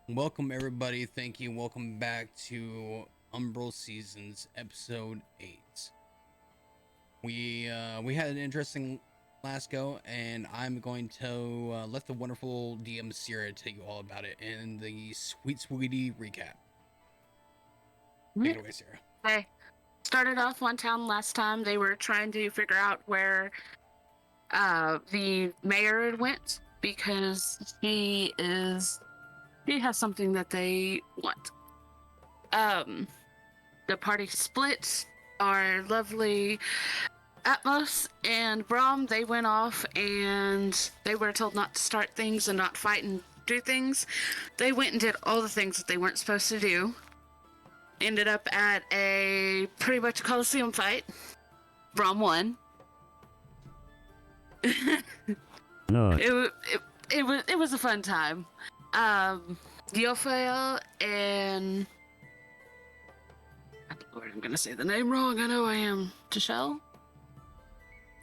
Welcome everybody, thank you. Welcome back to Umbral Seasons episode 8. We had an interesting last go, and I'm going to let the wonderful DM Sira tell you all about it in the sweetie recap. Take it away, Sira. They started off one town last time. They were trying to figure out where the mayor went because he has something that they want. The party split. Our lovely Atmos and Braum, they went off and they were told not to start things and not fight and do things. They went and did all the things that they weren't supposed to do. Ended up at a pretty much Coliseum fight. Braum won. No. It was a fun time. Yofiel and Lord, I'm gonna say the name wrong. I know I am. Tichellen?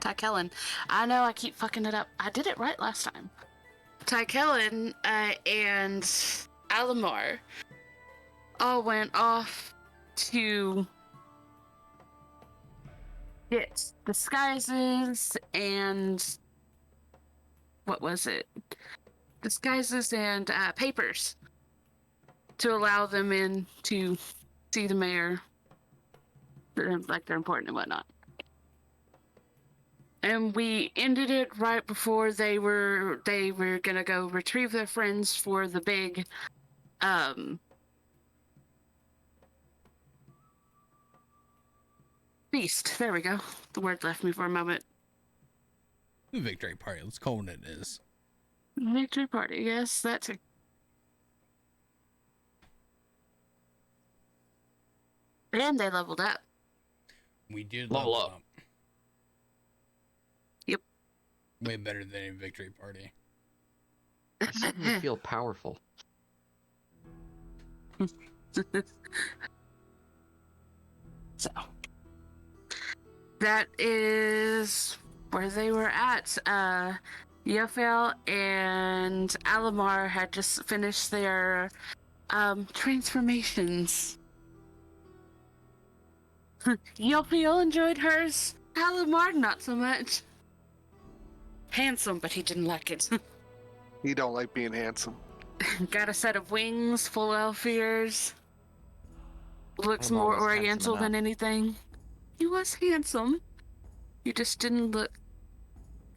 Tichellen. I know I keep fucking it up. I did it right last time. Tichellen and Alimar all went off to get disguises and what was it? Disguises and papers to allow them in to see the mayor, like they're important and whatnot. And we ended it right before they were gonna go retrieve their friends for the big feast. There we go. The word left me for a moment. The victory party, let's call it what it is. Victory party, yes, that's it. And they leveled up. We did level up. Yep. Way better than a victory party. I suddenly feel powerful. So that is where they were at. Yofiel and Alimar had just finished their transformations. Yofiel enjoyed hers. Alimar not so much. Handsome, but he didn't like it. He don't like being handsome. Got a set of wings, full elf ears. Looks Alimar more was oriental handsome than anything. He was handsome. You just didn't look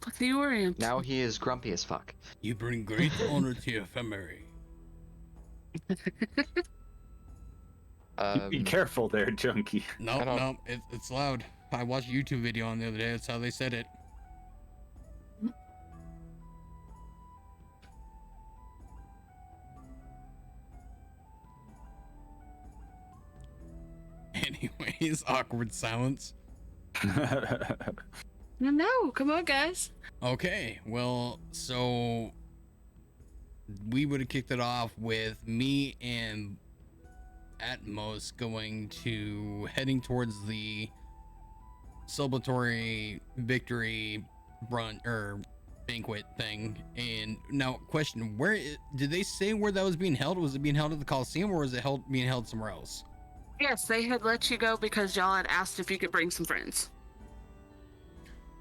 like the Orient. Now he is grumpy as fuck. You bring great honor to your family. Be careful there, Junkie. No, it's loud. I watched a YouTube video on the other day. That's how they said it. Anyways, awkward silence. No, come on, guys. Okay, well, so we would have kicked it off with me and Atmos heading towards the celebratory victory brunch or banquet thing. And now, question: did they say where that was being held? Was it being held at the Coliseum, or was it being held somewhere else? Yes, they had let you go because y'all had asked if you could bring some friends.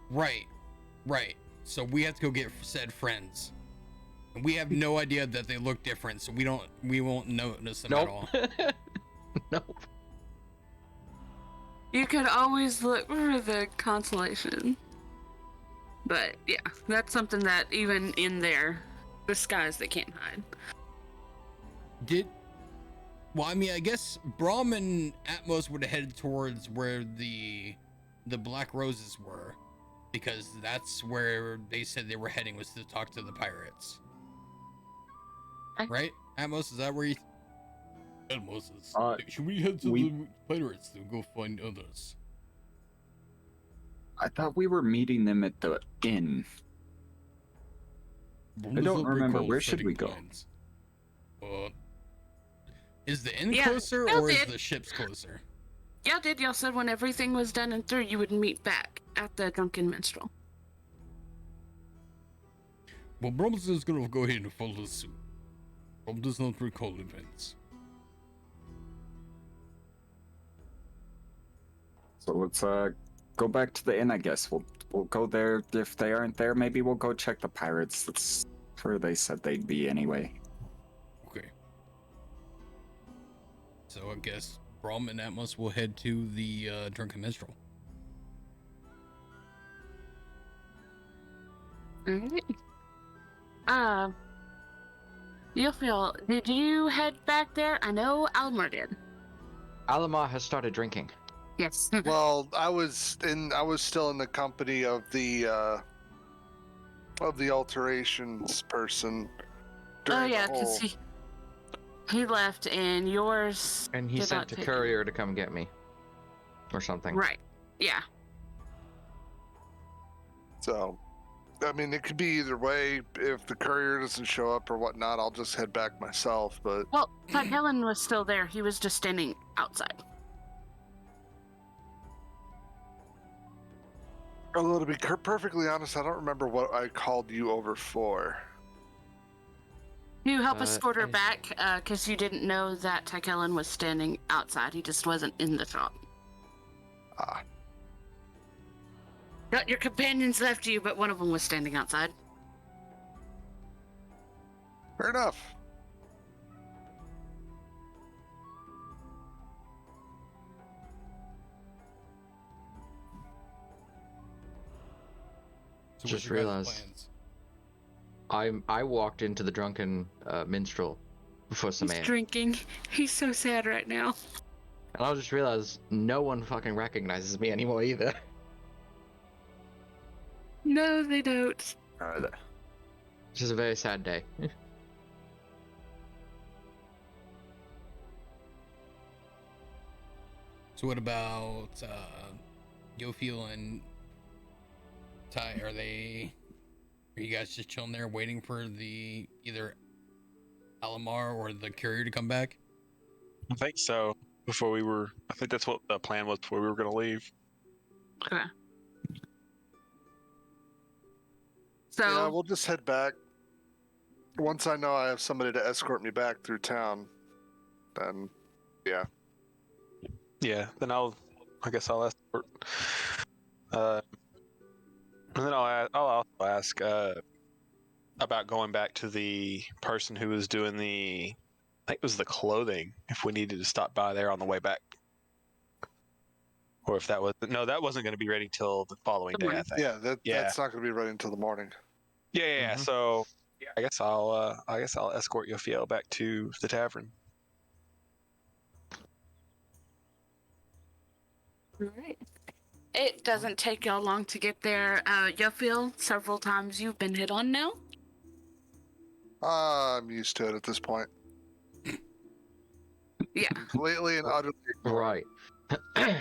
Right. So we have to go get said friends. And we have no idea that they look different, so we won't notice them at all. Nope. You could always look for the consolation. But yeah, that's something that even in their disguise they can't hide. Well, I mean, I guess Braum and Atmos would have headed towards where the Black Roses were, because that's where they said they were heading, was to talk to the pirates. Right? Atmos, is that where you... Atmos is... should we head to the pirates to go find others? I thought we were meeting them at the inn. I don't remember. Where should we go? Is the inn closer, or is the ships closer? Y'all did. Y'all said when everything was done and through, you would meet back at the Drunken Minstrel. Well, Brum's is gonna go ahead and follow suit. Braum does not recall events. So let's go back to the inn, I guess. We'll go there. If they aren't there, maybe we'll go check the pirates. That's where they said they'd be anyway. Okay. So I guess Braum and Atmos will head to the Drunken Minstrel. Alright. Yofiel, did you head back there? I know Almar did. Alimar has started drinking. Yes. Well, I was still in the company of the alterations person. Oh during the yeah, whole- because he left and yours And he did sent not a take- courier to come get me. Or something. Right. Yeah. So, I mean, it could be either way. If the courier doesn't show up or whatnot, I'll just head back myself. But Well, Tichellen was still there. He was just standing outside. although to be perfectly honest, I don't remember what I called you over for. You help escort her I- back, because you didn't know that Tichellen was standing outside. He just wasn't in the shop. Ah, Your companions left you, but one of them was standing outside. fair enough. So Just what's your guys' realized- plans? I walked into the drunken minstrel for some He's ale. drinking. He's so sad right now. And I just realized no one fucking recognizes me anymore either. No, they don't. This is a very sad day. So what about Yofiel and Ty? Are you guys just chilling there waiting for the either Alimar or the courier to come back? I think so. I think that's what the plan was before we were going to leave. Okay. So, Yeah, we'll just head back. Once I know I have somebody to escort me back through town, then yeah. Yeah, then I guess I'll escort. And then I'll also ask about going back to the person who was doing I think it was the clothing, if we needed to stop by there on the way back. Or if that wasn't going to be ready till the following day, I think. Yeah, Yeah. that's not going to be ready until the morning. Yeah. Mhm. So I guess I'll escort Yofiel back to the tavern. alright. It doesn't take y'all long to get there. Yofiel, several times you've been hit on now. I'm used to it at this point. Yeah. Completely and utterly ignored. Right.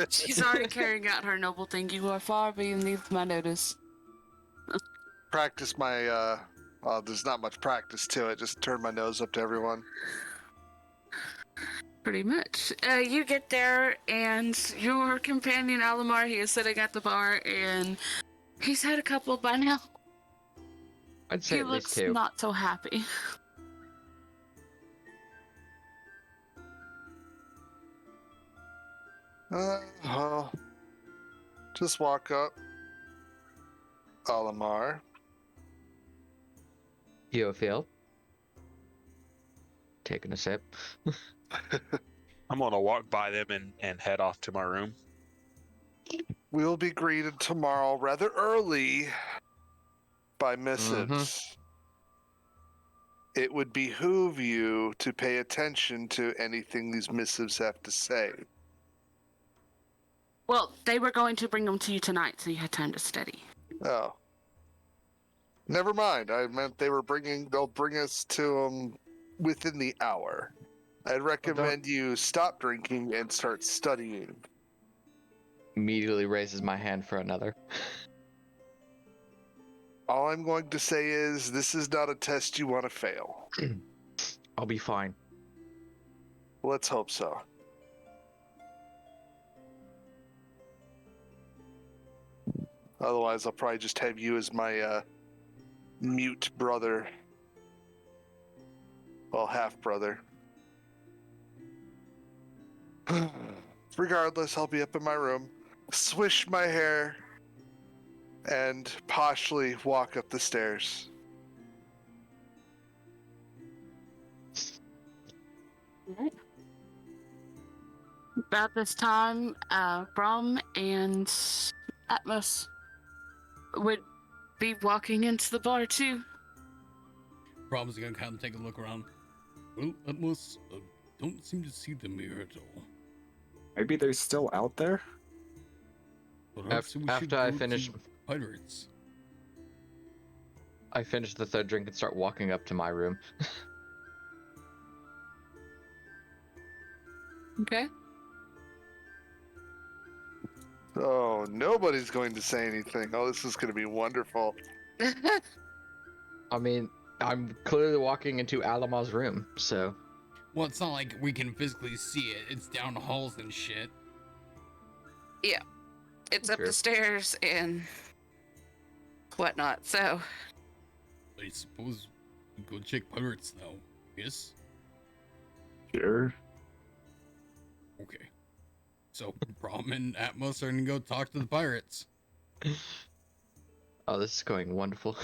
She's already carrying out her noble thing. You are far beneath my notice. Practice my there's not much practice to it. Just turn my nose up to everyone. Pretty much. You get there, and your companion Alimar, he is sitting at the bar, and he's had a couple by now. I'd say He at least looks two. not so happy. Well, just walk up. Alimar. Yofiel. Taking a sip. I'm going to walk by them and head off to my room. We'll be greeted tomorrow rather early by missives. It would behoove you to pay attention to anything these missives have to say. Well, they were going to bring them to you tonight, so you had time to study. Oh. Never mind. I meant they'll bring us to them within the hour. I'd recommend you stop drinking and start studying. Immediately raises my hand for another. All I'm going to say is this is not a test you want to fail. I'll be fine. Let's hope so. Otherwise, I'll probably just have you as my mute brother. Well, half brother. Regardless, I'll be up in my room, swish my hair, and poshly walk up the stairs. Alright. About this time, Braum and Atmos would be walking into the bar too. Braum's gonna kind of take a look around. Well, Atmos, don't seem to see them here at all. Maybe they're still out there? Perhaps we should After I go finish, to Pirates. I finish the third drink and start walking up to my room. Okay. Oh, nobody's going to say anything. Oh, this is going to be wonderful. I mean, I'm clearly walking into Alimar's room, so Well, it's not like we can physically see it. It's down halls and shit. It's up Sure. the stairs and whatnot. So I suppose we go check Pirates now. Yes? Sure. Okay. So, Braum and Atmos are gonna go talk to the Pirates. oh, this is going wonderful.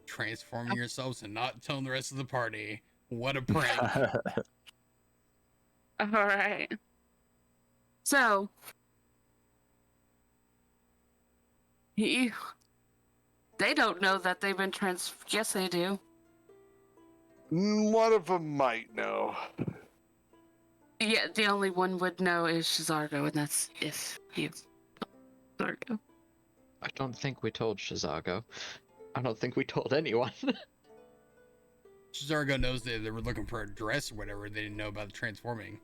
Transforming yourselves and not telling the rest of the party. What a prank. all right. So they don't know that they've been Yes, they do. One of them might know. Yeah, the only one would know is Shizargo, and that's if he's Shizargo. I don't think we told Shizago. I don't think we told anyone. Shizargo knows that they were looking for a dress or whatever. They didn't know about the transforming.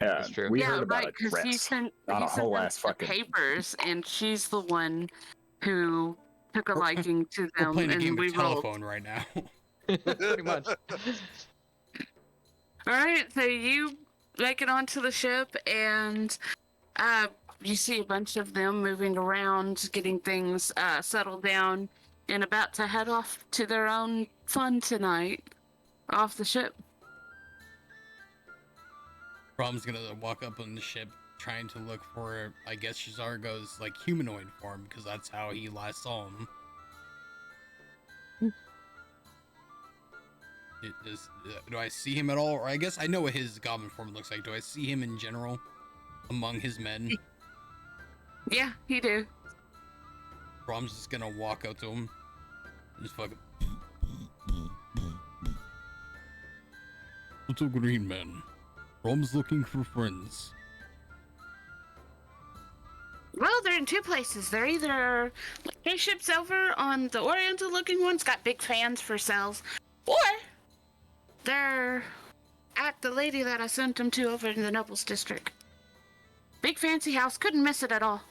Yeah, That's true. we yeah, heard about right, a because he dress. sent, Not he a sent whole them ass the fucking- papers, and she's the one who took a We're- liking to We're them, playing a and game we of rolled. telephone right now. Pretty much. All right, so you make it onto the ship, and you see a bunch of them moving around, getting things settled down, and about to head off to their own fun tonight off the ship. Braum's gonna walk up on the ship, trying to look for, I guess, Shizargo's like humanoid form, because that's how he last saw him. Do I see him at all? Or I guess I know what his goblin form looks like. Do I see him in general among his men? Yeah, you do. Braum's just gonna walk up to him. Just fucking. Little green man. Braum's looking for friends. Well, they're in two places. They're either spaceships over on the Oriental-looking ones, got big fans for cells, or they're at the lady that I sent them to over in the Nobles District. Big fancy house, couldn't miss it at all.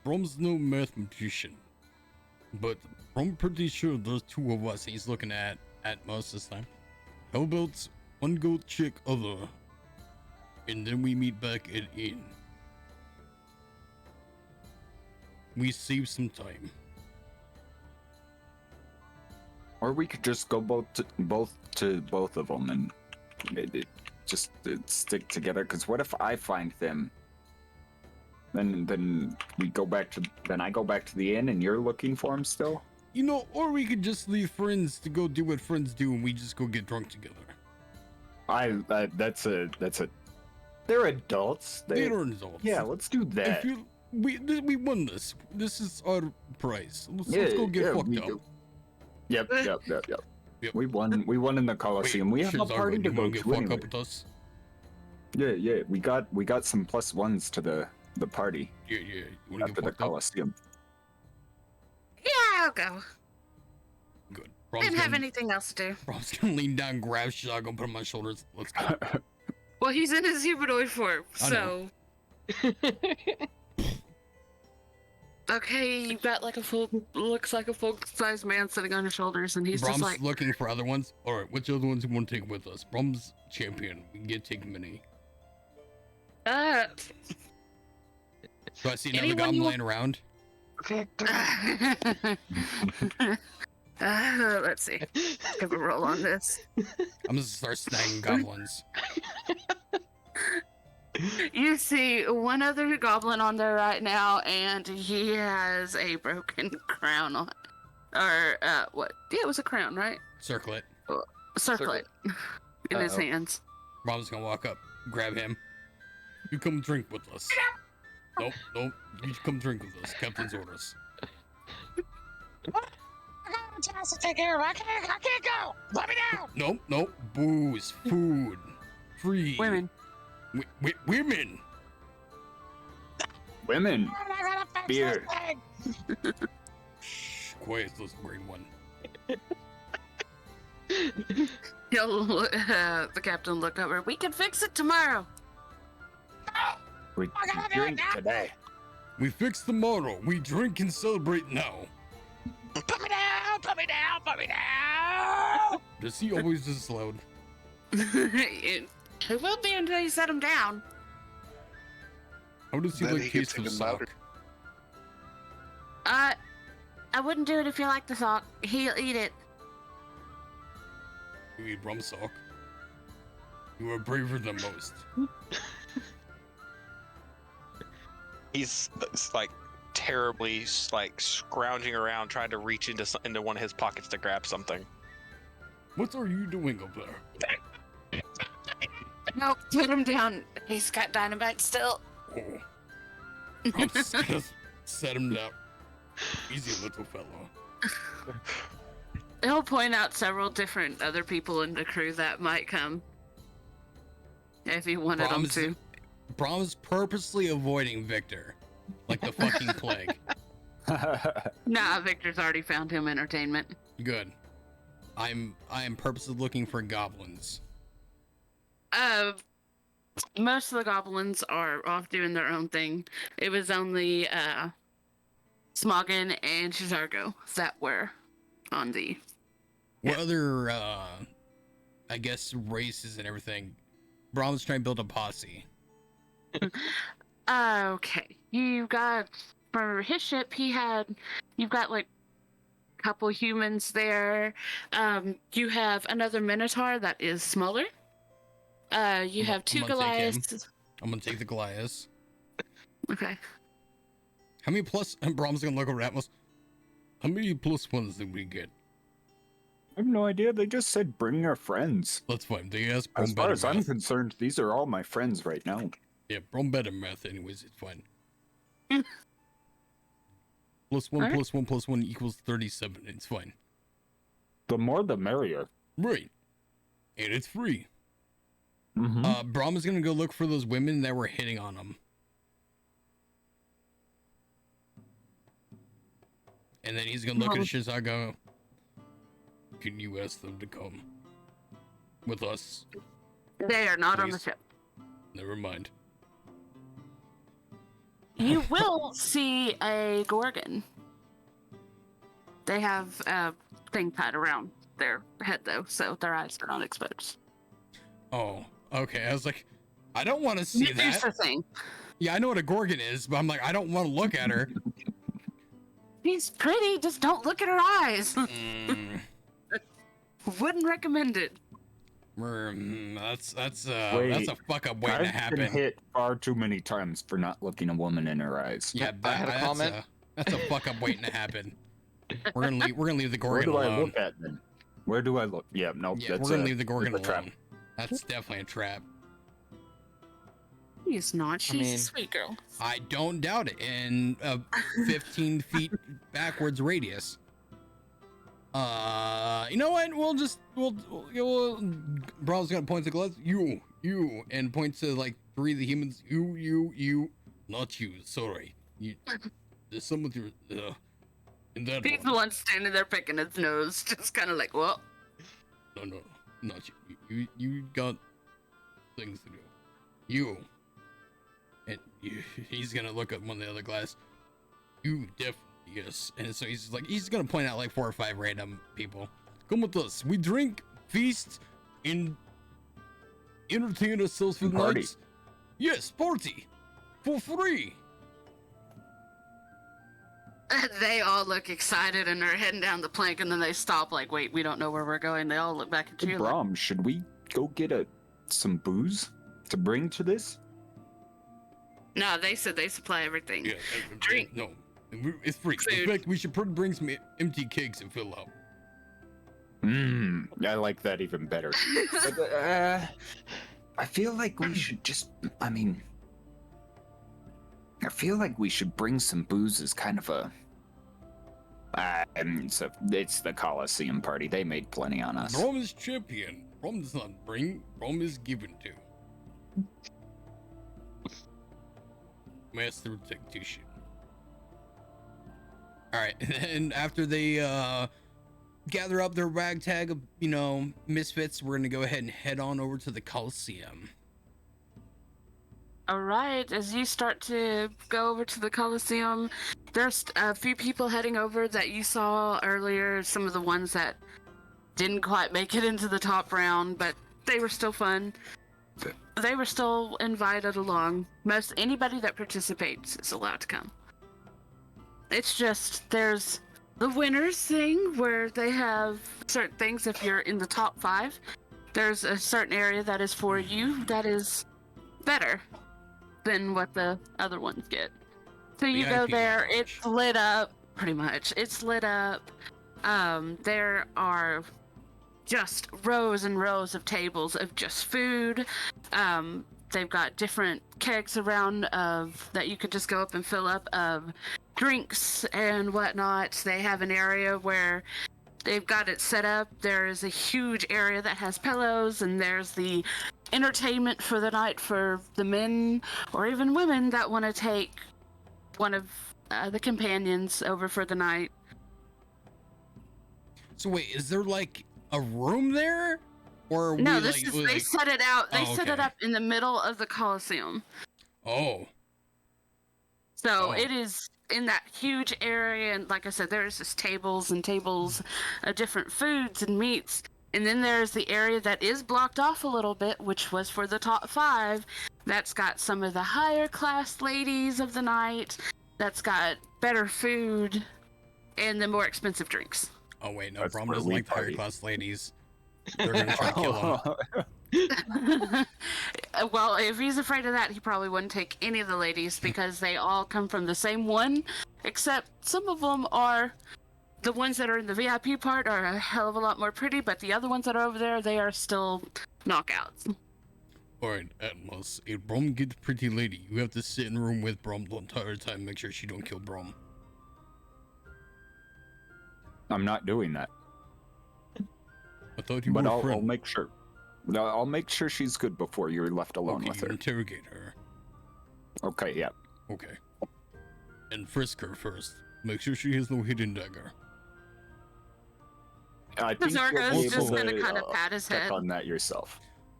Braum's no mathematician, but I'm pretty sure there's two of us. He's looking at most this time. How about one go check other, and then we meet back at inn. We save some time. Or we could just go both of them and just stick together. Because what if I find them? Then I go back to the inn and you're looking for them still. You know, or we could just leave friends to go do what friends do, and we just go get drunk together. That's a. They're adults. They're adults. Yeah, let's do that. We won this. This is our prize. Let's go get fucked up. Yep. Yep. We won in the Coliseum. we have a party to go get to fucked anyway. up with us? Yeah. We got some +1s to the party Yeah. You wanna after get the fucked up? Coliseum. Yeah, I'll go. Good. Didn't have anything else to do. Braum's gonna lean down, grab Shog, and put him on his shoulders. Let's go. Well, he's in his humanoid form, I know. so. Okay, you've got like looks like a full-sized man sitting on your shoulders, and he's Braum's just like, looking for other ones. All right, which other ones you want to take with us? Braum's champion. We can take many. uh, Do I see another Anyone goblin you- laying around? Victor. Let's see. Give a roll on this. I'm gonna start snagging goblins. You see one other goblin on there right now, and he has a broken crown on. Or, what? Yeah, it was a crown, right? Circlet. Circlet. In his hands. Rob's gonna walk up, grab him. You come drink with us. Nope. You come drink with us. Captain's orders. I got a task to take care of. I can't go. Let me down. Nope. Booze, food, free. Women. Women. Women. I gotta fix Beer. this thing. Shh, quiet, little green one. The captain look over. We can fix it tomorrow. We I gotta do it drink now. today. We fix tomorrow. We drink and celebrate now. Put me down. Put me down. Put me down. Does he always this loud? It will be until you set him down. How does he Then like he taste gets of even louder. sock? I wouldn't do it if you like the sock. He'll eat it. You eat rum sock. You are braver than most. He's like terribly like scrounging around trying to reach into one of his pockets to grab something. What are you doing up there? No, put him down. He's got dynamite still. Oh. I'm just gonna set him down. Easy, little fellow. He'll point out several different other people in the crew that might come. If he wanted them to. Brahm's purposely avoiding Victor. Like the fucking plague. Nah, Victor's already found him entertainment. Good. I am purposely looking for goblins. Most of the goblins are off doing their own thing. It was only Smoggin and Shizargo that were on the. What other I guess races and everything? Brahm's trying to build a posse. Okay, you got for his ship. You've got like a couple humans there. You have another Minotaur that is smaller. You have two I'm gonna take him. Goliaths. I'm gonna take the Goliaths. Okay. How many plus? And Brahm's gonna look over at Atmos. How many plus ones did we get? I have no idea. They just said bring your friends. Let's find. They asked As Brom far better as I'm math. concerned, these are all my friends right now. Yeah, Brom better math. Anyways, it's fine. Mm. Plus one, Alright. plus one, plus one equals 37. It's fine. The more the merrier. Right. And it's free. Mm-hmm. Brom is gonna go look for those women that were hitting on him. And then he's gonna look at Shizago. Can you ask them to come with us? They are not on the Please. ship. Never mind. You will see a Gorgon. They have a thing tied around their head, though, so their eyes are not exposed. Oh, okay. I was like, I don't want to see Here's the that. thing. Yeah, I know what a Gorgon is, but I'm like, I don't want to look at her. She's pretty, just don't look at her eyes. Mm, Wouldn't recommend it. that's Wait, a fuck up waiting to I've been happen. hit far too many times for not looking a woman in her eyes. Yeah, I had a that's comment. That's a fuck up waiting to happen. We're gonna leave the Where Gorgon do I alone. look at then? Where do I look? Yeah, no, Yeah, that's we're gonna a- leave the Gorgon that's a trap. alone. That's definitely a trap. She's not. She's mean- a sweet girl. I don't doubt it. In a 15 feet backwards radius. You know what? We'll Brow's gonna point to Glaz. You, and point to like 3 of the humans. You, not you. Sorry. You. There's some with your. In that He's the one. one standing there picking his nose, just kind of like, well, No, not you. You got things to do. You. And he's gonna look at one of the other glass. You definitely, yes. And so he's gonna point out like 4 or 5 random people. Come with us. We drink, feast, and entertain ourselves for the Party. night. Yes, party. For free. They all look excited and are heading down the plank, and then they stop like, wait, we don't know where we're going. They all look back at Hey, you like, Braum, should we go get some booze to bring to this? no, they said they supply everything. Yeah, Drink. No, it's free. Food. In fact, we should probably bring some empty kegs and fill up. I like that even better. But, I feel like we should just, I feel like we should bring some booze as kind of a... it's the Coliseum party. They made plenty on us. Braum is champion. Braum does not bring. Braum is given to. Master tactician. All right, and after they gather up their ragtag of misfits, we're gonna go ahead and head on over to the Coliseum. All right, as you start to go over to the Coliseum, there's a few people heading over that you saw earlier, some of the ones that didn't quite make it into the top round, but they were still fun. They were still invited along. Anybody that participates is allowed to come. It's just, there's the winners thing where they have certain things. If you're in the top 5, there's a certain area that is for you that is better than what the other ones get. So you go VIP there, lounge. it's lit up, pretty much. It's lit up. There are just rows and rows of tables of just food. They've got different kegs around that you could just go up and fill up of drinks and whatnot. They have an area where they've got it set up. There is a huge area that has pillows, and there's the entertainment for the night for the men or even women that want to take one of the companions over for the night. So wait, is there like a room there, or are No, we, this like, is they set it out. They set it okay. up in the middle of the Coliseum. Oh, So Oh. it is in that huge area, and like I said, there's just tables and tables of different foods and meats. And then there's the area that is blocked off a little bit, which was for the top 5. That's got some of the higher class ladies of the night. That's got better food and the more expensive drinks. oh wait, no, That's Braum where doesn't we like the higher party. class ladies. They're gonna try to kill him. Well, if he's afraid of that, he probably wouldn't take any of the ladies because they all come from the same one, except some of them are, the ones that are in the VIP part are a hell of a lot more pretty, but the other ones that are over there, they are still knockouts. Alright, Atmos, if Braum gets pretty lady, you have to sit in a room with Braum the entire time, make sure she don't kill Braum. I'm not doing that, I thought you but were a I'll friend. make sure. No, I'll make sure she's good before you're left alone Okay, with you her. interrogate her. Okay, yeah. Okay. And frisk her first. Make sure she has no hidden dagger. I think you'll Zargo's be just able gonna to, kinda pat his check head. on that yourself.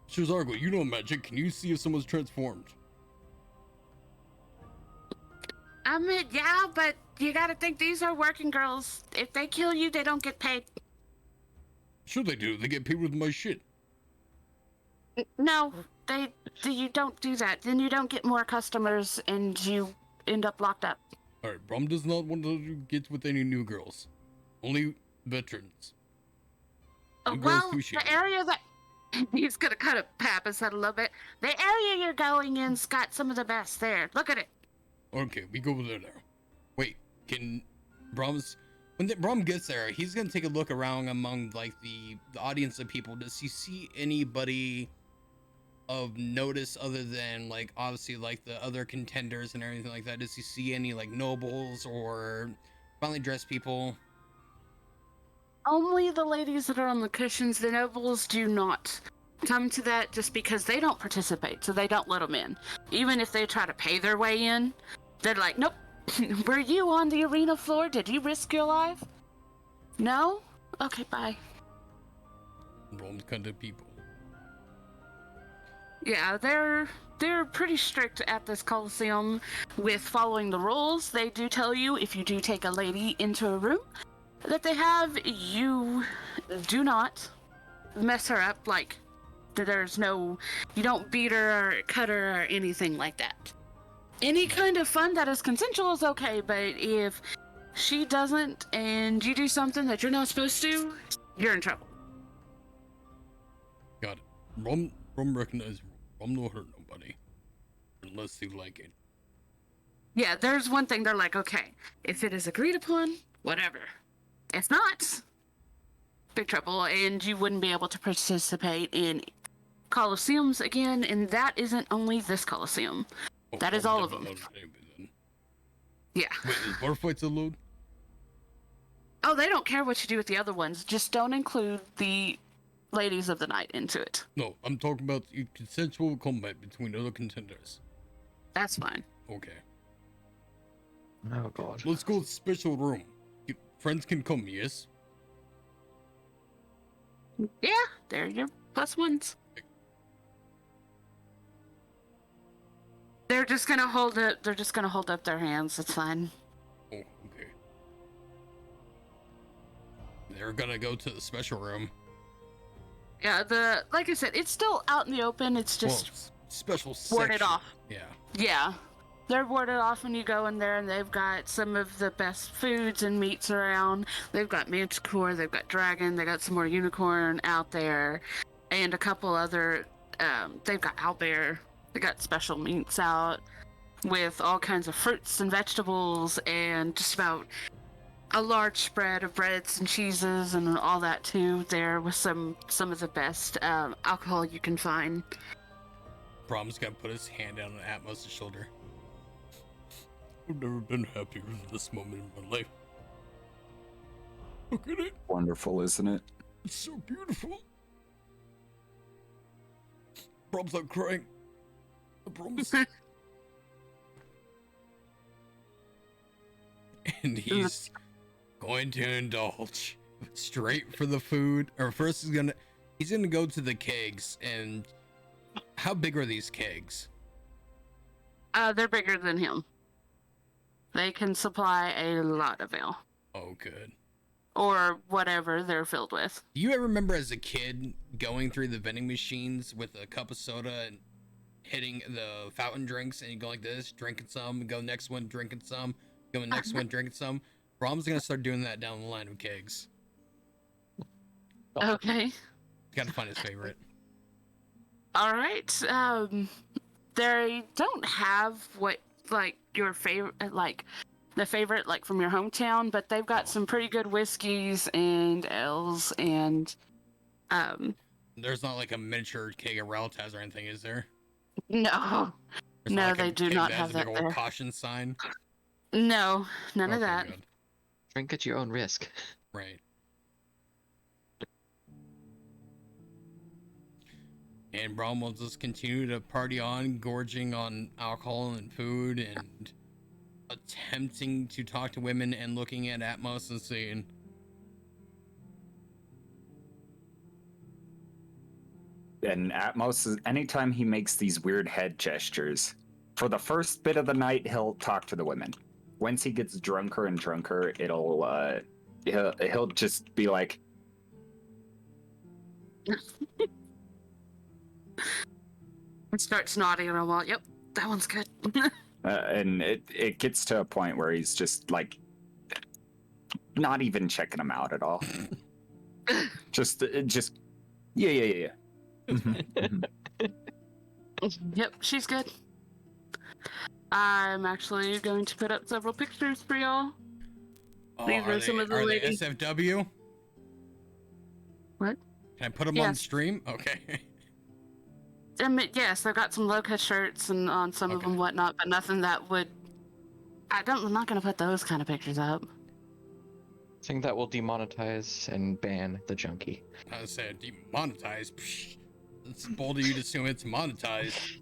Shazargo, you know magic. Can you see if someone's transformed? I mean, yeah, but you gotta think these are working girls. If they kill you, they don't get paid. Sure they do. They get paid with my shit. No, you don't do that. Then you don't get more customers, and you end up locked up. Alright, Braum does not want to get with any new girls. Only veterans. New girls Well, too the shitty. area that he's gonna kind of pap his head a little bit. The area you're going in's got some of the best there. Look at it. Okay, we go there now. Wait, can Braum's... When Braum gets there, he's gonna take a look around among, like, the audience of people. Does he see anybody of notice other than, like, obviously, like, the other contenders and everything like that? Does he see any, like, nobles or finely dressed people? Only the ladies that are on the cushions. The nobles do not come to that just because they don't participate, so they don't let them in. Even if they try to pay their way in, they're like, nope. Were you on the arena floor? Did you risk your life? No? Okay, bye. Braum's kind of people. Yeah, they're pretty strict at this Coliseum with following the rules. They do tell you if you do take a lady into a room that they have, you do not mess her up. Like, there's no, you don't beat her or cut her or anything like that. Any kind of fun that is consensual is okay, but if she doesn't, and you do something that you're not supposed to, you're in trouble. Got it. Rum recognize rum don't hurt nobody. Unless you like it. Yeah, there's one thing they're like, okay, if it is agreed upon, whatever. If not, big trouble, and you wouldn't be able to participate in Coliseums again, and that isn't only this Coliseum. Oh, That is all of them. Then. Yeah. Wait, is bar fights allowed? Oh, they don't care what you do with the other ones. Just don't include the ladies of the night into it. No, I'm talking about consensual combat between other contenders. That's fine. Okay. Oh god. Let's go to the special room. Friends can come, yes? Yeah, they're your plus ones. They're just gonna hold it. They're just gonna hold up their hands. It's fine. Oh, okay. They're gonna go to the special room. Yeah, like I said, it's still out in the open. It's just special warded section. off. Yeah. Yeah, they're warded off when you go in there, and they've got some of the best foods and meats around. They've got manticore, they've got dragon, they got some more unicorn out there, and a couple other. They've got owlbear. They got special meats out with all kinds of fruits and vegetables, and just about a large spread of breads and cheeses and all that too. There with some of the best alcohol you can find. Brom's gonna put his hand down on Atmos' shoulder. I've never been happier than this moment in my life. Look at it. Wonderful, isn't it? It's so beautiful. Brom's not crying. I promise. And he's going to indulge straight for the food. Or first he's gonna go to the kegs. And how big are these kegs? They're bigger than him. They can supply a lot of ale. Oh, good. Or whatever they're filled with. Do you ever remember as a kid going through the vending machines with a cup of soda and hitting the fountain drinks, and you go like this, drinking some, go next one, drinking some, go next one, drinking some? Brom's gonna start doing that down the line of kegs. Okay. He's gotta find his favorite. All right. They don't have what like your favorite, like the favorite, like from your hometown, but they've got some pretty good whiskeys and ales and There's not like a miniature keg of Raltaz or anything, is there? no, There's no, not like they a do keg not that have has a that big old there. caution sign. No, none of Okay, that. good. Drink at your own risk. Right. And Brom will just continue to party on, gorging on alcohol and food, and attempting to talk to women and looking at Atmos and saying, And Atmos, anytime he makes these weird head gestures, for the first bit of the night, he'll talk to the women. Once he gets drunker and drunker, he'll just be like, It starts nodding around. Well, yep, that one's good. and it gets to a point where he's just like, not even checking him out at all. just, yeah. Mhm. Yep, she's good. I'm actually going to put up several pictures for y'all. "Oh, These are some of the are they ladies. SFW? What? Can I put them on Yes. stream? Okay." Yes, I've got some low-cut shirts and on some of Okay. them whatnot, but nothing that would. I'm not gonna put those kind of pictures up. Thing that will demonetize and ban the junkie. I said demonetized. Psh, it's bold of you to assume it's monetized.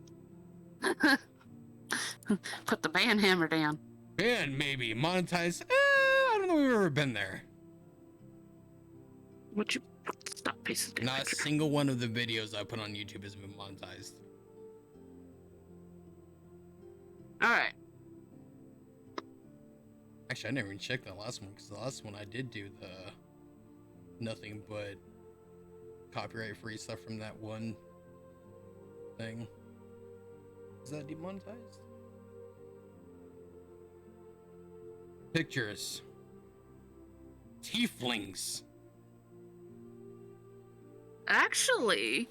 Put the ban hammer down. And maybe monetized. I don't know if we've ever been there. Would you stop piece of Not a picture? single one of the videos I put on YouTube has been monetized. All right. Actually, I never even checked that last one, because the last one I did do the nothing but copyright free stuff from that one thing. Is that demonetized? Pictures. Tieflings. Actually,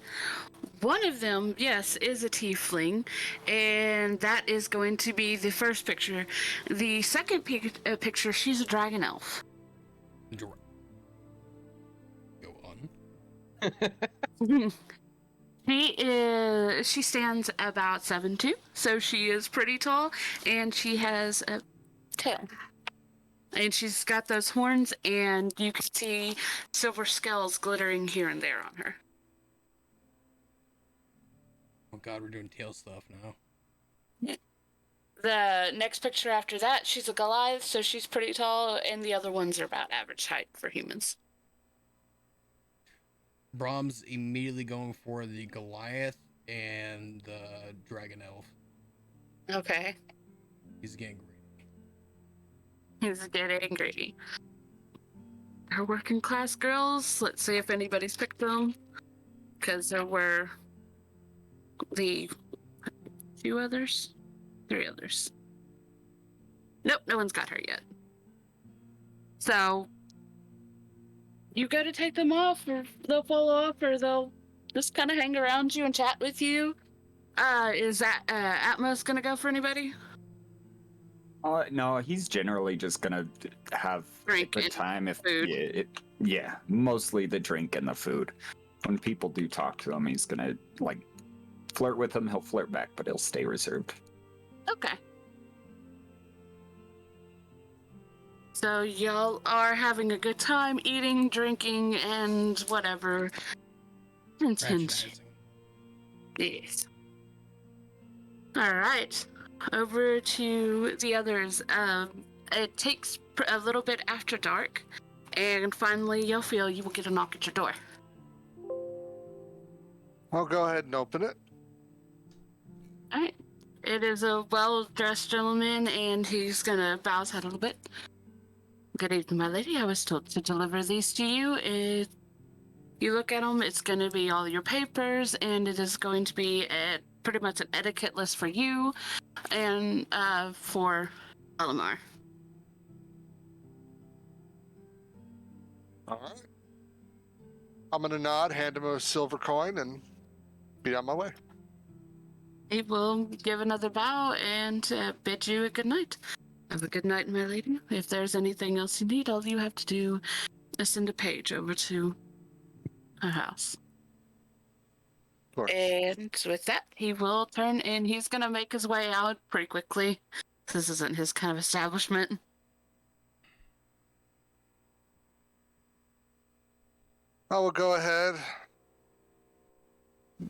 one of them, yes, is a tiefling, and that is going to be the first picture. The second picture, she's a dragon elf. Go on. She stands about 7'2", so she is pretty tall, and she has a tail. And she's got those horns, and you can see silver scales glittering here and there on her. Oh god, we're doing tail stuff now. The next picture after that, she's a Goliath, so she's pretty tall, and the other ones are about average height for humans. Braum's immediately going for the Goliath and the Dragon Elf. Okay. He's getting greedy. He's getting greedy. Our working class girls, let's see if anybody's picked them. Because there were the three others. Nope, no one's got her yet. So, you gotta take them off, or they'll fall off, or they'll just kind of hang around you and chat with you. Is that Atmos gonna go for anybody? No, he's generally just gonna have Drink a good and time. If food. yeah, mostly the drink and the food. When people do talk to him, he's gonna like flirt with them. He'll flirt back, but he'll stay reserved. Okay. So y'all are having a good time eating, drinking, and whatever. Fraternizing. Yes. All right. Over to the others. It takes a little bit after dark, and finally Yofiel, you will get a knock at your door. I'll go ahead and open it. All right. It is a well-dressed gentleman, and he's gonna bow his head a little bit. Good evening, my lady. I was told to deliver these to you. If you look at them, it's going to be all your papers, and it is going to be pretty much an etiquette list for you and for Alimar. All right. I'm going to nod, hand him a silver coin, and be on my way. He will give another bow and bid you a good night. Have a good night, my lady. If there's anything else you need, all you have to do is send a page over to her house. Of course. And with that, he will turn and he's going to make his way out pretty quickly. This isn't his kind of establishment. I will go ahead,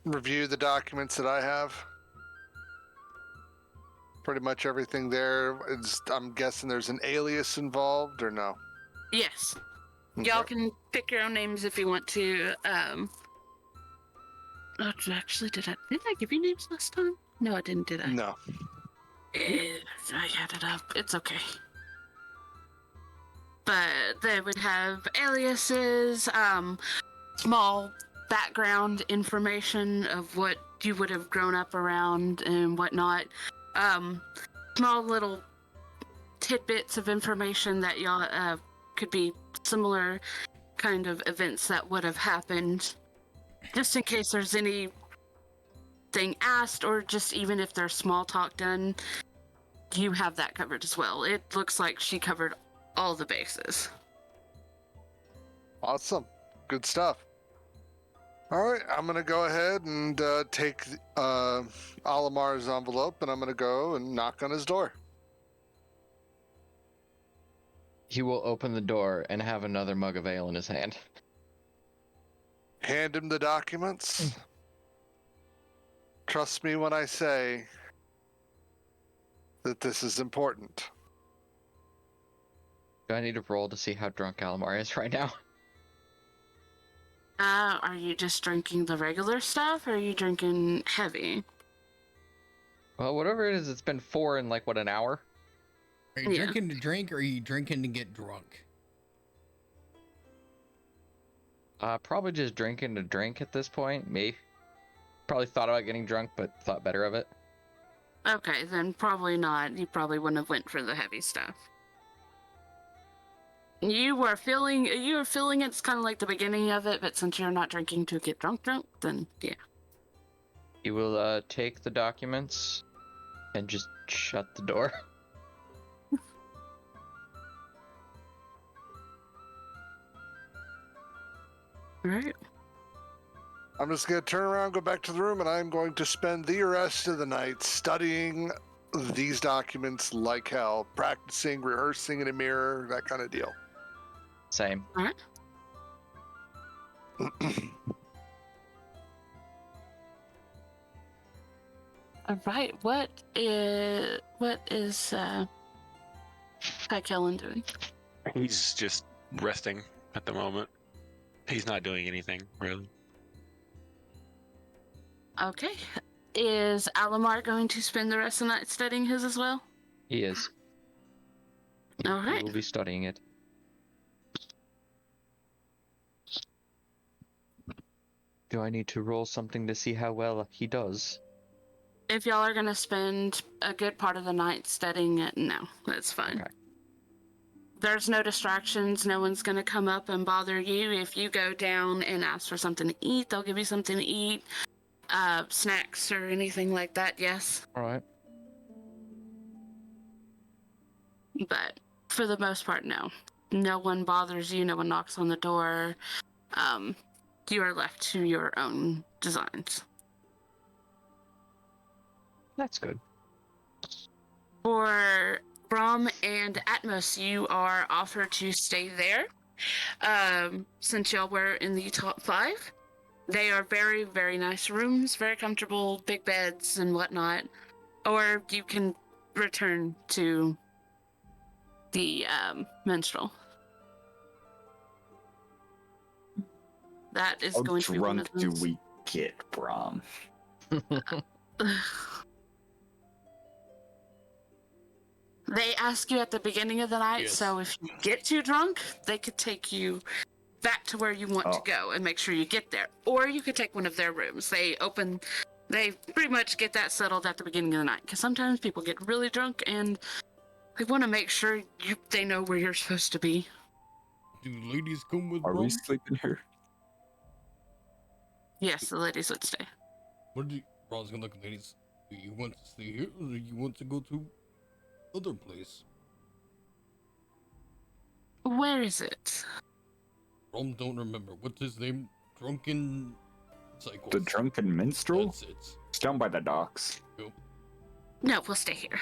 review the documents that I have. Pretty much everything there is, I'm guessing there's an alias involved, or no? Yes. Okay. Y'all can pick your own names if you want to. Oh, actually, didn't I give you names last time? No, I didn't, did I? No. I had it up. It's okay. But they would have aliases, small background information of what you would have grown up around and whatnot. Small little tidbits of information that y'all could be similar kind of events that would have happened, just in case there's anything asked, or just even if there's small talk done, you have that covered as well. It looks like she covered all the bases. Awesome. Good stuff. All right, I'm going to go ahead and take Alimar's envelope, and I'm going to go and knock on his door. He will open the door and have another mug of ale in his hand. Hand him the documents. Trust me when I say that this is important. Do I need to roll to see how drunk Alimar is right now? Are you just drinking the regular stuff, or are you drinking heavy? Well, whatever it is, it's been 4 in an hour? Are you Yeah. drinking to drink, or are you drinking to get drunk? Probably just drinking to drink at this point. Me. Probably thought about getting drunk, but thought better of it. Okay, then probably not. You probably wouldn't have went for the heavy stuff. You were feeling it's kind of like the beginning of it, but since you're not drinking to get drunk, then yeah. He will take the documents and just shut the door. All right. I'm just going to turn around, go back to the room, and I'm going to spend the rest of the night studying these documents like hell, practicing, rehearsing in a mirror, that kind of deal. Same. All right. All right. What is Tichellen doing? He's just resting at the moment. He's not doing anything, really. Okay. Is Alimar going to spend the rest of the night studying his as well? He is. All He right. will be studying it. Do I need to roll something to see how well he does? If y'all are going to spend a good part of the night studying it, no, that's fine. Okay. There's no distractions. No one's going to come up and bother you. If you go down and ask for something to eat, they'll give you something to eat. Snacks or anything like that, yes. All right. But for the most part, no. No one bothers you. No one knocks on the door. You are left to your own designs. That's good. For Braum and Atmos, you are offered to stay there. Since y'all were in the top 5. They are very, very nice rooms, very comfortable, big beds and whatnot. Or you can return to the minstrel. That is How going to be one of drunk do those. we get, Braum? They ask you at the beginning of the night, Yes. so if you get too drunk, they could take you back to where you want to go and make sure you get there. Or you could take one of their rooms. They pretty much get that settled at the beginning of the night, because sometimes people get really drunk and they want to make sure they know where you're supposed to be. Do ladies come with Are we Braum? sleeping here? Yes, the ladies would stay. What do you, Braum's gonna look at ladies. Do you want to stay here or do you want to go to other place? Where is it? Braum don't remember. What's his name? Drunken Cycles. The drunken minstrel? That's it. It's down by the docks. No, we'll stay here.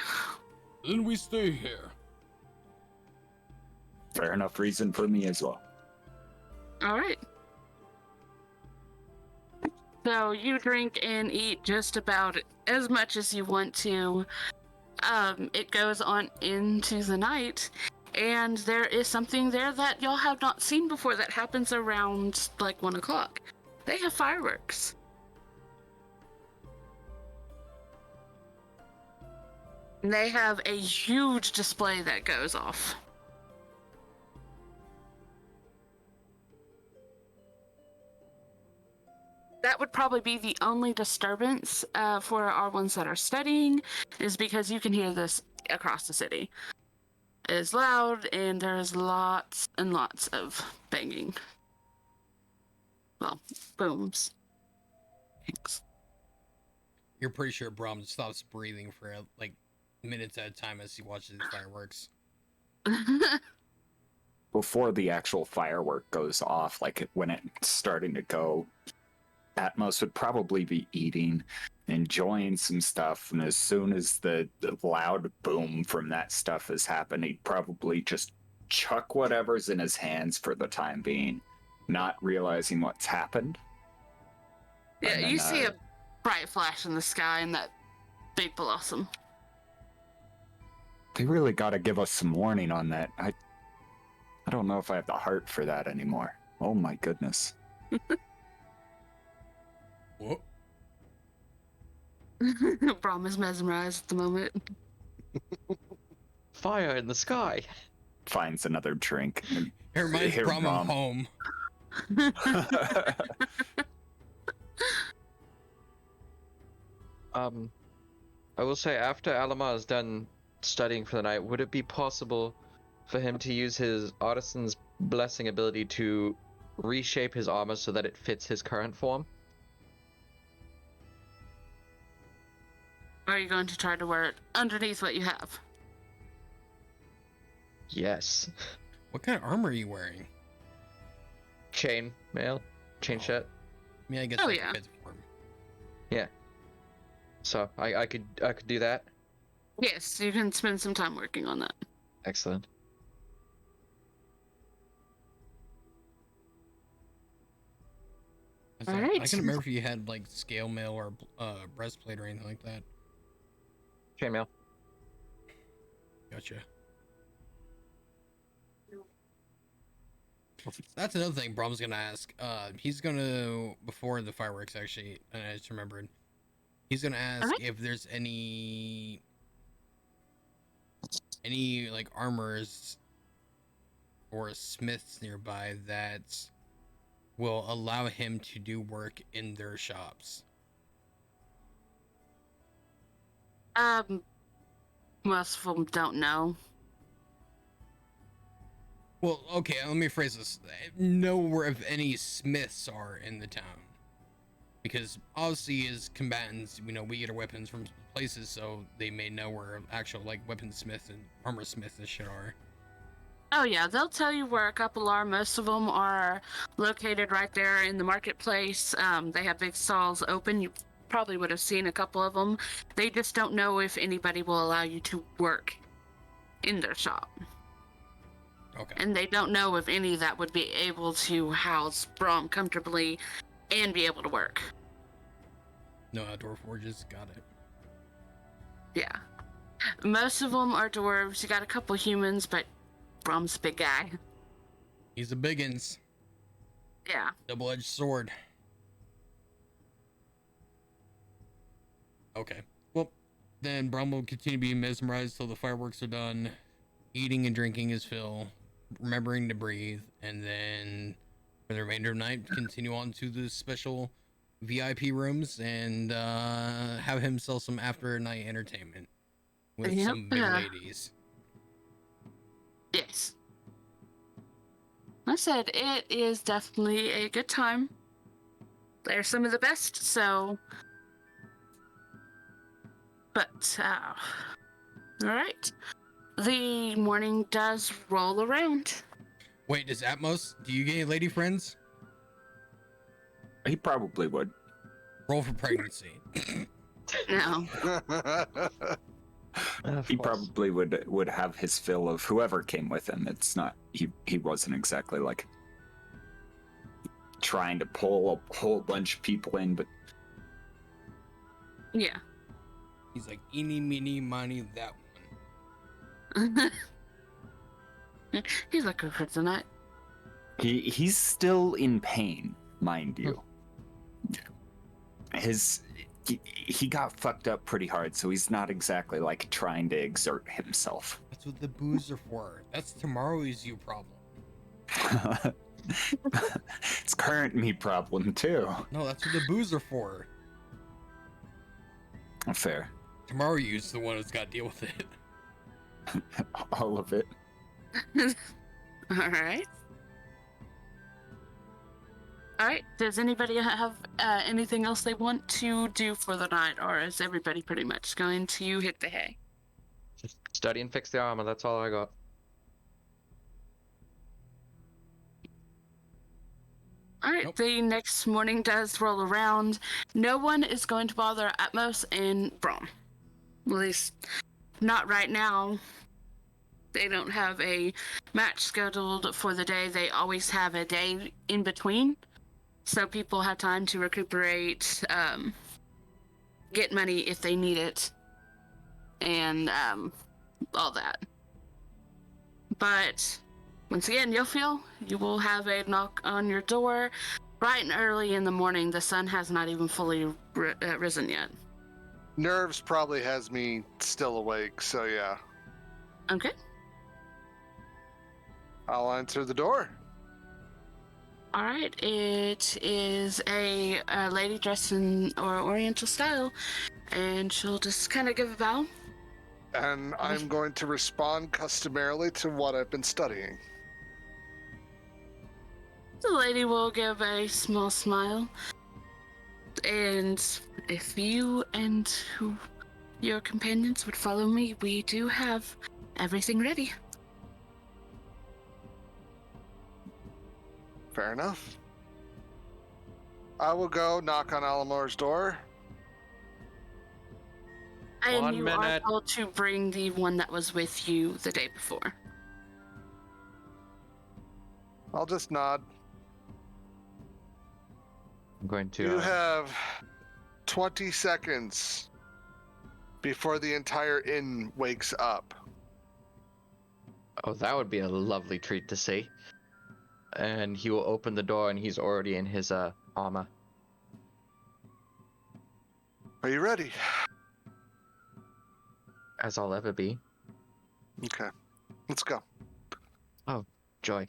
Then we stay here. Fair enough reason for me as well. All right. So you drink and eat just about as much as you want to. It goes on into the night, and there is something there that y'all have not seen before that happens around like 1 o'clock. They have fireworks. And they have a huge display that goes off. That would probably be the only disturbance for our ones that are studying, is because you can hear this across the city. It is loud, and there's lots and lots of banging. Well, booms. Thanks. You're pretty sure Braum stops breathing for like minutes at a time as he watches the fireworks. Before the actual firework goes off, like when it's starting to go, Atmos would probably be eating, enjoying some stuff, and as soon as the loud boom from that stuff has happened, he'd probably just chuck whatever's in his hands for the time being, not realizing what's happened. Yeah, And then, you see a bright flash in the sky and that big blossom. They really got to give us some warning on that. I don't know if I have the heart for that anymore. Oh my goodness. What? Braum is mesmerized at the moment. Fire in the sky. Finds another drink. It reminds Here, Braum of Braum. home. I will say after Alimar is done studying for the night, would it be possible for him to use his Artisan's Blessing ability to reshape his armor so that it fits his current form. Are you going to try to wear it underneath what you have? Yes. What kind of armor are you wearing? Chain mail, chain shirt. I mean, I guess Oh, that yeah. fits for him. Yeah. So I could do that. Yes, you can spend some time working on that. Excellent. I Alright. couldn't remember if you had like scale mail or breastplate or anything like that. Chain mail. Gotcha. That's another thing Brom's gonna ask. He's gonna, before the fireworks actually, and I just remembered, he's gonna ask Alright. if there's any like armors or smiths nearby that will allow him to do work in their shops. Most of them don't know. Well, okay, let me phrase this. Know where if any smiths are in the town. Because obviously as combatants, you know, we get our weapons from places, so they may know where actual like weaponsmiths and armor smiths and shit are. Oh yeah, they'll tell you where a couple are. Most of them are located right there in the marketplace. They have big stalls open. You probably would have seen a couple of them. They just don't know if anybody will allow you to work in their shop. Okay. And they don't know if any that would be able to house Braum comfortably and be able to work. No outdoor forges, got it. Yeah. Most of them are dwarves. You got a couple humans, but Braum's a big guy. He's a biggins. Yeah. Double-edged sword. Okay. Well, then Brom will continue to be mesmerized till the fireworks are done, eating and drinking his fill, remembering to breathe, and then for the remainder of the night, continue on to the special VIP rooms and have himself some after-night entertainment with Yep. some big ladies. Yes. I said it is definitely a good time. They're some of the best, so. But, alright. The morning does roll around. Wait, does Atmos, do you get any lady friends? He probably would. Roll for pregnancy. No. He probably would have his fill of whoever came with him. It's not he wasn't exactly like trying to pull a whole bunch of people in, but Yeah. He's like, eeny, meeny, miny, that one. He's looking for tonight. he's still in pain, mind you. He got fucked up pretty hard, so he's not exactly like trying to exert himself. That's what the booze are for. That's tomorrow's you problem. It's current me problem too. No, that's what the booze are for. Fair. Tomorrow you's the one who's got to deal with it. All of it. Alright. Alright, does anybody have anything else they want to do for the night, or is everybody pretty much going to hit the hay? Just study and fix the armor. That's all I got. Alright, Nope. The next morning does roll around. No one is going to bother Atmos and Braum. At least, not right now. They don't have a match scheduled for the day. They always have a day in between. So people have time to recuperate, get money if they need it, and all that. But once again, Yofiel, you will have a knock on your door bright and early in the morning. The sun has not even fully risen yet. Nerves probably has me still awake, so yeah. Okay. I'll answer the door. All right. It is a lady dressed in Oriental style, and she'll just kind of give a bow. And I'm going to respond customarily to what I've been studying. The lady will give a small smile. And if you and your companions would follow me, we do have everything ready. Fair enough. I will go knock on Alimar's door. And 1 you minute. are told to bring the one that was with you the day before. I'll just nod. I'm going to. You have 20 seconds before the entire inn wakes up. Oh, that would be a lovely treat to see. And he will open the door, and he's already in his armor. Are you ready? As I'll ever be. Okay. Let's go. Joy.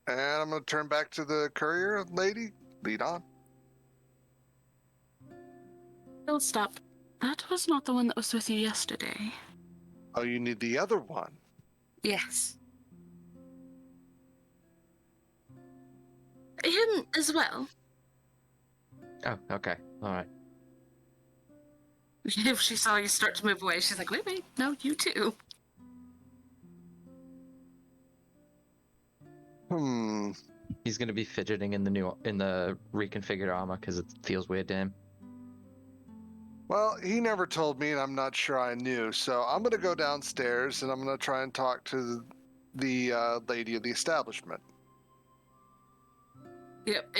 And I'm going to turn back to the courier lady. Lead on. Don't stop. That was not the one that was with you yesterday. Oh, you need the other one. Yes. Him as well. Oh, okay. Alright. If she saw you start to move away, she's like, wait, no, you too. He's gonna be fidgeting in the reconfigured armor because it feels weird to him. Well, he never told me, and I'm not sure I knew. So I'm going to go downstairs, and I'm going to try and talk to the lady of the establishment. Yep,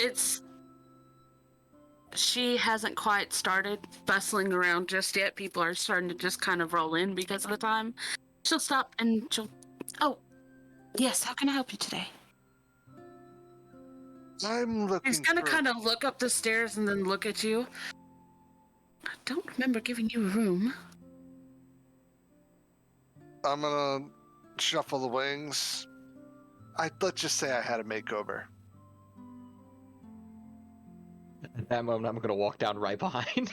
she hasn't quite started bustling around just yet. People are starting to just kind of roll in because of the time. She'll stop and oh, yes, how can I help you today? I'm looking She's gonna for... kind of look up the stairs and then look at you. I don't remember giving you a room. I'm going to shuffle the wings. Let's just say I had a makeover. At that moment, I'm gonna walk down right behind.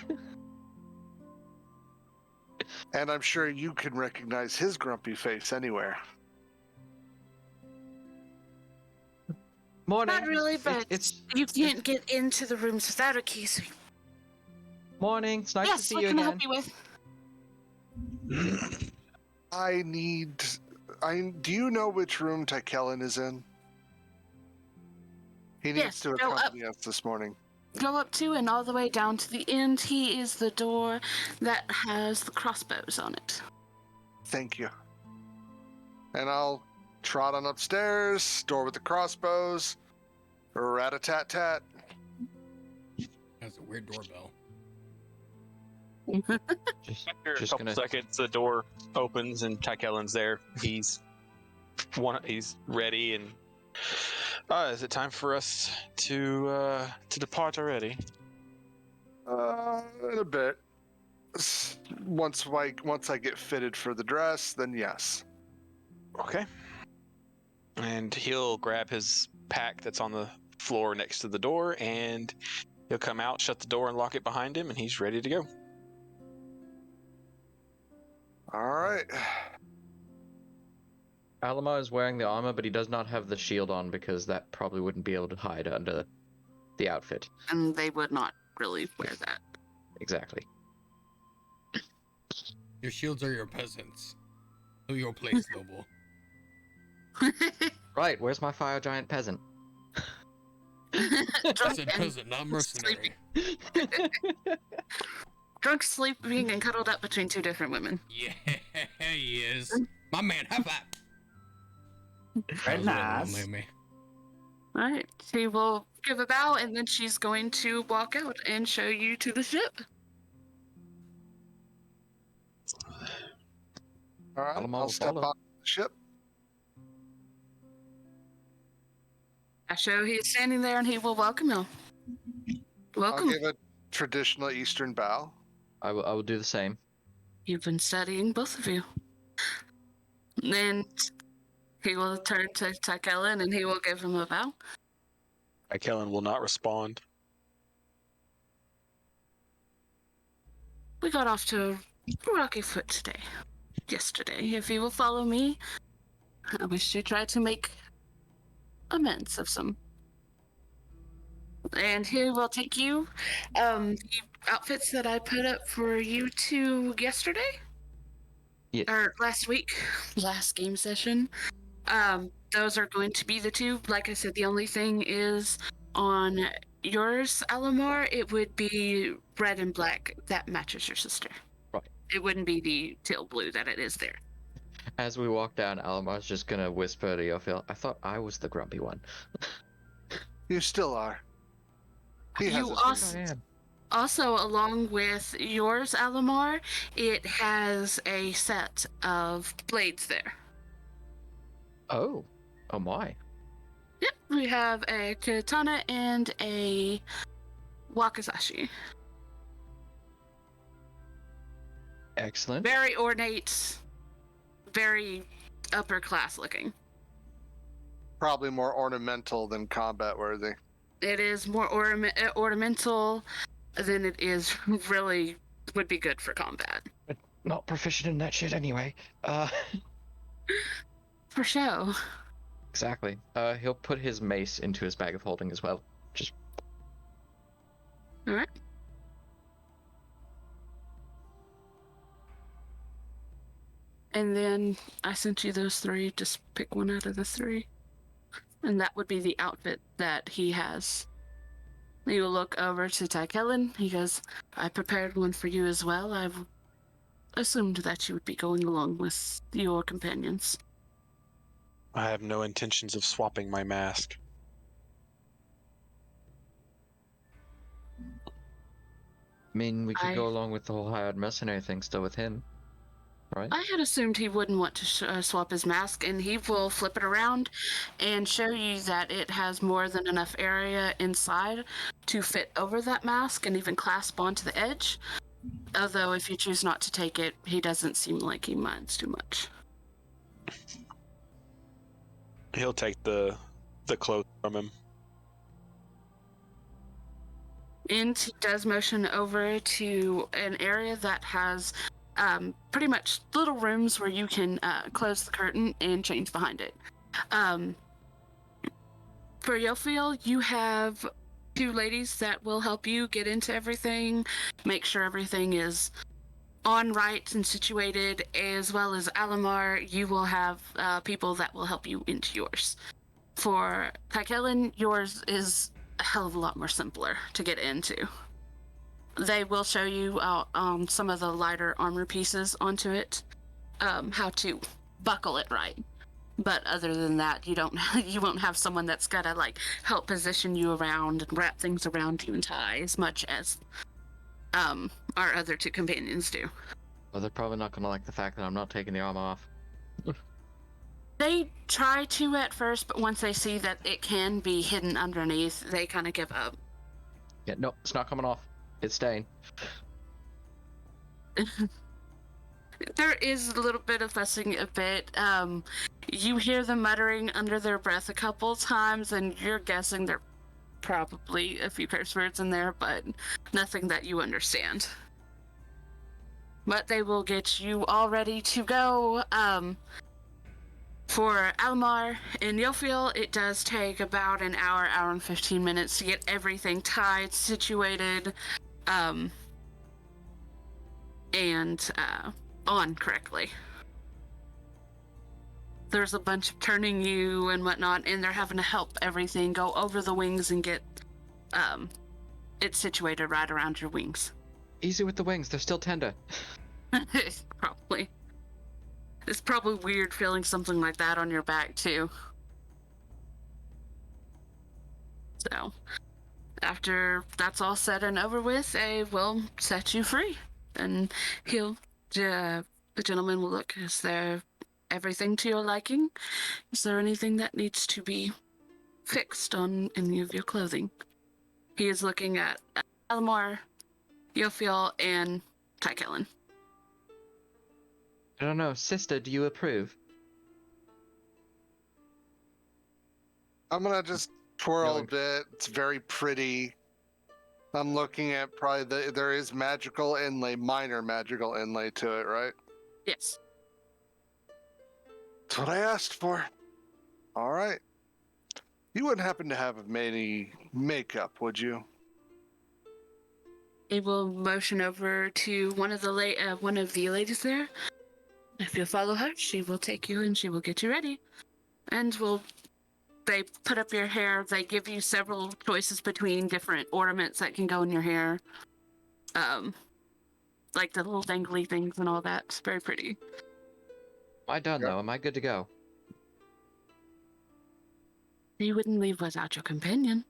And I'm sure you can recognize his grumpy face anywhere. Morning. Not really, but you can't get into the rooms without a key. So Morning. It's nice to yes, see what you can I again. help you with? Do you know which room Tichellen is in? He needs Yes, to go up. accompany us this morning. Go up to and all the way down to the end. He is the door that has the crossbows on it. Thank you. And I'll trot on upstairs, door with the crossbows, rat-a-tat-tat. That's a weird doorbell. After a Just couple gonna- seconds, the door opens and Tykellen's there. He's ready and. Is it time for us to depart already? In a bit. Once I get fitted for the dress, then yes. Okay. And he'll grab his pack that's on the floor next to the door, and he'll come out, shut the door, and lock it behind him, and he's ready to go. All right. Alimar is wearing the armor, but he does not have the shield on because that probably wouldn't be able to hide under the outfit. And they would not really wear that. Exactly. Your shields are your peasants. Know your place, noble. Right, where's my fire giant peasant? I Drunk said and peasant, not mercenary. drunk, sleeping, and cuddled up between two different women. Yeah, he is. My man, high five. Very nice. All right, she will give a bow, and then she's going to walk out and show you to the ship. All right. Alimar I'll will step follow. on the ship. I show he's standing there, and he will welcome you. Welcome. I'll give a traditional Eastern bow. I will do the same. You've been studying, both of you. And he will turn to Tychellen, and he will give him a bow. Kellen will not respond. We got off to a rocky foot today. Yesterday. If you will follow me, I wish to try to make amends of some. And he will take you. The outfits that I put up for you two yesterday? Yeah. Or last week, last game session. Those are going to be the two. Like I said, the only thing is on yours, Alimar, it would be red and black. That matches your sister. Right. It wouldn't be the teal blue that it is there. As we walk down, Alimar's just gonna whisper to Yofiel, I thought I was the grumpy one. You still are. He has You his also, I am. also, along with yours, Alimar, it has a set of blades there. Oh. Oh my. Yep, we have a katana and a wakizashi. Excellent. Very ornate, very upper class looking. probably more ornamental than combat worthy. It is more ornamental than it is really would be good for combat. Not proficient in that shit anyway. For show. Exactly. He'll put his mace into his bag of holding as well. Just Alright. And then I sent you those three. Just pick one out of the three. And that would be the outfit that he has. You look over to Tichellen. He goes, I prepared one for you as well. I've assumed that you would be going along with your companions. I have no intentions of swapping my mask. I mean, we could go along with the whole hired mercenary thing still with him, right? I had assumed he wouldn't want to swap his mask, and he will flip it around and show you that it has more than enough area inside to fit over that mask and even clasp onto the edge. Although if you choose not to take it, he doesn't seem like he minds too much. He'll take the clothes from him. And he does motion over to an area that has pretty much little rooms where you can close the curtain and change behind it. For Yofiel, you have two ladies that will help you get into everything, make sure everything is on right and situated, as well as Alimar, you will have people that will help you into yours. For Tichellen, yours is a hell of a lot more simpler to get into. They will show you some of the lighter armor pieces onto it, how to buckle it right. But other than that, you won't have someone that's gotta like help position you around and wrap things around you and tie as much as our other two companions do. Well, they're probably not gonna like the fact that I'm not taking the armor off. They try to at first, but once they see that it can be hidden underneath, they kind of give up. Yeah, no, it's not coming off. It's staying. There is a little bit of fussing a bit. You hear them muttering under their breath a couple times, and you're guessing there are probably a few curse words in there, but nothing that you understand. But they will get you all ready to go. For Alimar and Yofiel, it does take about an hour and 15 minutes to get everything tied, situated, and on correctly. There's a bunch of turning you and whatnot, and they're having to help everything go over the wings and get it situated right around your wings. Easy with the wings, they're still tender. Probably. It's probably weird feeling something like that on your back, too. So, after that's all said and over with, they will set you free. And the gentleman will look, is there everything to your liking? Is there anything that needs to be fixed on any of your clothing? He is looking at Alimar, Yofiel, and Tichellen. I don't know, sister, do you approve? I'm gonna just twirl a bit. It's very pretty. I'm looking at probably there is magical inlay, minor magical inlay to it, right? Yes. That's what I asked for. All right. You wouldn't happen to have any makeup, would you? He will motion over to one of the ladies there. If you follow her, she will take you and she will get you ready. And they put up your hair. They give you several choices between different ornaments that can go in your hair. Like the little dangly things and all that. It's very pretty. Am I done though? Am I good to go? You wouldn't leave without your companion.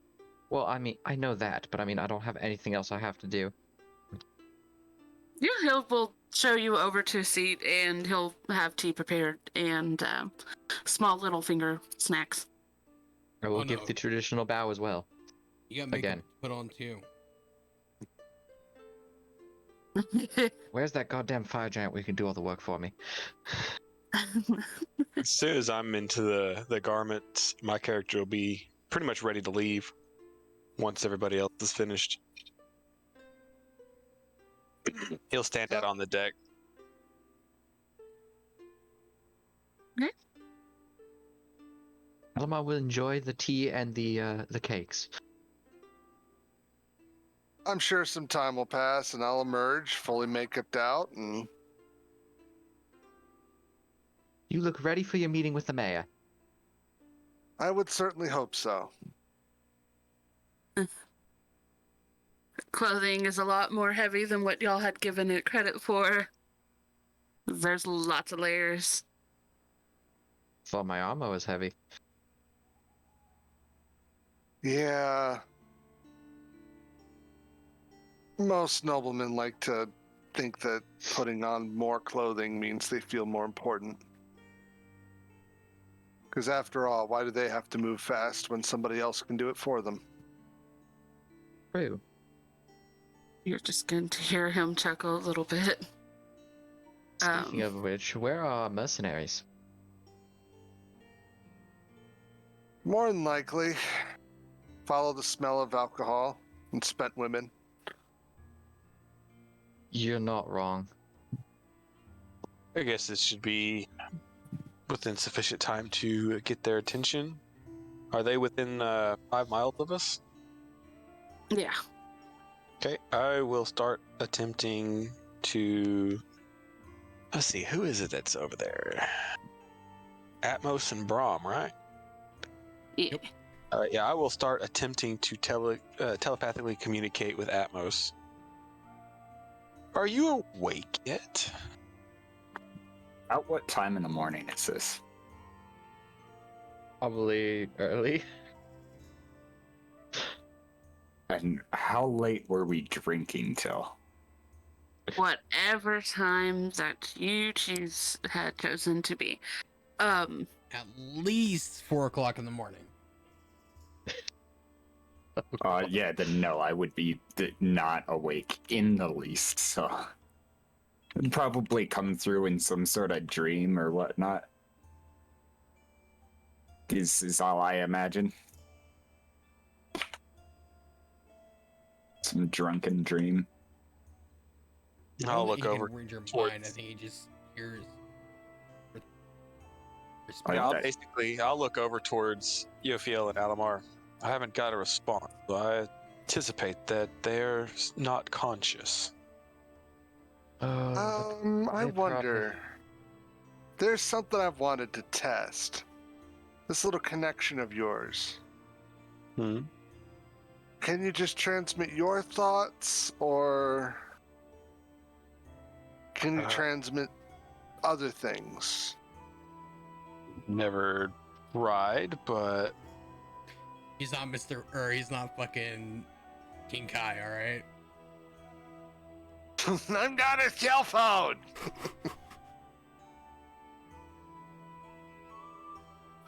Well, I mean, I know that, but I mean, I don't have anything else I have to do. Yeah, will show you over to a seat and he'll have tea prepared and small little finger snacks. I will Oh, give no. the traditional bow as well. You got makeup Again. to put on too. Where's that goddamn fire giant where you can do all the work for me? As soon as I'm into the garments, my character will be pretty much ready to leave once everybody else is finished. He'll stand out on the deck. Alimar will enjoy the tea and the cakes. I'm sure some time will pass and I'll emerge fully makeuped out and You look ready for your meeting with the mayor. I would certainly hope so. Clothing is a lot more heavy than what y'all had given it credit for. There's lots of layers. Thought my armor was heavy. Yeah. Most noblemen like to think that putting on more clothing means they feel more important. Because after all, why do they have to move fast when somebody else can do it for them? True. You're just going to hear him chuckle a little bit. Speaking of which, where are our mercenaries? More than likely, follow the smell of alcohol and spent women. You're not wrong. I guess it should be within sufficient time to get their attention. Are they within 5 miles of us? Yeah. Okay, I will start attempting to... Let's see, who is it that's over there? Atmos and Braum, right? Yeah. Yeah, I will start attempting to telepathically communicate with Atmos. Are you awake yet? At what time in the morning is this? Probably early. And how late were we drinking till? Whatever time that you had chosen to be. At least 4 o'clock in the morning. Yeah, then no, I would be not awake in the least, so... It'd probably come through in some sort of dream or whatnot. Is all I imagine. Some drunken dream. I I'll don't look think he over can read your towards- mind. I think he just hears. Yeah, Okay. I'll look over towards Yofiel and Alimar. I haven't got a response, so I anticipate that they're not conscious. I they wonder. There's something I've wanted to test. This little connection of yours. Hmm? Can you just transmit your thoughts, or can you transmit other things? Never tried, but He's not he's not fucking King Kai, alright? I've got a cell phone!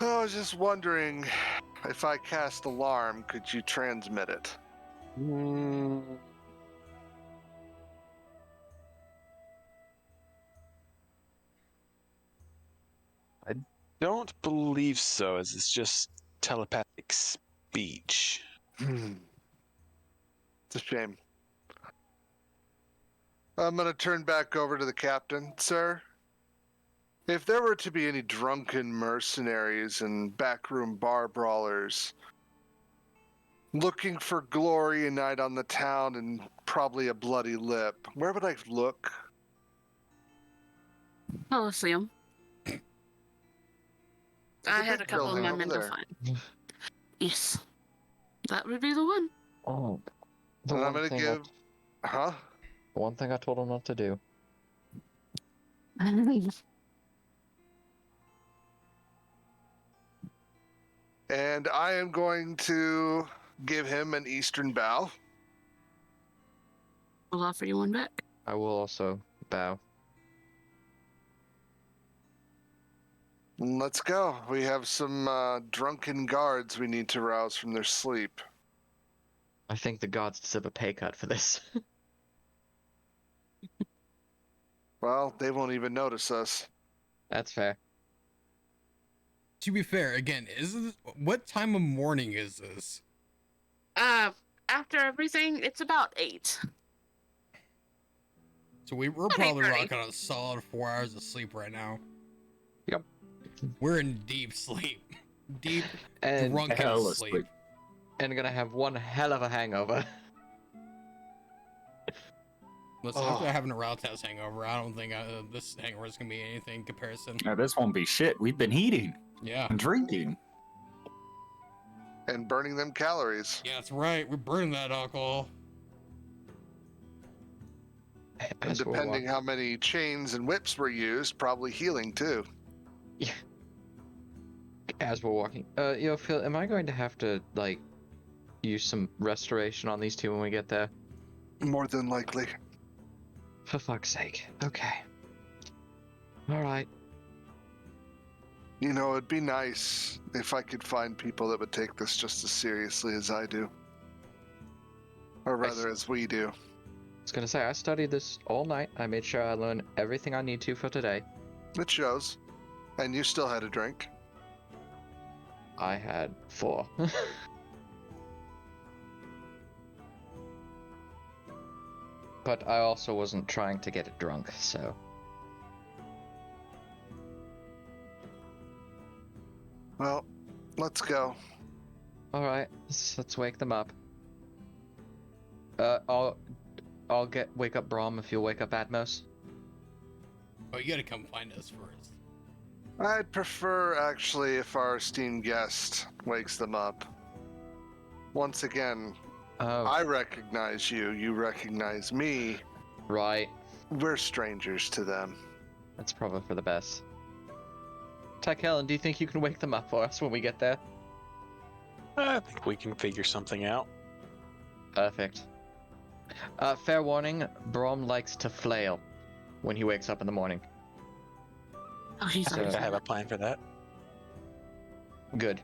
I was just wondering, if I cast alarm, could you transmit it? I don't believe so, as it's just telepathic speech. It's a shame. I'm going to turn back over to the captain. Sir, if there were to be any drunken mercenaries and backroom bar brawlers looking for glory a night on the town and probably a bloody lip, where would I look? Coliseum. I a had big a couple in building my over mental there. file. Yes. That would be the one. Oh, the And I'm one going to thing give... Huh? the one thing I told him not to do. And I am going to give him an eastern bow. I'll offer you one back. I will also bow. Let's go. We have some drunken guards we need to rouse from their sleep. I think the gods deserve a pay cut for this. Well, they won't even notice us. That's fair. To be fair, again, what time of morning is this? After everything, it's about 8. So we're probably rocking a solid 4 hours of sleep right now. Yep. We're in deep sleep. Deep, And drunken hella sleep. sleep. and gonna have one hell of a hangover. Listen, after having a Raltaz hangover, I don't think this hangover is going to be anything in comparison. Now, this won't be shit. We've been eating Yeah. and drinking. And burning them calories. Yeah, that's right. We're burning that alcohol. And As we're depending how many chains and whips were used, probably healing too. As we're walking, Phil, am I going to have to like use some restoration on these two when we get there? More than likely. For fuck's sake. Okay. All right. You know, it'd be nice if I could find people that would take this just as seriously as I do. Or rather, as we do. I was gonna say, I studied this all night. I made sure I learned everything I need to for today. It shows. And you still had a drink. I had 4. But I also wasn't trying to get it drunk, so. Well, let's go. Alright, let's wake them up. I'll wake up Braum if you'll wake up Atmos. Oh, you gotta come find us first. I'd prefer, actually, if our esteemed guest wakes them up. Once again, Oh, I recognize you, you recognize me. right. We're strangers to them. That's probably for the best. Tichellen, do you think you can wake them up for us when we get there? I think we can figure something out. Perfect. Fair warning, Braum likes to flail when he wakes up in the morning. Oh, he's So- I think I already have a plan for that. Good.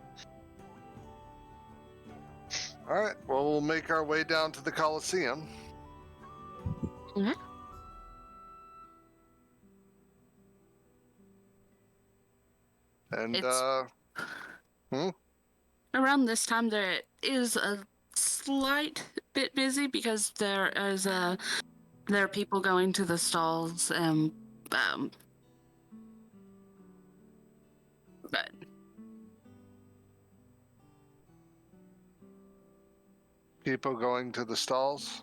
All right, well, we'll make our way down to the Coliseum. Mhm. And, It's- Around this time, there is a slight bit busy because there are people going to the stalls and but people going to the stalls.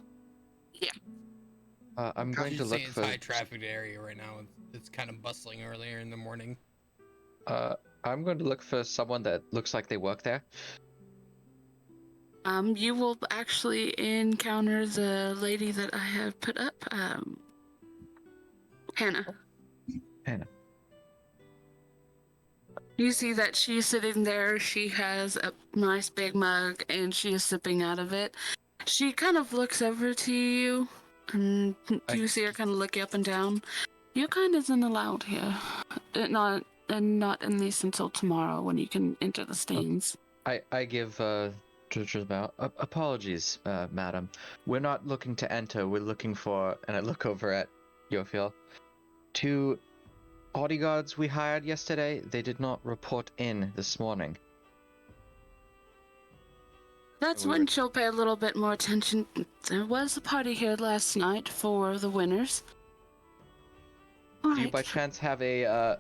I'm going She's to look saying it's for. high traffic area right now. It's kind of bustling earlier in the morning. I'm going to look for someone that looks like they work there. you will actually encounter the lady that I have put up, Hannah. Hannah. You see that she's sitting there. She has a nice big mug and she is sipping out of it. She kind of looks over to you, and you see her kind of look up and down. Your kind isn't allowed here. Not at least until tomorrow when you can enter the stands. I give George's bow. Apologies, madam. We're not looking to enter. We're looking for, and I look over at Yofiel. 2 bodyguards we hired yesterday. They did not report in this morning. That's We when were- she'll pay a little bit more attention. There was a party here last night for the winners. All Do you right. by chance have a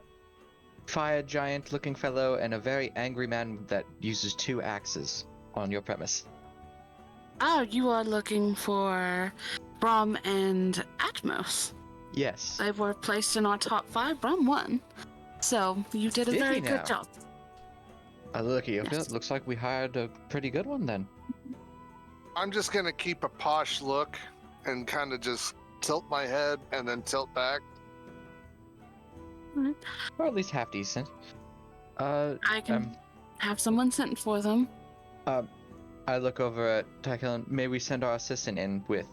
fire giant looking fellow and a very angry man that uses 2 axes on your premise? Oh, you are looking for Braum and Atmos. Yes. They were placed in our top 5. Braum won. So you did a Did he very now? good job. Look, Yes. it looks like we hired a pretty good one then. I'm just gonna keep a posh look and kind of just tilt my head and then tilt back. Or at least half decent. I can have someone sent for them. I look over at Tichellen. May we send our assistant in with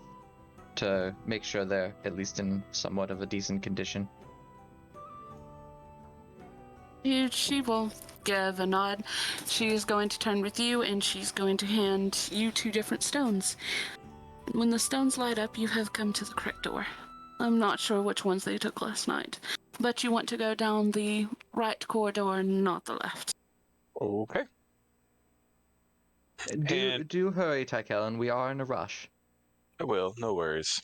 to make sure they're at least in somewhat of a decent condition? She will give a nod. She is going to turn with you, and she's going to hand you 2 different stones. When the stones light up, you have come to the correct door. I'm not sure which ones they took last night, but you want to go down the right corridor, not the left. Okay. Do hurry, Tichellen. We are in a rush. I will, no worries.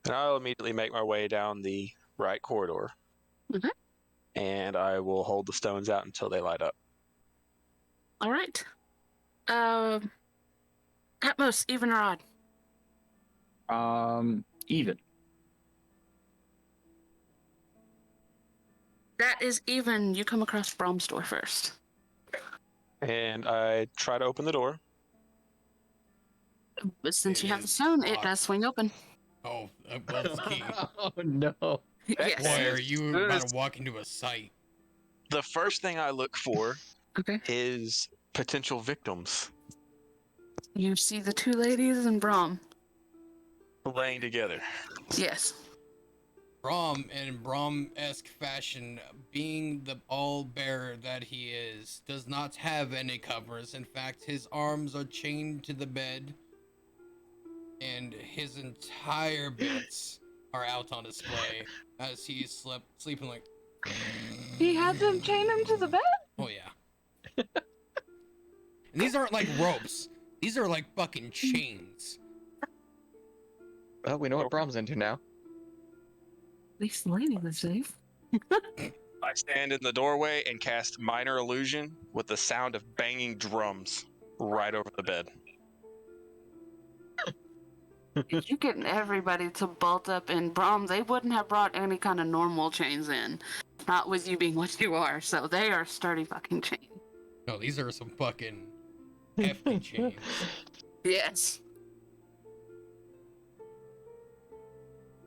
And I'll immediately make my way down the right corridor. Okay. And I will hold the stones out until they light up. All right. Atmos, even or odd? Even. That is even. You come across Braum's door first. And I try to open the door. But since It you have the is stone, it locked. does swing open. Oh, well, it's key. Oh no. Yes. Boy, are you Good. about to walk into a site? The first thing I look for Okay. is potential victims You see the 2 ladies and Braum. laying together. Yes. Braum, in Braum-esque fashion, being the all-bearer that he is, does not have any covers. In fact, his arms are chained to the bed, and his entire bits are out on display as he's sleeping like. He had them chain him to the bed? Oh yeah. And these aren't like ropes. These are like fucking chains. Well, we know what Brahm's into now. At least the lady was safe. I stand in the doorway and cast Minor Illusion with the sound of banging drums right over the bed. If you get everybody to bolt up in Braum, they wouldn't have brought any kind of normal chains in. Not with you being what you are, so they are sturdy fucking chains. No, these are some fucking hefty chains. Yes.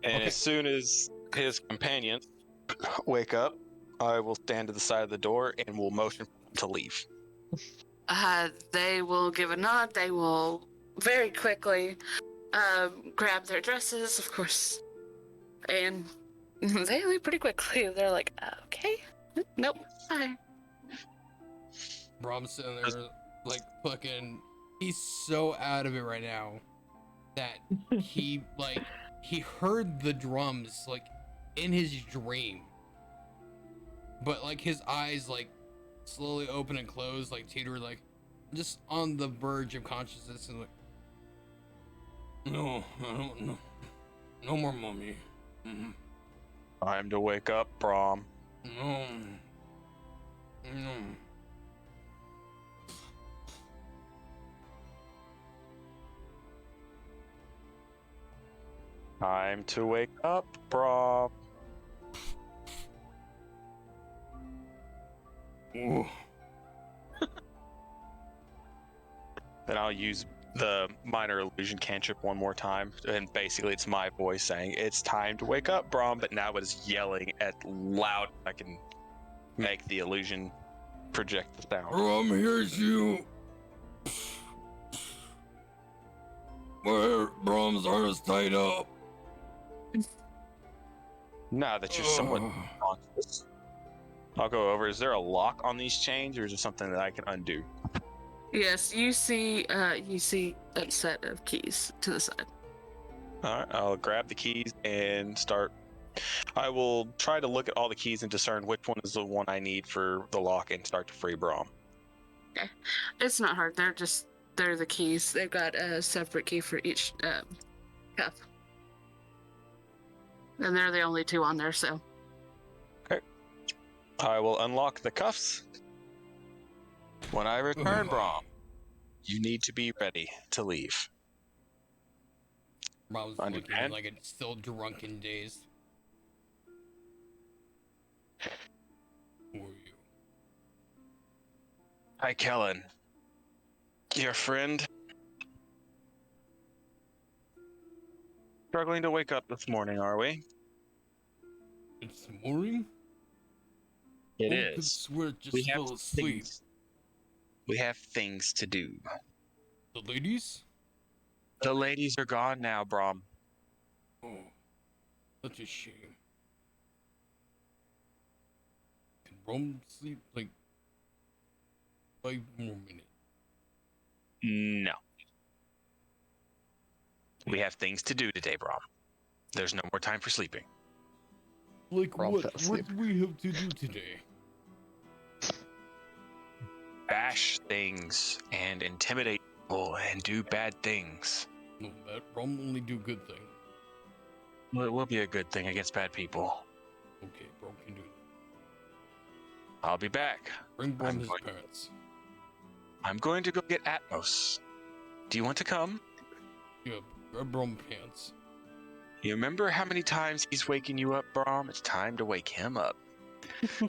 And Okay. as soon as his companions wake up, I will stand to the side of the door and will motion to leave. They will give a nod. They will very quickly grab their dresses, of course, and they leave pretty quickly. They're like, okay, nope, bye. Braum's sitting there like fucking. He's so out of it right now that he heard the drums like in his dream, but like his eyes like slowly open and close, like teeter, like just on the verge of consciousness, and like, no, I don't know, no more mummy. Time to wake up, Braum. No, no. Time to wake up, Braum. Ooh. Then I'll use the Minor Illusion cantrip one more time, and basically it's my voice saying, "It's time to wake up, Braum," but now it is yelling at loud. I can make the illusion project the sound. Braum, here's you. Where Braum's arms tied up. Now that you're somewhat conscious, I'll go over. Is there a lock on these chains, or is it something that I can undo? Yes, you see a set of keys to the side. All right, I'll grab the keys and start. I will try to look at all the keys and discern which one is the one I need for the lock and start to free Braum. It's not hard. They're They're the keys. They've got a separate key for each cuff. And they're the only two on there, so. I will unlock the cuffs. When I return, Braum, you need to be ready to leave. Brom's looking Understand? like it's still drunken days. Who are you? Hi, Kellen. Your friend? Struggling to wake up this morning, are we? It's morning? It I could is. swear it just We have fell asleep. things. We have things to do. The ladies? The ladies are gone now, Braum. Oh, such a shame. Can Brom sleep like 5 more minutes? No. We have things to do today, Braum. There's no more time for sleeping. Like Brom what? fell What asleep. do we have to do today? Bash things and intimidate people and do bad things. No, that Brom only do good things. Well, it will be a good thing against bad people. Okay, Brom can do that. I'll be back. Bring Brom I'm his going- parents. I'm going to go get Atmos. Do you want to come? Yeah, grab Brom pants. You remember how many times he's waking you up, Braum? It's time to wake him up. Do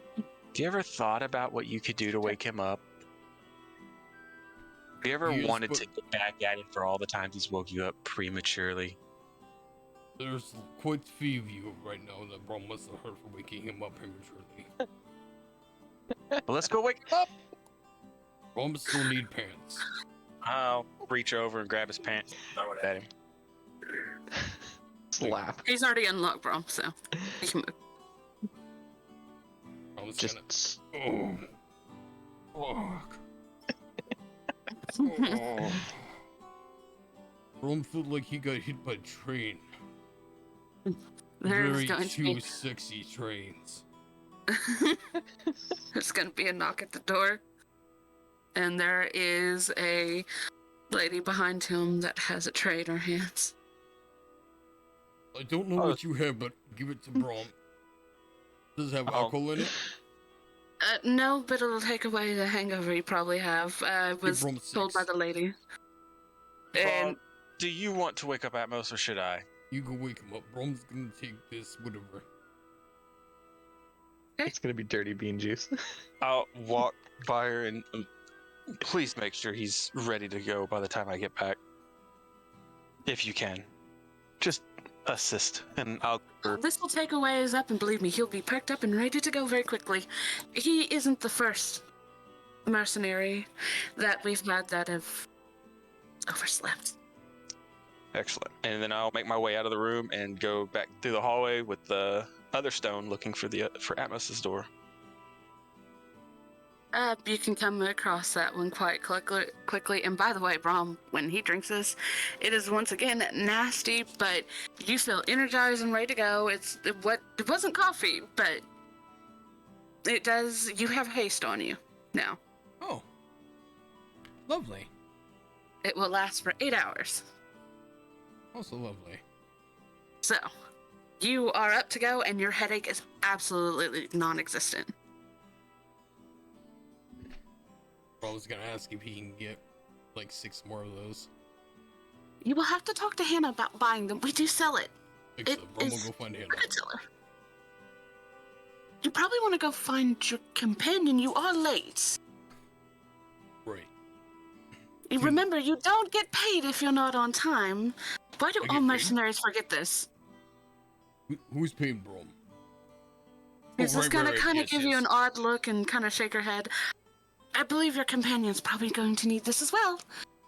you ever thought about what you could do to wake him up? Have you ever Yes, wanted but- to get back at him for all the times he's woke you up prematurely? There's quite a few of you right now that Brom must have heard for waking him up prematurely. Well, let's go wake him up! Brom still need pants. I'll reach over and grab his pants, throw it at him. Slap. He's already unlocked, Brom, so. He can move. Brom's Just gonna... Oh. Fuck. Oh. Brom felt like he got hit by a train. There's Very going to two be sexy trains. there's going to be a knock at the door, and there is a lady behind him that has a tray in her hands. I don't know what you have, but give it to Brom. Does it have alcohol in it? No, but it'll take away the hangover you probably have. Was Brom told by 6. the lady. And Do you want to wake up Atmos or should I? You can wake him up. Brom's gonna take this, whatever. it's gonna be dirty bean juice. I'll walk by her and please make sure he's ready to go by the time I get back. If you can. Just assist and I'll... this will take away his up, and believe me, he'll be perked up and ready to go very quickly. He isn't the first mercenary that we've had that have overslept. Excellent. And then I'll make my way out of the room and go back through the hallway with the other stone looking for Atmos's door. You can come across that one quite quickly. And by the way, Brom, when he drinks this, it is once again nasty, but you feel energized and ready to go. It wasn't coffee, but it does. You have haste on you now. Oh. Lovely. It will last for 8 hours. Also lovely. So, you are up to go, and your headache is absolutely non-existent. I was gonna ask if he can get like 6 more of those. You will have to talk to Hannah about buying them. We do sell it. Excellent. Brom will is- go find Hannah. Good seller. You probably want to go find your companion. You are late. Right. You remember, you don't get paid if you're not on time. Why do I all get paid? mercenaries forget this? Who's paying Brom? He's just gonna kind of yes, give you yes. an odd look and kind of shake her head. I believe your companion's probably going to need this as well.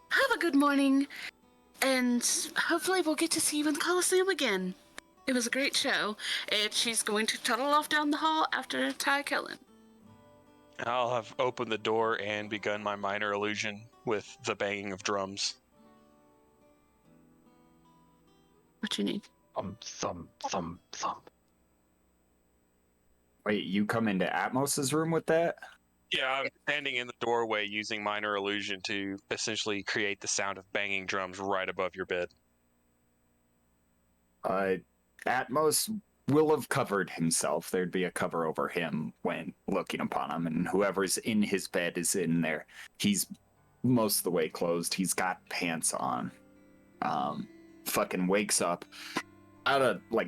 Have a good morning, and hopefully we'll get to see you in the Coliseum again. It was a great show, and she's going to tunnel off down the hall after Tichellen. I'll have opened the door and begun my minor illusion with the banging of drums. What you need? Thump, thump, thump. Wait, you come into Atmos's room with that? Yeah, I'm standing in the doorway using minor illusion to essentially create the sound of banging drums right above your bed. Atmos will have covered himself. There'd be a cover over him when looking upon him, and whoever's in his bed is in there. He's most of the way closed. He's got pants on. Fucking wakes up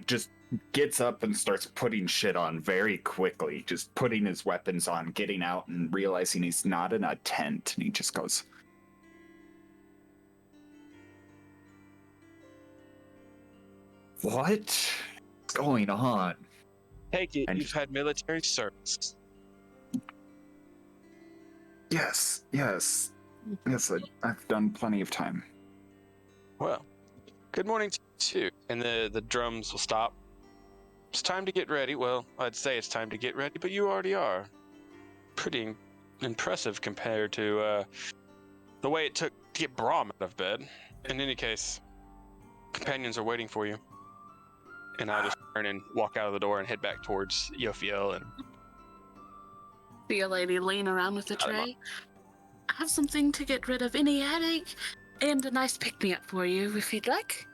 just gets up and starts putting shit on very quickly, just putting his weapons on, getting out and realizing he's not in a tent, and he just goes, "What's going on?" Take it, And you've had military service. Yes, I've done plenty of time. Well, good morning to you too. And the drums will stop. It's time to get ready. Well, I'd say it's time to get ready, but you already are. Pretty impressive compared to the way it took to get Braum out of bed. In any case, companions are waiting for you. And I'll just turn and walk out of the door and head back towards Yofiel and See a lady lean around with a tray. I have something to get rid of any headache and a nice pick-me-up for you if you'd like.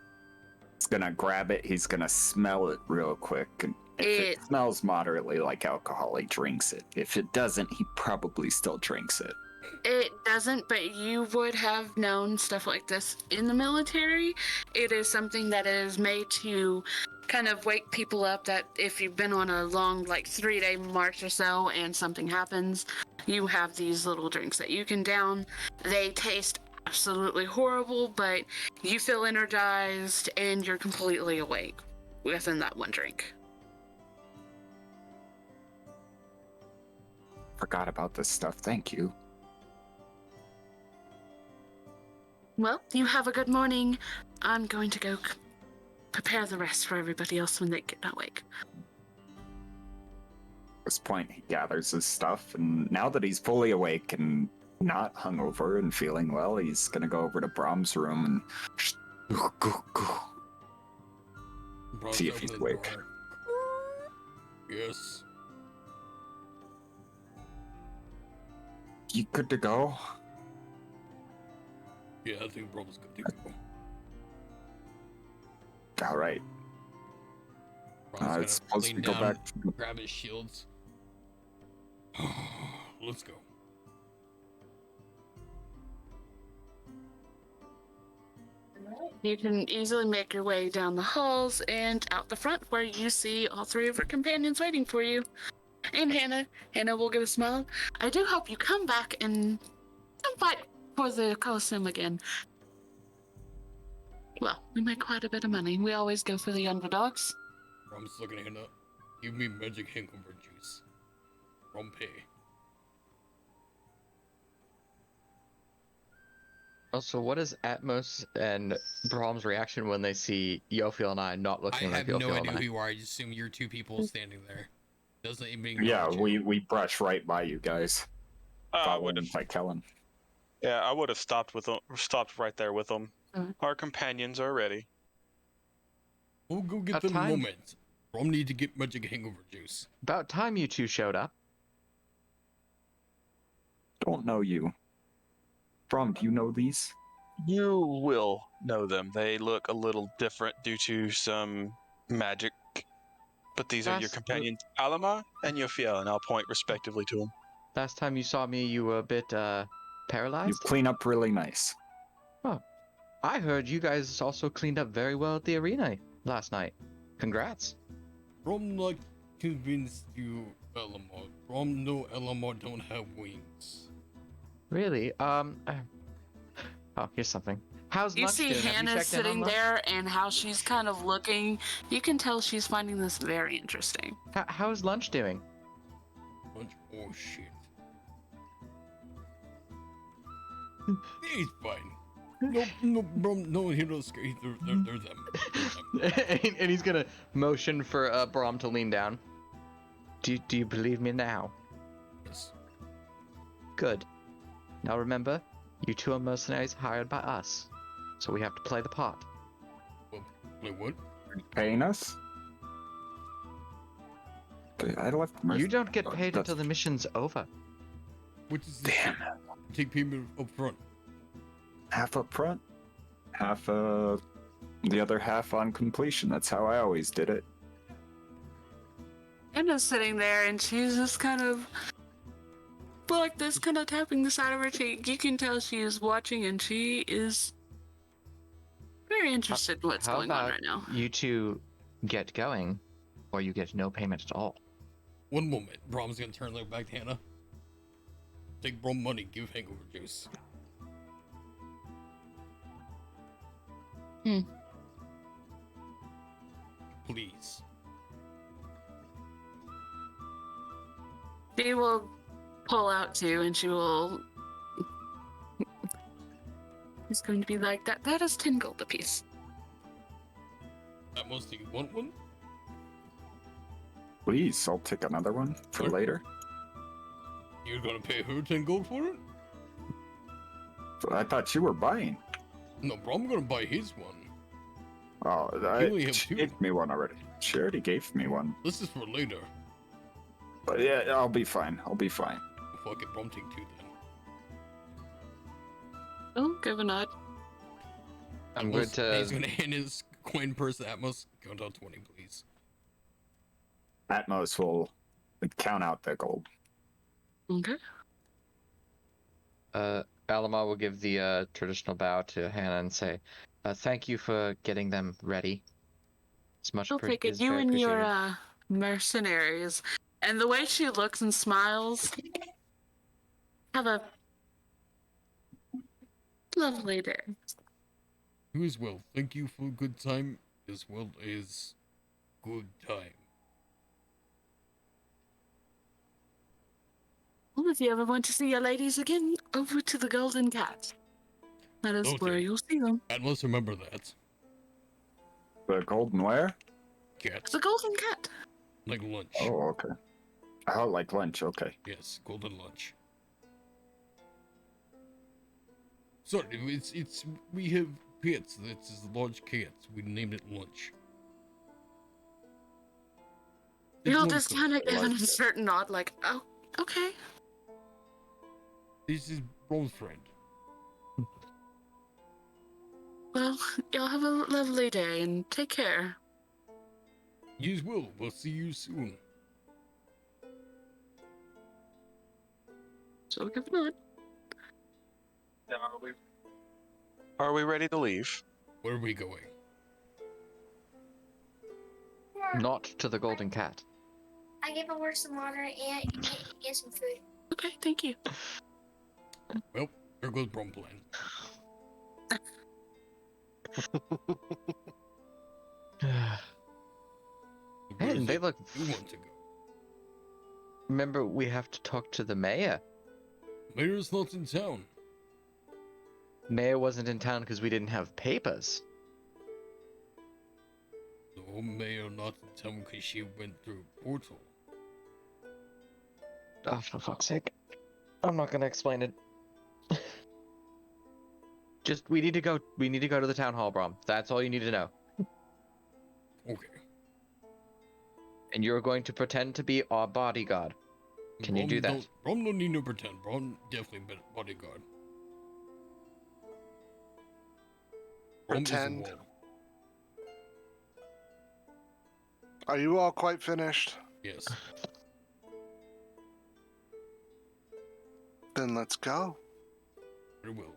He's gonna grab it, he's gonna smell it real quick, and if it smells moderately like alcohol, he drinks it. If it doesn't, he probably still drinks it. It doesn't, but you would have known stuff like this in the military. It is something that is made to kind of wake people up, that if you've been on a long 3-day march or so and something happens, you have these little drinks that you can down. They taste absolutely horrible, but you feel energized and you're completely awake within that one drink. Forgot about this stuff, thank you. Well, you have a good morning. I'm going to go prepare the rest for everybody else when they get awake. At this point, he gathers his stuff, and now that he's fully awake and not hungover and feeling well, he's gonna go over to Braum's room and just see if he's awake. Yes. You good to go? Yeah, I think Braum's good to go. All right. It's supposed to go back. Grab his shields. Let's go. You can easily make your way down the halls and out the front, where you see all three of her companions waiting for you. And Hannah. Hannah will give a smile. I do hope you come back and fight for the Coliseum again. Well, we make quite a bit of money. We always go for the underdogs. I'm just looking at Hannah. Give me magic hangover juice. From pay. Also, what is Atmos and Braum's reaction when they see Yofiel and I not looking like Yofiel and I? I have no idea who you are. I just assume you're two people standing there. Doesn't even Yeah, we brush right by you guys. I would have Tichellen. Yeah, I would have stopped right there with them. Mm-hmm. Our companions are ready. We'll go get them in a moment. Braum need to get magic hangover juice. About time you two showed up. Don't know you. Braum, do you know these? You will know them. They look a little different due to some magic. But these are your companions, Alimar and Yofiel, and I'll point respectively to them. Last time you saw me, you were a bit, paralyzed? You clean up really nice. Oh. I heard you guys also cleaned up very well at the arena last night. Congrats. Braum like convinced you, Alimar. Braum no Alimar don't have wings. Really? Oh, here's something. How's You lunch see doing? Hannah sitting there and how she's kind of looking. You can tell she's finding this very interesting. How's lunch doing? Lunch? Oh shit. He's fine. No, Braum, no heroes. They're them. And he's gonna motion for Braum to lean down. Do you believe me now? Yes. Good. Now remember, you two are mercenaries hired by us, so we have to play the part. Well, play what? Are you paying us? I left. You don't get paid until the mission's over. Which is the Damn. take payment up front. Half up front, half the other half on completion. That's how I always did it. Anna's sitting there and she's just kind of like this, kind of tapping the side of her cheek. You can tell she is watching and she is very interested in what's How going on about right now. you two get going, or you get no payment at all? One moment. Brom's gonna turn like back to Hannah. Take Brom money, give hangover juice. Please. She will pull out too, and she will. It's going to be like that. That is 10 gold apiece. At most, do you want one? Please, I'll take another one for Sure. later. You're gonna pay her 10 gold for it? I thought you were buying. No, Brom gonna buy his one. Oh, only have she two. gave me one already. She already gave me one. This is for later. But yeah, I'll be fine. I'll be fine. Fuck it, Brom take 2 then. Oh, give a nod. I'm going to. He's gonna hand his coin purse to Atmos. Count down 20, please. Atmos will count out the gold. Okay. Alimar will give the traditional bow to Hannah and say, "Thank you for getting them ready. It's much I'll take it. is You very and appreciated." your mercenaries. And the way she looks and smiles, have a lovely day. You as well. Thank you for a good time as well as good time. Well, if you ever want to see your ladies again, over to the Golden Cat. That is Okay. where you'll see them. Atmos, remember that. The golden where? Cat, The Golden Cat. like lunch. Oh, okay. Oh, like lunch. Okay. Yes, golden lunch. Sorry, it's we have cats. That's large cats. We named it lunch. It's You'll one just cook. kind of I give like an that. uncertain nod, like, oh, okay. This is Brom's friend. Well, y'all have a lovely day and take care. You as well. We'll see you soon. So give a nod. Are we ready to leave? Where are we going? Not to the Golden Cat. I gave her some water and some food. Okay, thank you. Well, there goes Brom plan. Where Hey, is they it look. you want to go? Remember, we have to talk to the mayor. Mayor's not in town. Mayor wasn't in town because we didn't have papers. The mayor not in town because she went through a portal. Oh, for fuck's sake. I'm not gonna explain it. Just, we need to go to the town hall, Brom. That's all you need to know. Okay. And you're going to pretend to be our bodyguard. Can you do that? Brom don't need no pretend. Brom definitely been bodyguard. Brom is a Pretend? wall. Are you all quite finished? Yes. Then let's go. Very well.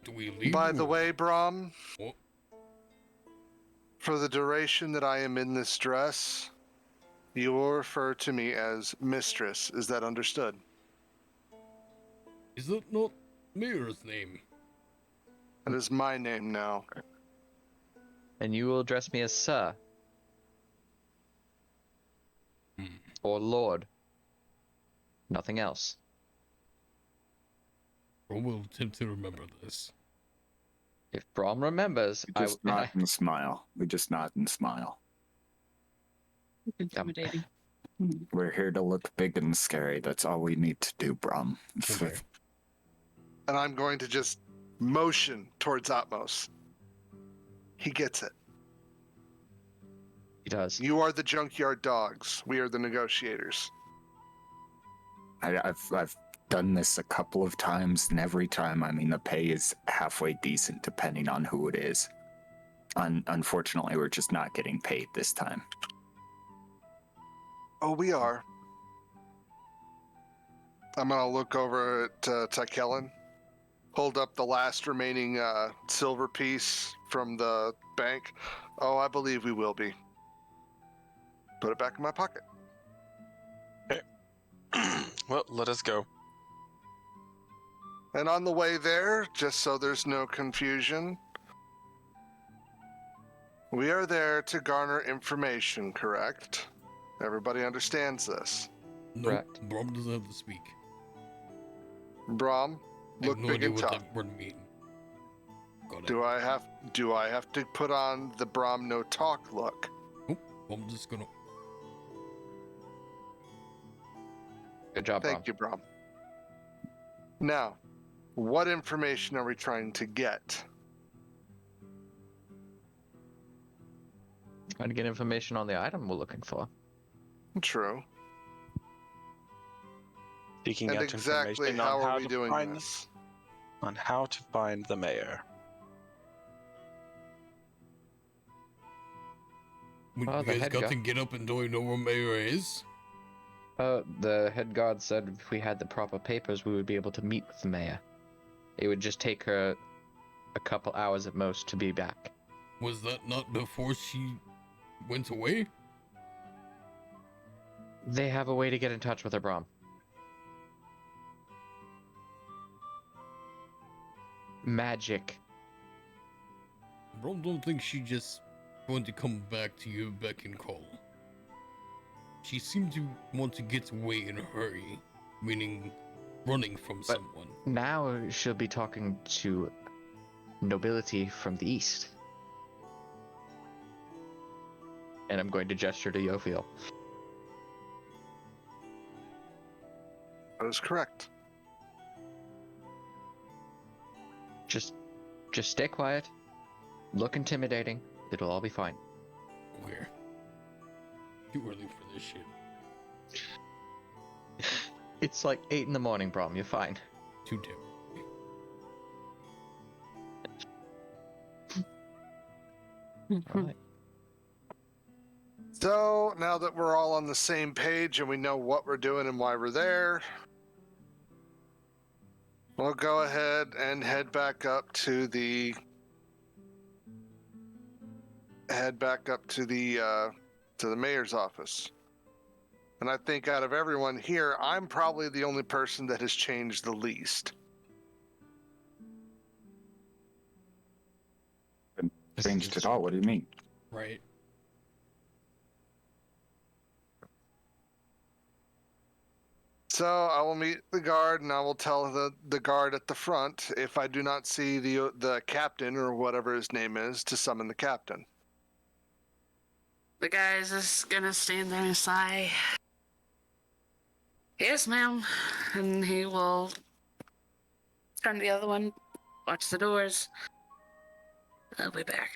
Do we leave? By the or- way, Braum, Oh, for the duration that I am in this dress, you will refer to me as Mistress. Is that understood? is that not Mayor's name? That is my name now. And you will address me as Sir. Hmm. Or Lord. Nothing else. Brom will attempt to remember this. If Brom remembers, We just nod and smile. We just nod and smile. Intimidating. We're here to look big and scary. That's all we need to do, Brom. Okay. And I'm going to just motion towards Atmos. He gets it. He does. You are the junkyard dogs. We are the negotiators. I've done this a couple of times, and every time, I mean, the pay is halfway decent depending on who it is. Unfortunately, we're just not getting paid this time. Oh, we are. I'm gonna look over at Tichellen, hold up the last remaining silver piece from the bank. Oh, I believe we will be. Put it back in my pocket. Well, let us go. And on the way there, just so there's no confusion, we are there to garner information, correct? Everybody understands this. No, Correct. Brom doesn't have to speak. Braum, I look have no big idea and what tough. that word means. Got it. Do I have to put on the Braum no talk look? Nope. I'm just gonna. Good job, Thank you, Braum. Now, what information are we trying to get? Trying to get information on the item we're looking for. True. Seeking And out exactly information how on are we to doing find, this? On how to find the mayor. When Oh, you the guys head got guy. to get up and don't know where Mayor is? The head guard said if we had the proper papers, we would be able to meet with the mayor. It would just take her a couple hours at most to be back. Was that not before she went away? They have a way to get in touch with her, Braum. Magic. Bro, don't think she just going to come back to you beck and call. She seemed to want to get away in a hurry, meaning running from But- someone. Now she'll be talking to nobility from the east. And I'm going to gesture to Yofiel. That is correct. Just stay quiet. Look intimidating. It'll all be fine. Okay. Too early for this shit. It's like 8 in the morning, Braum. You're fine. Too damn. Alright. So, now that we're all on the same page and we know what we're doing and why we're there, we'll go ahead and head back up to the mayor's office. And I think out of everyone here, I'm probably the only person that has changed the least. Changed it all. What do you mean? Right. So I will meet the guard, and I will tell the guard at the front if I do not see the captain or whatever his name is to summon the captain. The guy's just gonna stand there and sigh. Yes, ma'am. And he will turn to the other one, watch the doors. I'll be back.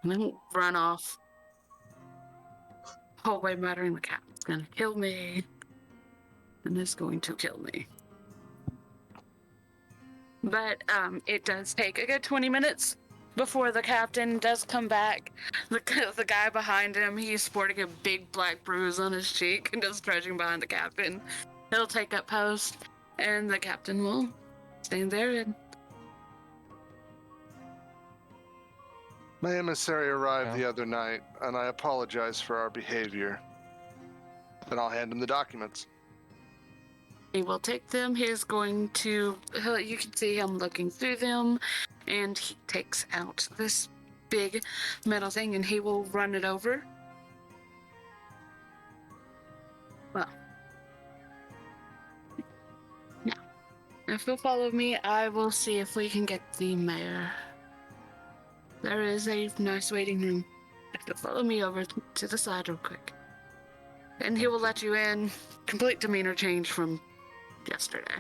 And then run off. Whole way muttering, the captain's gonna kill me. And is going to kill me. But it does take a good 20 minutes before the captain does come back. The guy behind him, he's sporting a big black bruise on his cheek and just trudging behind the captain. He'll take up post, and the captain will stand there and... My emissary arrived Yeah. the other night, and I apologize for our behavior. Then I'll hand him the documents. He will take them. He's going to... You can see him looking through them, and he takes out this big metal thing, and he will run it over. Well. Now, if you'll follow me, I will see if we can get the mayor. There is a nice waiting room. If you'll follow me over to the side real quick. And he will let you in. Complete demeanor change from yesterday.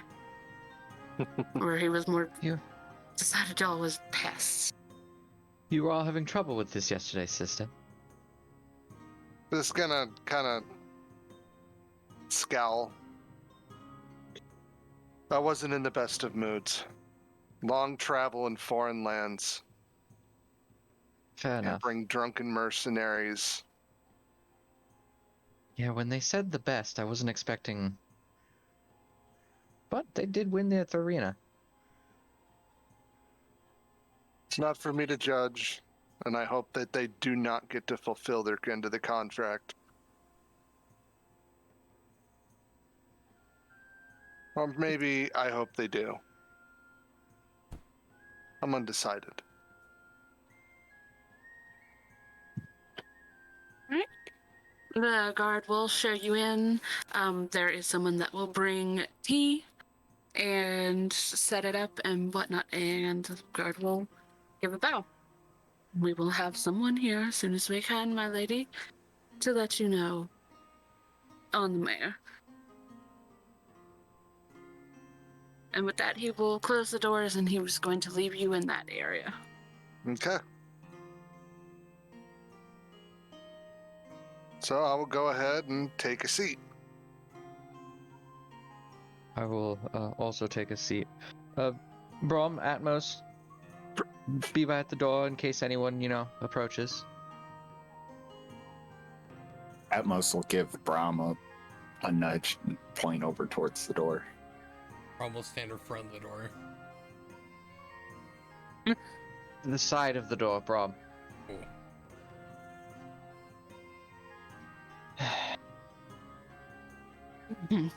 Where he was more... You- Decided y'all was pests. You were all having trouble with this yesterday, sister. Just gonna kind of scowl. I wasn't in the best of moods. Long travel in foreign lands. Fair enough. Bring drunken mercenaries. Yeah, when they said the best, I wasn't expecting. But they did win the arena. It's not for me to judge, and I hope that they do not get to fulfill their end of the contract. Or maybe I hope they do. I'm undecided. Alright. The guard will show you in. There is someone that will bring tea and set it up and whatnot, and the guard will give a bow. We will have someone here as soon as we can, my lady, to let you know on the mayor. And with that, he will close the doors and he was going to leave you in that area. Okay. So I will go ahead and take a seat. I will also take a seat. Braum, Atmos, be by at the door in case anyone, approaches. Atmos will give Braum a nudge and point over towards the door. Braum will stand in front of the door. The side of the door, Braum. Ooh.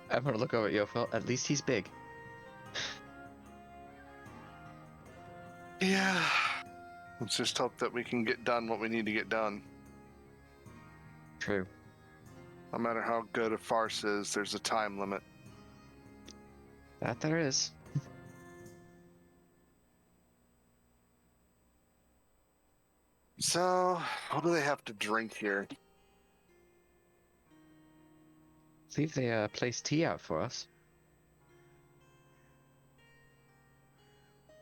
I'm gonna look over at Yofiel. At least he's big. Yeah. Let's just hope that we can get done what we need to get done. True. No matter how good a farce is, there's a time limit. That there is. So, what do they have to drink here? I believe they placed tea out for us.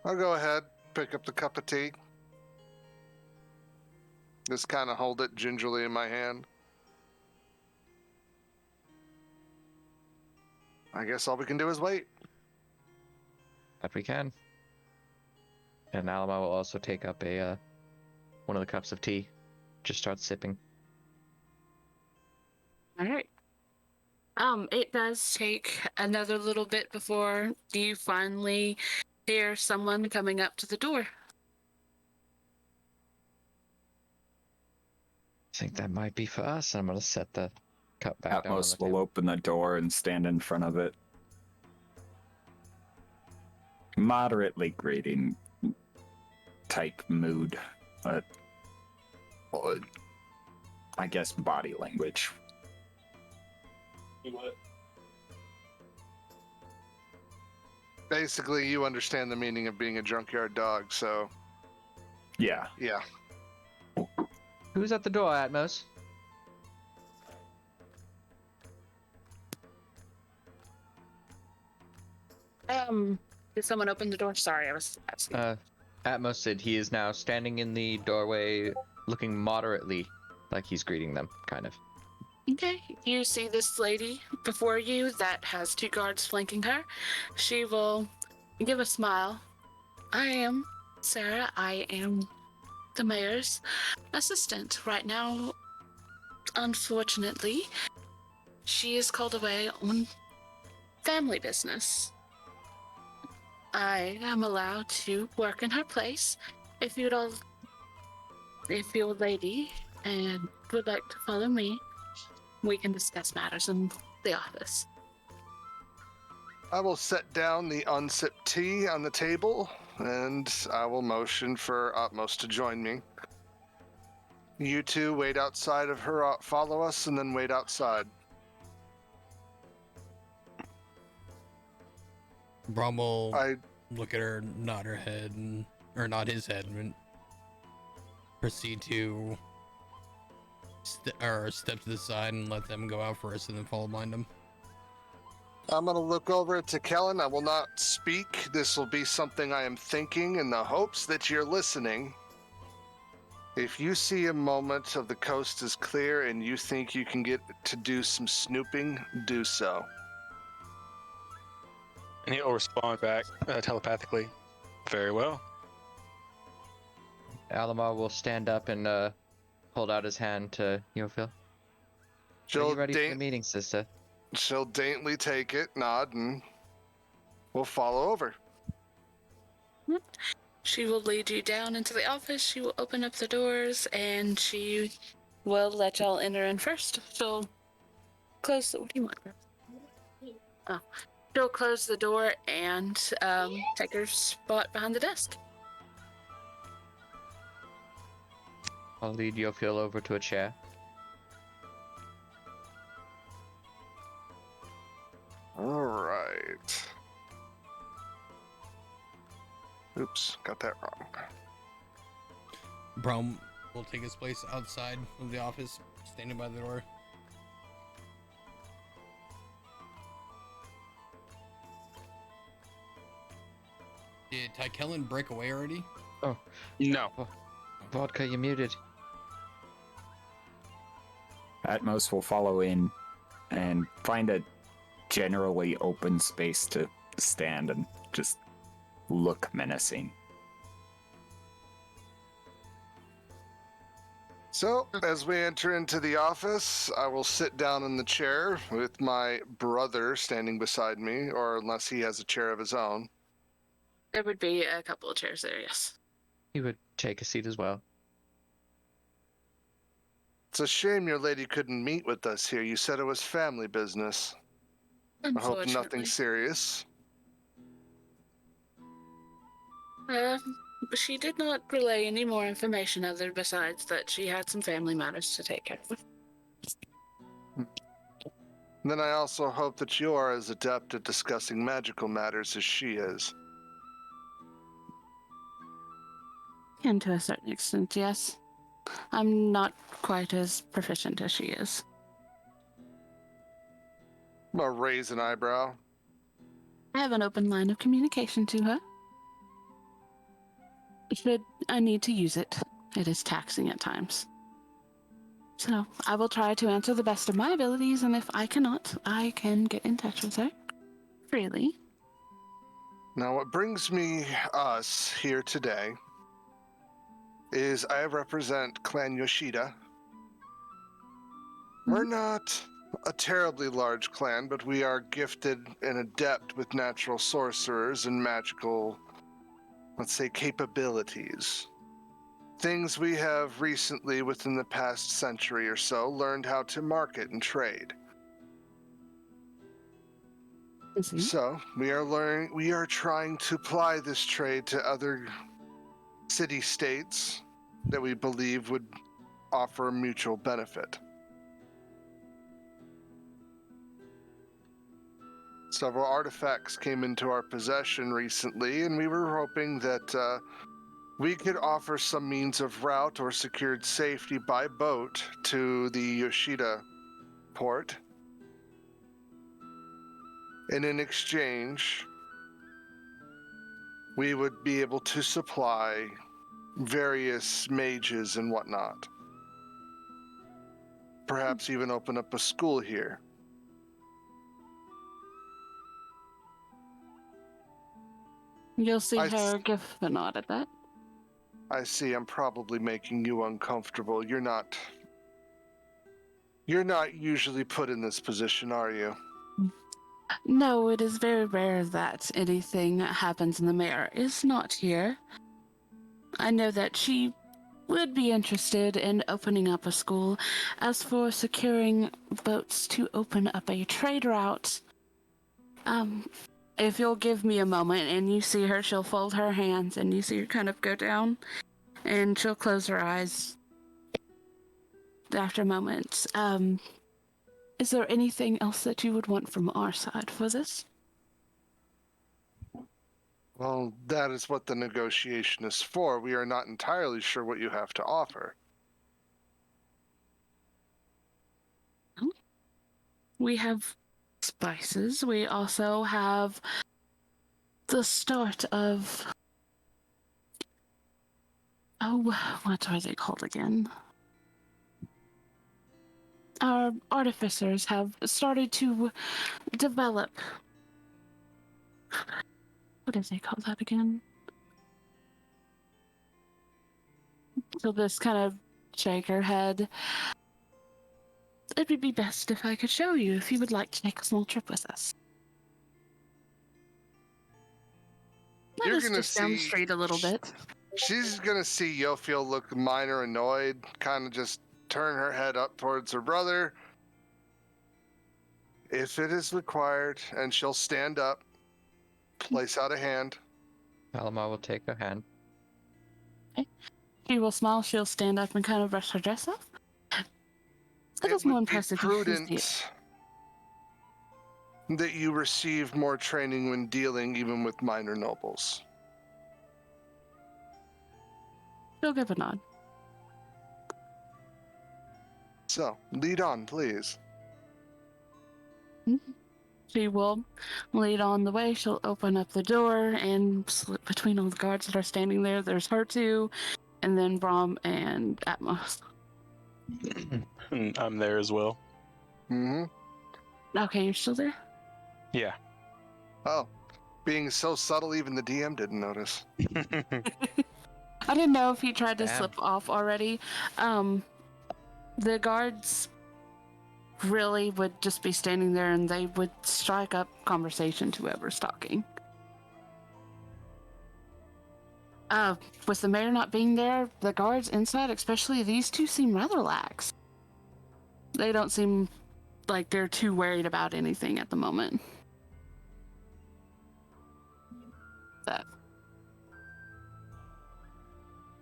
I'll go ahead, pick up the cup of tea. Just kind of hold it gingerly in my hand. I guess all we can do is wait. That we can. And Alimar will also take up one of the cups of tea. Just start sipping. All right. It does take another little bit before you finally hear someone coming up to the door. I think that might be for us. I'm gonna set the cup back down on the Atmos will table. open the door and stand in front of it. Moderately greeting type mood, but I guess body language. Basically, you understand the meaning of being a junkyard dog, so Yeah. yeah. Who's at the door, Atmos? Did someone open the door? Sorry, I was asking. Atmos said he is now standing in the doorway, looking moderately like he's greeting them, kind of. Okay, you see this lady before you that has two guards flanking her. She will give a smile. I am Sarah. I am the mayor's assistant. Right now, unfortunately, she is called away on family business. I am allowed to work in her place. If you're a lady and would like to follow me, we can discuss matters in the office. I will set down the unsipped tea on the table, and I will motion for Atmos to join me. You two wait outside of her, follow us, and then wait outside. Braum will I look at her, nod her head, or nod his head, and proceed to step to the side and let them go out first, and then follow behind them. I'm going to look over at Tichellen. I will not speak. This will be something I am thinking in the hopes that you're listening. If you see a moment of the coast is clear and you think you can get to do some snooping, do so. And he'll respond back telepathically. Very well. Alimar will stand up and hold out his hand to Yofiel. Are She'll, you ready for the daint- meeting, sister? she'll daintily take it, nod, and we'll follow over. She will lead you down into the office. She will open up the doors, and she will let y'all enter in first. She'll close. What do you want? Oh, she'll close the door and take her spot behind the desk. I'll lead Yofiel over to a chair. All right. Oops, got that wrong. Braum will take his place outside of the office, standing by the door. Did Tichellen break away already? No. Vohdka, you're muted. Atmos will follow in and find a generally open space to stand and just look menacing. So, as we enter into the office, I will sit down in the chair with my brother standing beside me, or unless he has a chair of his own. There would be a couple of chairs there, yes. He would take a seat as well. It's a shame your lady couldn't meet with us here. You said it was family business. I hope nothing Unfortunately. serious. She did not relay any more information other besides that she had some family matters to take care of. Then I also hope that you are as adept at discussing magical matters as she is. And to a certain extent, yes. I'm not quite as proficient as she is. I'll raise an eyebrow. I have an open line of communication to her. Should I need to use it, it is taxing at times. So I will try to answer the best of my abilities, and if I cannot, I can get in touch with her freely. Now, what brings us here today is I represent Clan Yoshida. We're not a terribly large clan, but we are gifted and adept with natural sorcerers and magical, let's say, capabilities. Things we have recently, within the past century or so, learned how to market and trade. So we are trying to apply this trade to other city-states that we believe would offer a mutual benefit. Several artifacts came into our possession recently, and we were hoping that we could offer some means of route or secured safety by boat to the Yoshida port. And in exchange, we would be able to supply various mages and whatnot. Perhaps even open up a school here. You'll see her give a nod at that. I see I'm probably making you uncomfortable. You're not usually put in this position, are you? No, it is very rare that anything happens and the mayor is not here. I know that she would be interested in opening up a school. As for securing boats to open up a trade route, if you'll give me a moment and you see her, she'll fold her hands and you see her kind of go down and she'll close her eyes after a moment. Is there anything else that you would want from our side for this? Well, that is what the negotiation is for. We are not entirely sure what you have to offer. We have spices. We also have the start of... Oh, what are they called again? Our artificers have started to develop what does they call that again? She'll just kind of shake her head. It would be best if I could show you if you would like to take a small trip with us. Let us just down the street a little bit. She's gonna see Yofiel look minor annoyed, kind of just turn her head up towards her brother. If it is required, and she'll stand up, place out a hand. Alimar will take her hand. She will smile, she'll stand up and kind of brush her dress off. That is more impressive. It would be prudent that you receive more training when dealing even with minor nobles. She'll give a nod. So, lead on, please. She will lead on the way. She'll open up the door and slip between all the guards that are standing there. There's her two, and then Braum and Atmos. I'm there as well. Mm-hmm. Okay, you're still there? Yeah. Oh, being so subtle, even the DM didn't notice. I didn't know if he tried to Damn. slip off already. The guards really would just be standing there and they would strike up conversation to whoever's talking. With the mayor not being there, the guards inside, especially these two, seem rather lax. They don't seem like they're too worried about anything at the moment. That.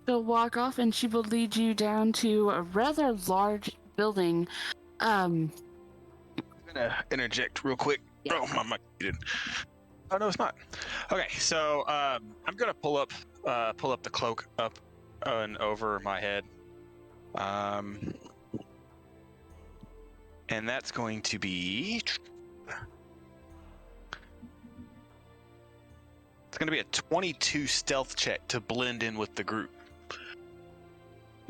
She'll walk off and she will lead you down to a rather large building. I'm gonna interject real quick. Yeah. Oh, my mic muted. Oh no, it's not. Okay, so I'm gonna pull up the cloak up and over my head, and that's going to be. It's gonna be a 22 stealth check to blend in with the group.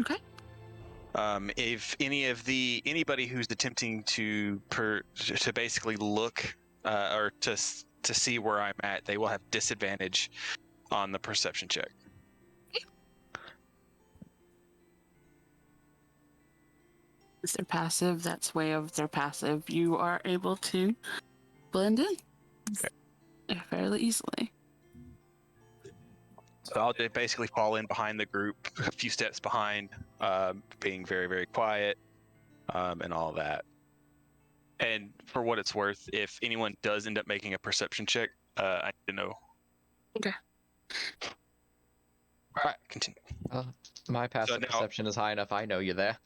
Okay. If anybody who's attempting to basically look or to see where I'm at, they will have disadvantage on the perception check. It's their passive. That's way of their passive. You are able to blend in fairly easily. So I'll just basically fall in behind the group, a few steps behind, being very, very quiet, and all that. And for what it's worth, if anyone does end up making a perception check, I need to know. Okay. All right, continue. My passive now- perception is high enough. I know you're there.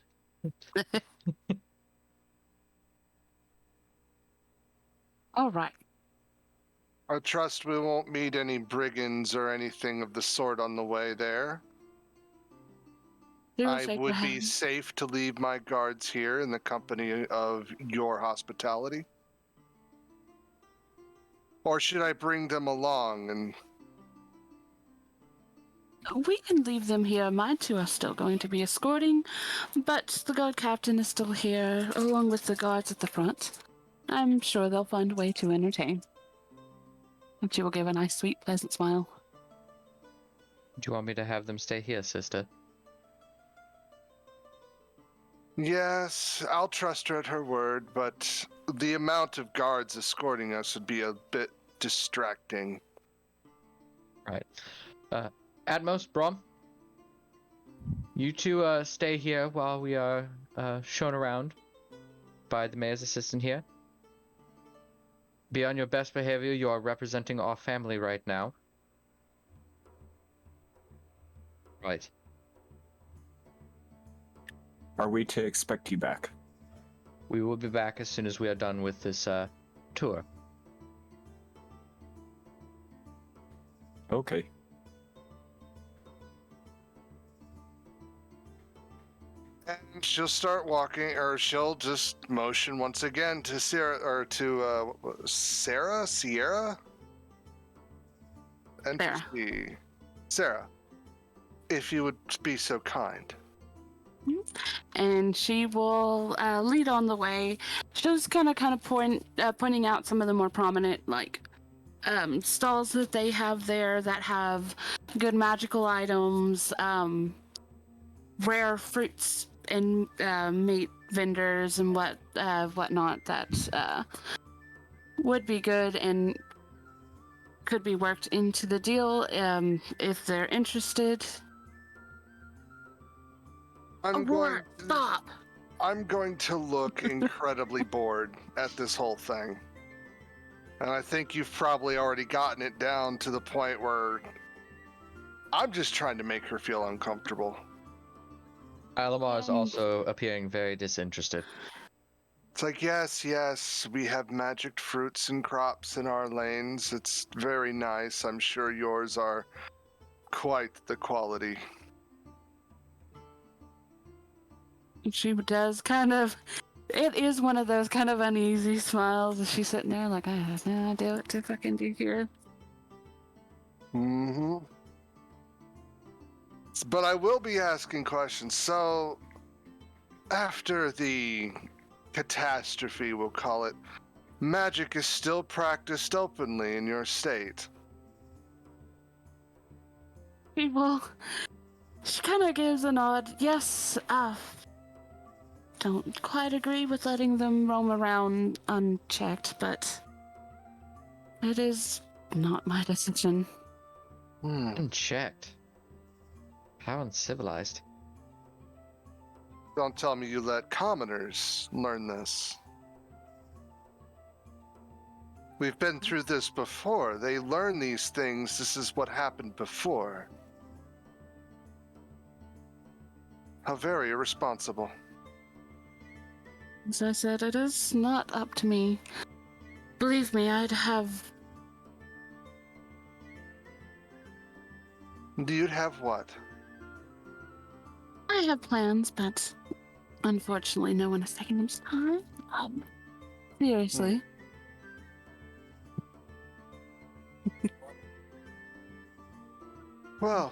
All right. I trust we won't meet any brigands or anything of the sort on the way there. They will I shake would your be hand. safe to leave my guards here in the company of your hospitality. Or should I bring them along and We can leave them here. My two are still going to be escorting, but the guard captain is still here, along with the guards at the front. I'm sure they'll find a way to entertain. And she will give a nice, sweet, pleasant smile. Do you want me to have them stay here, sister? Yes, I'll trust her at her word, but the amount of guards escorting us would be a bit distracting. Right. Atmos, Braum, you two stay here while we are shown around by the mayor's assistant here. Be on your best behavior. You are representing our family right now. Right. Are we to expect you back? We will be back as soon as we are done with this tour. Okay. And she'll start walking, or she'll just motion once again to Sierra, or to Sierra? Sarah. NPC. Sarah, if you would be so kind. And she will lead on the way. She'll just kind of pointing out some of the more prominent, stalls that they have there that have good magical items, rare fruits and meat vendors and whatnot that would be good and could be worked into the deal if they're interested. Stop. I'm going to look incredibly bored at this whole thing. And I think you've probably already gotten it down to the point where I'm just trying to make her feel uncomfortable. Alimar is also appearing very disinterested. It's like, yes, we have magic fruits and crops in our lanes. It's very nice. I'm sure yours are quite the quality. She does kind of. It is one of those kind of uneasy smiles as she's sitting there like, I have no idea what to fucking do here. Mm-hmm. But I will be asking questions. So, after the catastrophe, we'll call it, magic is still practiced openly in your state? Well, she kind of gives a nod. Yes, don't quite agree with letting them roam around unchecked, but it is not my decision. Unchecked? How uncivilized. Don't tell me you let commoners learn this. We've been through this before. They learn these things. This is what happened before. How very irresponsible. As I said, it is not up to me. Believe me, I'd have... You'd have what? I have plans, but unfortunately no one has taken them time. Seriously. Well,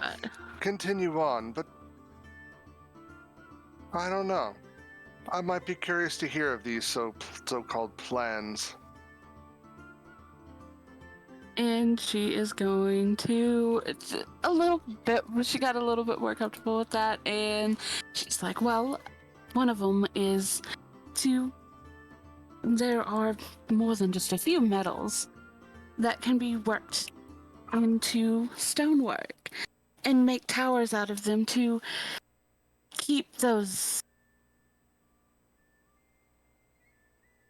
continue on, but I don't know. I might be curious to hear of these so-called plans. And she is going to a little bit. She got a little bit more comfortable with that, and she's like, "Well, one of them is to. There are more than just a few metals that can be worked into stonework and make towers out of them to keep those."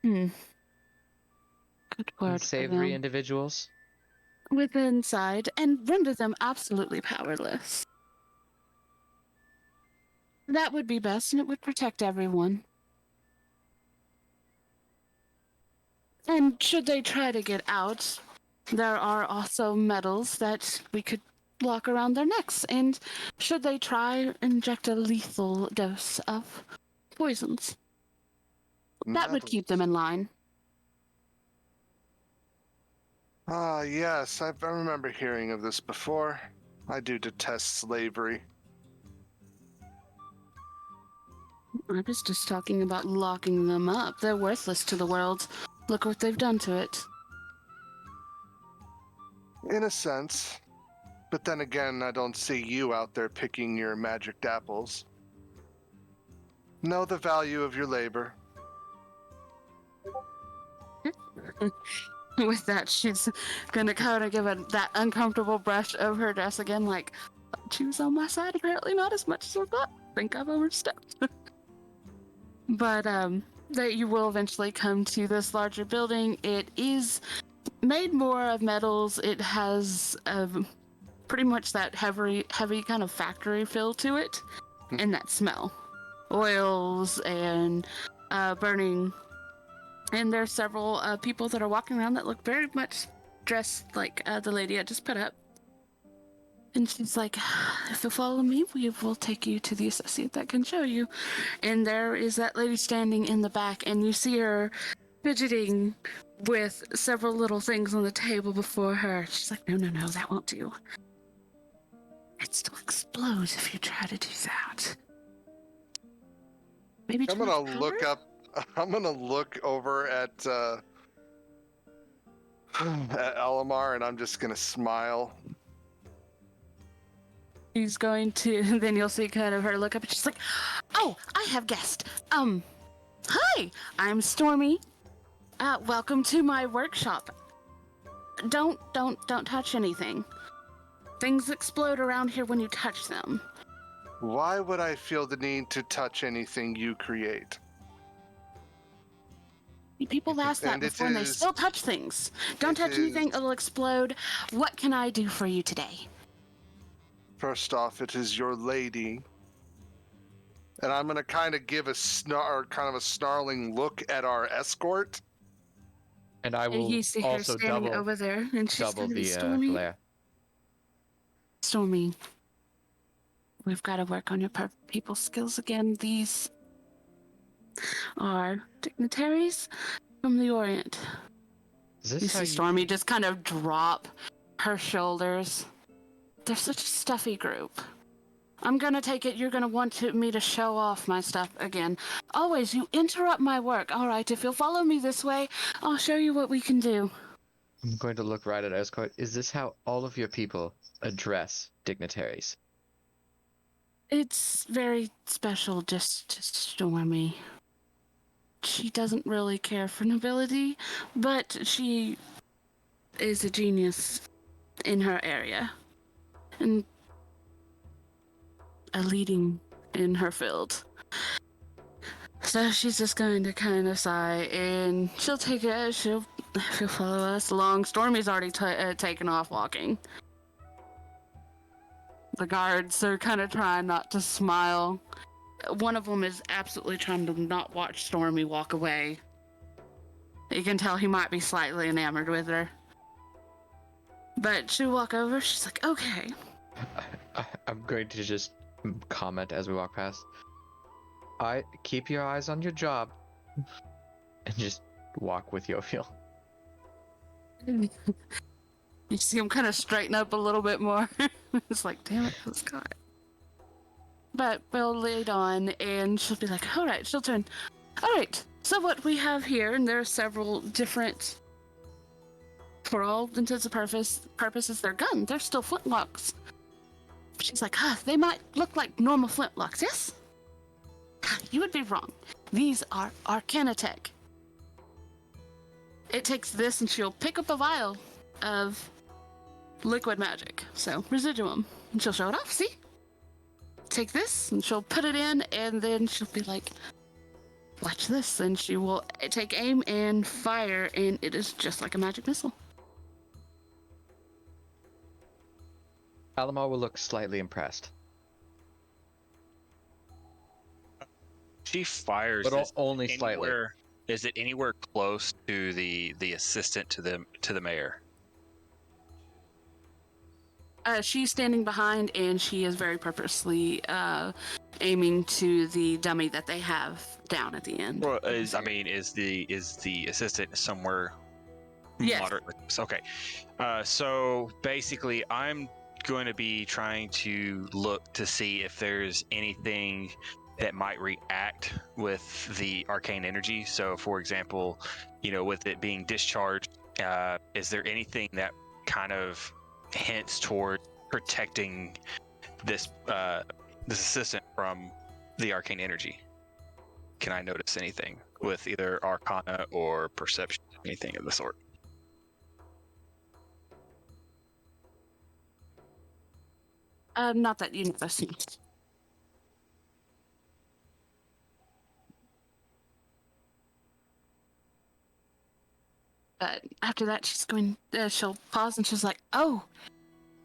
Good word. Unsavory individuals? With inside and render them absolutely powerless. That would be best, and it would protect everyone. And should they try to get out, there are also metals that we could lock around their necks, and should they try, inject a lethal dose of poisons. That would keep them in line. Ah, yes, I remember hearing of this before. I do detest slavery. I was just talking about locking them up. They're worthless to the world. Look what they've done to it. In a sense. But then again, I don't see you out there picking your magic apples. Know the value of your labor. With that, she's gonna kind of give that uncomfortable brush over her dress again, like, she was on my side, apparently not as much as I thought. I think I've overstepped. But, that you will eventually come to this larger building. It is made more of metals. It has pretty much that heavy kind of factory feel to it, and that smell. Oils and burning. And there's several people that are walking around that look very much dressed like the lady I just put up. And she's like, if you'll follow me, we will take you to the associate that can show you. And there is that lady standing in the back, and you see her fidgeting with several little things on the table before her. She's like, no, that won't do. It still explodes if you try to do that. Maybe I'm gonna look over at at Alimar, and I'm just gonna smile. She's going to, then you'll see kind of her look up and she's like, oh, I have guessed. Hi, I'm Stormy. Welcome to my workshop. Don't touch anything. Things explode around here when you touch them. Why would I feel the need to touch anything you create? People ask that And it before and they is- still touch things. Don't it touch anything, is- it'll explode. What can I do for you today? First off, it is your lady. And I'm gonna kind of give a snarling look at our escort. And I And will you see her also standing double over there, and she's double gonna be the Stormy. glare. Stormy, we've got to work on your people skills again. These are dignitaries from the Orient. Is this You how see Stormy just kind of drop her shoulders. They're such a stuffy group. I'm gonna take it you're gonna want me to show off my stuff again. Always, you interrupt my work. All right, if you'll follow me this way, I'll show you what we can do. I'm going to look right at escort. Is this how all of your people address dignitaries? It's very special just to Stormy. She doesn't really care for nobility, but she is a genius in her area. And a leading in her field. So she's just going to kind of sigh, and she'll take it. She'll follow us along. Stormy's already taken off walking. The guards are kind of trying not to smile. One of them is absolutely trying to not watch Stormy walk away. You can tell he might be slightly enamored with her. But she'll walk over. She's like, okay. I'm going to just comment as we walk past. Keep your eyes on your job, and just walk with Yofiel. You see him kind of straighten up a little bit more. It's like, damn it, this guy. But we'll lead on, and she'll be like, all right, she'll turn. All right, so what we have here, and there are several different, for all intents and purposes, they're guns. They're still flintlocks. She's like, they might look like normal flintlocks, yes? You would be wrong. These are Arcanitech. It takes this, and she'll pick up a vial of liquid magic, so residuum, and she'll show it off. See? Take this, and she'll put it in, and then she'll be like, watch this, and she will take aim and fire, and it is just like a magic missile. Alimar will look slightly impressed, She fires. but this only slightly. anywhere- Is it anywhere close to the assistant to the mayor? She's standing behind, and she is very purposely aiming to the dummy that they have down at the end. Well, is the assistant somewhere Yes. moderately? Okay. So basically, I'm going to be trying to look to see if there's anything that might react with the arcane energy. So, for example, with it being discharged, is there anything that kind of hints toward protecting this assistant from the arcane energy? Can I notice anything with either Arcana or Perception, anything of the sort? Not that you notice. But after that, she'll pause, and she's like, oh.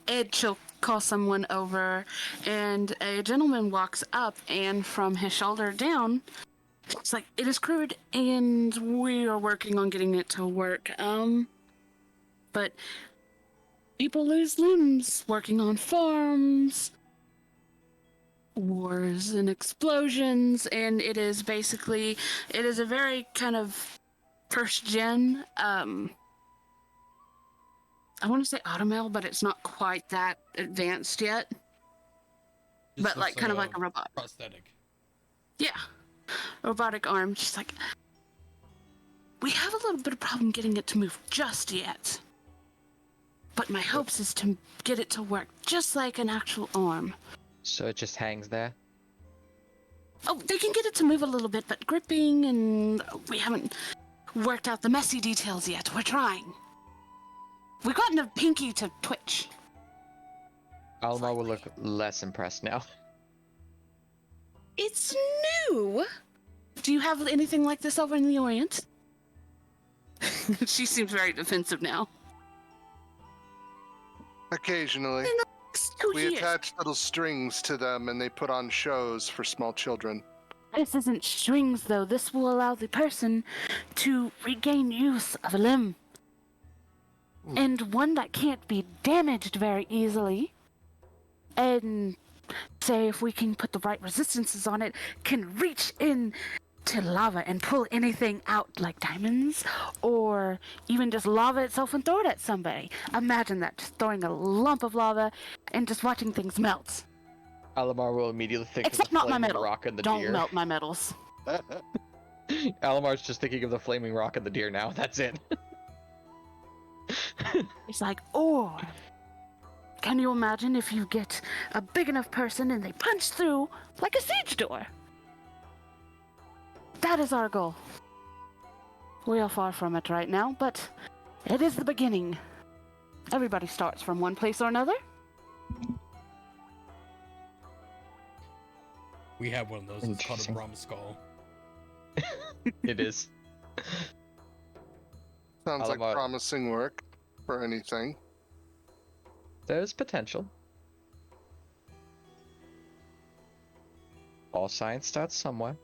And she'll call someone over, and a gentleman walks up, and from his shoulder down, it's like, it is crude, and we are working on getting it to work. But people lose limbs working on farms, wars and explosions, and it is a very kind of first gen, I want to say automail, but it's not quite that advanced yet. Just But like looks kind of like a robot. prosthetic. Yeah. Robotic arm. She's like, we have a little bit of problem getting it to move just yet. But my hopes is to get it to work just like an actual arm. So it just hangs there? Oh, they can get it to move a little bit, but gripping and we haven't worked out the messy details yet. We're trying. We've gotten a pinky to twitch. Alimar will look less impressed now. It's new. Do you have anything like this over in the Orient? She seems very defensive now. Occasionally. We attach little strings to them and they put on shows for small children. This isn't strings, though. This will allow the person to regain use of a limb. And one that can't be damaged very easily. And say if we can put the right resistances on it, can reach in to lava and pull anything out like diamonds or even just lava itself and throw it at somebody. Imagine that, just throwing a lump of lava and just watching things melt. Alimar will immediately think Except of the not my flaming metal. rock and the Don't deer. melt my metals. Alimar's just thinking of the flaming rock and the deer now. That's it. It's like, or can you imagine if you get a big enough person and they punch through like a siege door? That is our goal. We are far from it right now, but it is the beginning. Everybody starts from one place or another. We have one of those. It's called a Braum skull. It is. Sounds like Alimar- promising work for anything. There's potential. All science starts somewhere.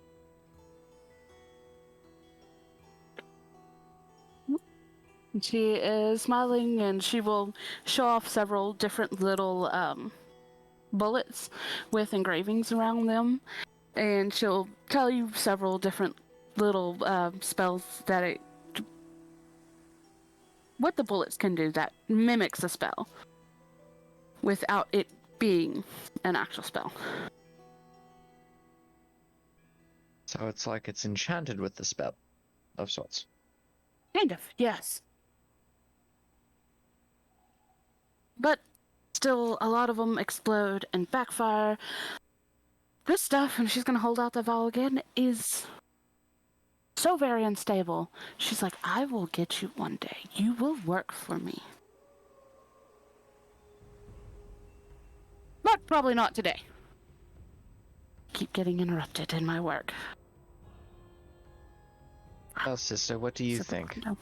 She is smiling and she will show off several different little bullets with engravings around them. And she'll tell you several different little spells that what the bullets can do that mimics a spell without it being an actual spell. So it's like it's enchanted with the spell of sorts. Kind of, yes. But still, a lot of them explode and backfire. This stuff, and she's gonna hold out the vial again, is so very unstable. She's like, I will get you one day. You will work for me. But probably not today. Keep getting interrupted in my work. Well, sister, what do you think? No.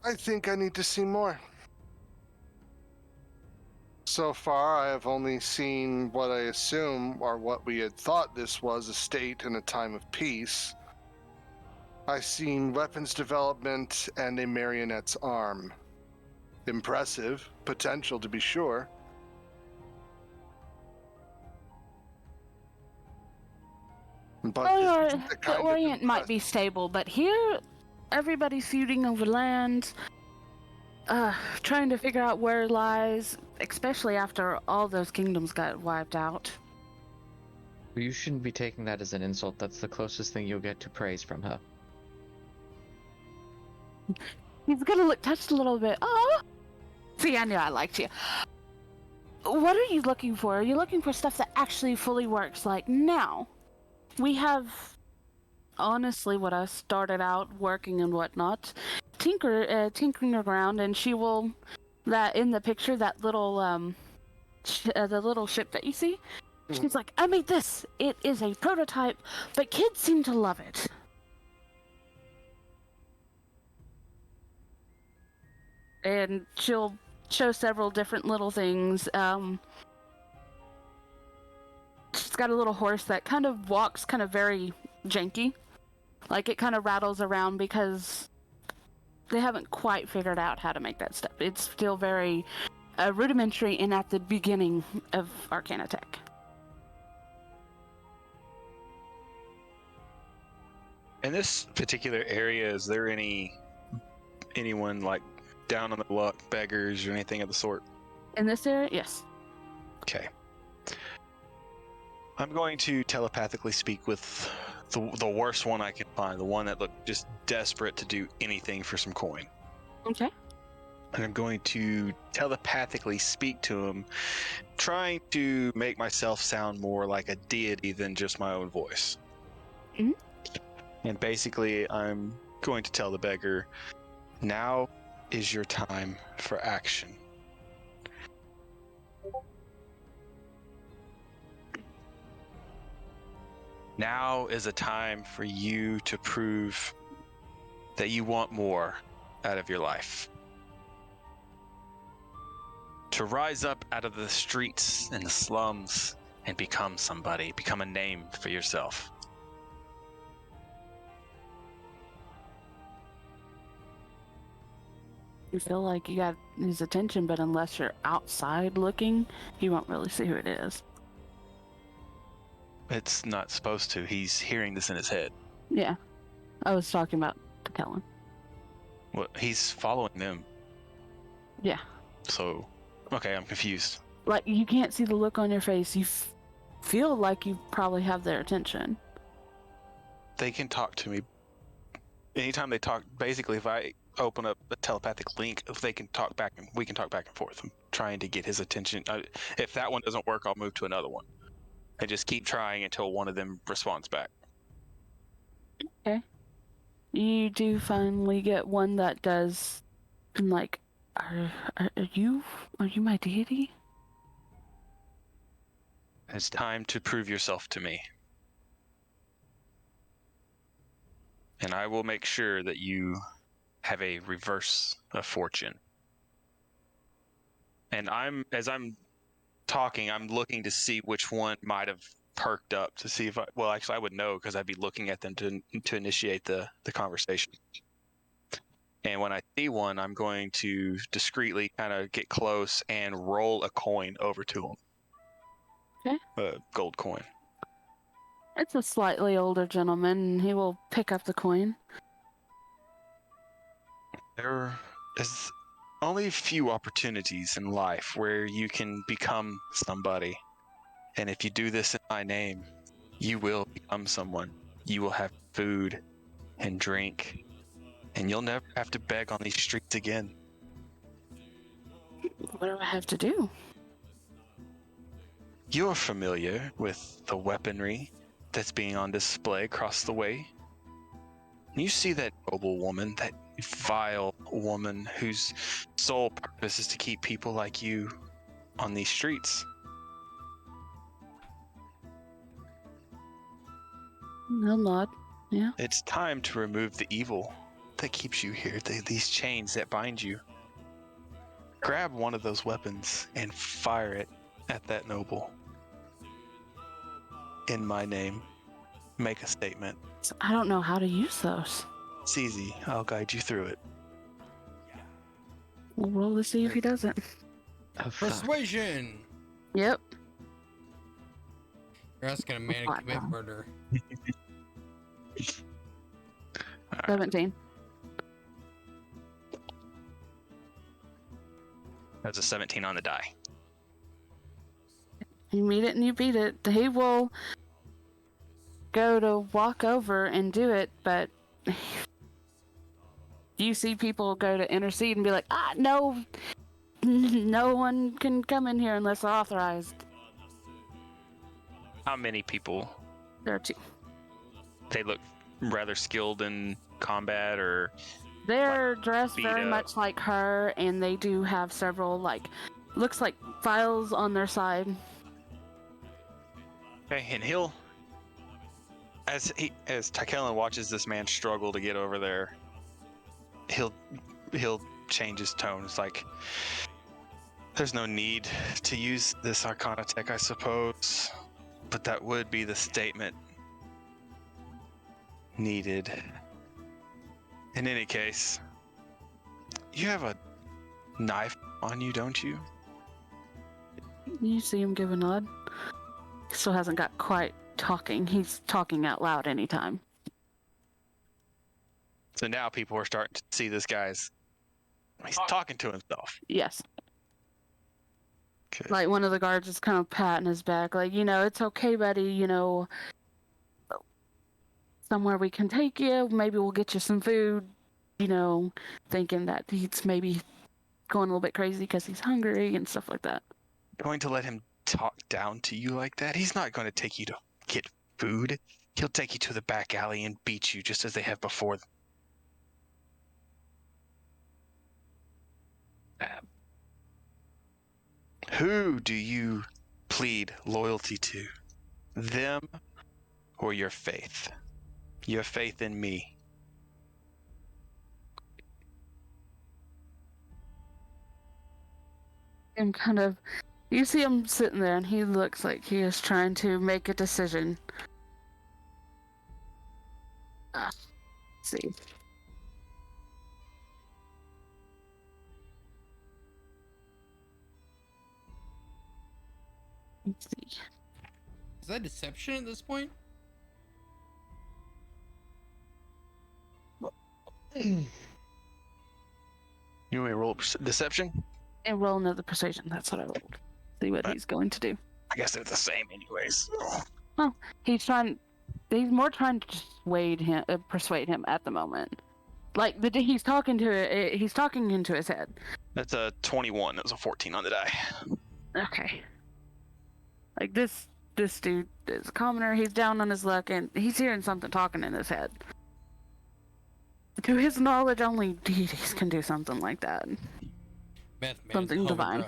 I think I need to see more. So far, I have only seen what I assume or what we had thought this was a state in a time of peace. I've seen weapons development and a marionette's arm. Impressive, potential to be sure. But this isn't The kind of Orient might be stable, but here, everybody's feuding over land, trying to figure out where it lies, especially after all those kingdoms got wiped out. You shouldn't be taking that as an insult. That's the closest thing you'll get to praise from her. He's gonna look touched a little bit. Oh! See, I knew I liked you. What are you looking for? Are you looking for stuff that actually fully works? Like, now, we have, honestly, what I started out working and whatnot, tinkering around, and she will, that in the picture, that little, the little ship that you see, she's like, I made this. It is a prototype, but kids seem to love it. And she'll show several different little things. She's got a little horse that kind of walks kind of very janky. Like it kind of rattles around because they haven't quite figured out how to make that step. It's still very rudimentary and at the beginning of Arcana Tech. In this particular area, is there anyone like down on the luck, beggars, or anything of the sort? In this area, yes. Okay. I'm going to telepathically speak with the worst one I can find, the one that looked just desperate to do anything for some coin. Okay. And I'm going to telepathically speak to him, trying to make myself sound more like a deity than just my own voice. Mhm. And basically, I'm going to tell the beggar, now is your time for action. Now is a time for you to prove that you want more out of your life. To rise up out of the streets and the slums and become somebody, become a name for yourself. You feel like you got his attention, but unless you're outside looking, you won't really see who it is. It's not supposed to. He's hearing this in his head. Yeah. I was talking about Tichellen. Well, he's following them. Yeah. So, okay, I'm confused. Like, you can't see the look on your face. You feel like you probably have their attention. They can talk to me. Anytime they talk, basically, if I open up a telepathic link, if they can talk back, and we can talk back and forth. I'm trying to get his attention. If that one doesn't work, I'll move to another one. And just keep trying until one of them responds back. Okay. You do finally get one that does, like, are you my deity? It's time to prove yourself to me. And I will make sure that you have a reverse of fortune. And as I'm talking, I'm looking to see which one might have perked up to see if actually I would know because I'd be looking at them to initiate the conversation. And when I see one, I'm going to discreetly kind of get close and roll a coin over to him. Okay. A gold coin. It's a slightly older gentleman, and he will pick up the coin. There is only a few opportunities in life where you can become somebody. And if you do this in my name, you will become someone. You will have food and drink, and you'll never have to beg on these streets again. What do I have to do? You're familiar with the weaponry that's being on display across the way. You see that noble woman, that vile woman whose sole purpose is to keep people like you on these streets. No nod. Yeah. It's time to remove the evil that keeps you here, these chains that bind you. Grab one of those weapons and fire it at that noble. In my name, make a statement. I don't know how to use those. It's easy. I'll guide you through it. We'll roll to see if he does it. Oh, fuck. Persuasion. Yep. You're asking a man to commit murder. 17. That's a 17 on the die. You meet it and you beat it. He will go to walk over and do it, but you see people go to intercede and be like, no, no one can come in here unless they're authorized. How many people? There are 2. They look rather skilled in combat, or They're dressed beat very up. much like her, and they do have several, looks like files on their side. okay. And he'll, as Tichellen watches this man struggle to get over there, he'll change his tone. It's like, there's no need to use this Arcana tech, I suppose, but that would be the statement needed. In any case, you have a knife on you, don't you? You see him give a nod. Still hasn't got quite talking. He's talking out loud anytime. So now people are starting to see this guy's. He's talking to himself. Yes. Okay. Like, one of the guards is kind of patting his back, like, it's okay, buddy, somewhere we can take you. Maybe we'll get you some food. You know, thinking that he's maybe going a little bit crazy because he's hungry and stuff like that. Going to let him talk down to you like that? He's not going to take you to get food. He'll take you to the back alley and beat you just as they have before. Who do you plead loyalty to? Them or your faith? Your faith in me. And kind of, you see him sitting there, and he looks like he is trying to make a decision. Let's see. Let's see. Is that deception at this point? You want me to roll deception? And roll another persuasion. That's what I rolled. See what he's going to do. I guess they're the same anyways. Well, he's more trying to persuade him at the moment. Like he's talking into his head. That's a 21. That was a 14 on the die. Okay. Like this dude is a commoner. He's down on his luck, and he's hearing something talking in his head. To his knowledge, only deities can do something like that. Meth man's Something a hell of a divine.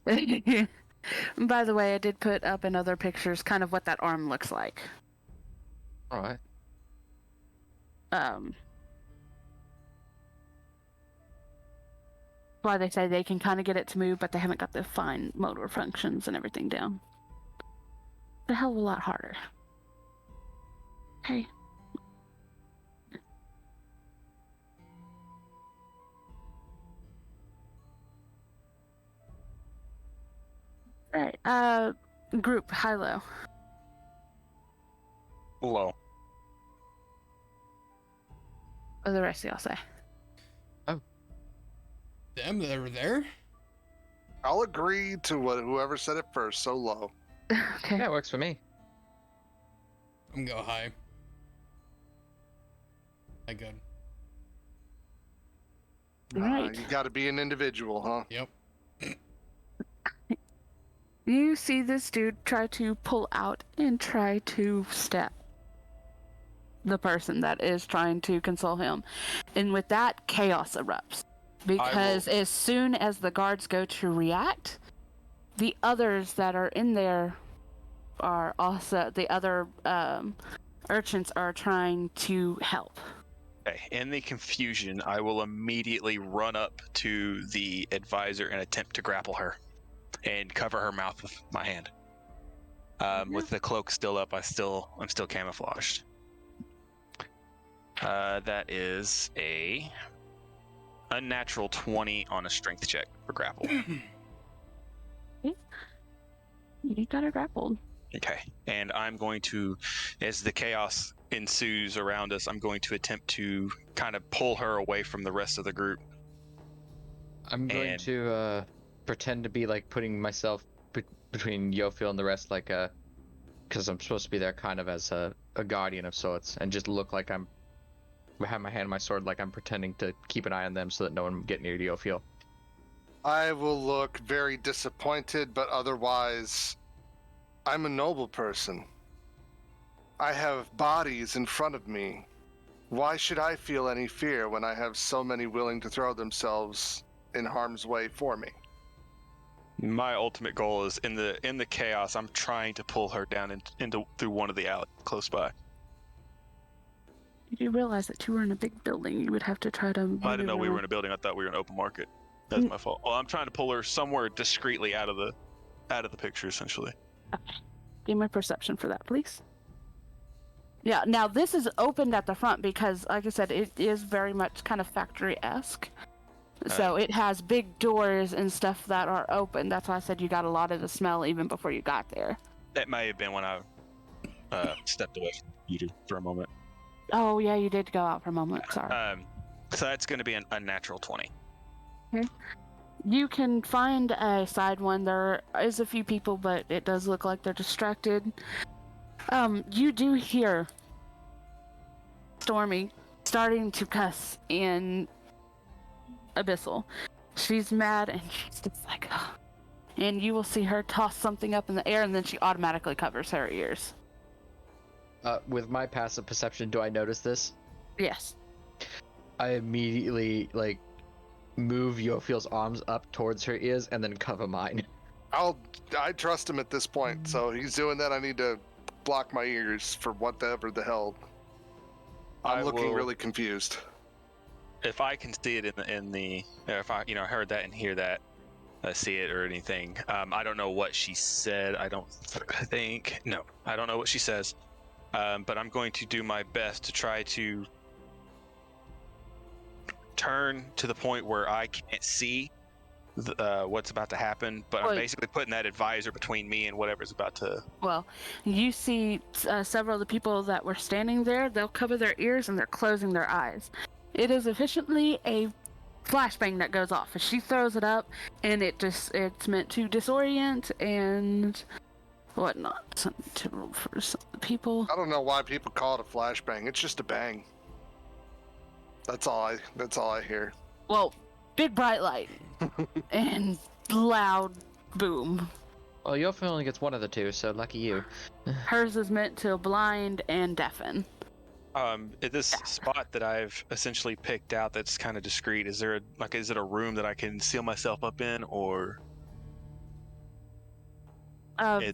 drug. By the way, I did put up in other pictures kind of what that arm looks like. All right. Why they say they can kind of get it to move, but they haven't got the fine motor functions and everything down. It's a hell of a lot harder. Okay. Alright, group, high-low. Low. What do the rest of y'all say? Them that were there? I'll agree to whoever said it first. So low. Okay. That works for me. I'm gonna go high. I good. Right. You got to be an individual, huh? Yep. You see this dude try to pull out and try to stab the person that is trying to console him. And with that, chaos erupts. Because as soon as the guards go to react, the others that are in there are also, the other urchins are trying to help. Okay. In the confusion, I will immediately run up to the advisor and attempt to grapple her and cover her mouth with my hand. With the cloak still up, I'm still camouflaged. That is a unnatural 20 on a strength check for grapple. You got her grappled. Okay, and I'm going to, as the chaos ensues around us, I'm going to attempt to kind of pull her away from the rest of the group. I'm going to pretend to be like putting myself between Yofiel and the rest, like because I'm supposed to be there kind of as a guardian of sorts, and just look like I have my hand on my sword, like I'm pretending to keep an eye on them so that no one get near Yofiel. I will look very disappointed, but otherwise, I'm a noble person. I have bodies in front of me. Why should I feel any fear when I have so many willing to throw themselves in harm's way for me? My ultimate goal is in the chaos. I'm trying to pull her down into through one of the alleys close by. Did you realize that you were in a big building? You would have to try to. I didn't know we were in a building. I thought we were in an open market. That's my fault. Well, I'm trying to pull her somewhere discreetly out of the picture, essentially. Okay. Give me perception for that, please. Yeah. Now this is opened at the front because, like I said, it is very much kind of factory-esque. So it has big doors and stuff that are open. That's why I said you got a lot of the smell even before you got there. That may have been when I stepped away from you for a moment. Oh yeah, you did go out for a moment. Sorry. So that's going to be an unnatural 20. Okay. You can find a side one. There is a few people, but it does look like they're distracted. You do hear Stormy starting to cuss in Abyssal. She's mad and she's just like, ugh. And you will see her toss something up in the air and then she automatically covers her ears. With my passive perception, do I notice this? Yes. I immediately, like, move Yofiel's arms up towards her ears and then cover mine. I trust him at this point, so he's doing that. I need to block my ears for whatever the hell. I'm looking really confused. If I can see it in the if I heard that and hear that, see it or anything, I don't know what she said. I don't know what she says, but I'm going to do my best to try to turn to the point where I can't see what's about to happen, but I'm basically putting that advisor between me and whatever's about to. Well, you see several of the people that were standing there, they'll cover their ears and they're closing their eyes. It is efficiently a flashbang that goes off as she throws it up, and it's meant to disorient and whatnot. Something to roll for some of the people. I don't know why people call it a flashbang. It's just a bang. That's all I hear. Well, big bright light and loud boom. Well, Yofiel only gets one of the two, so lucky you. Hers is meant to blind and deafen. At this spot that I've essentially picked out that's kind of discreet, is it a room that I can seal myself up in, or?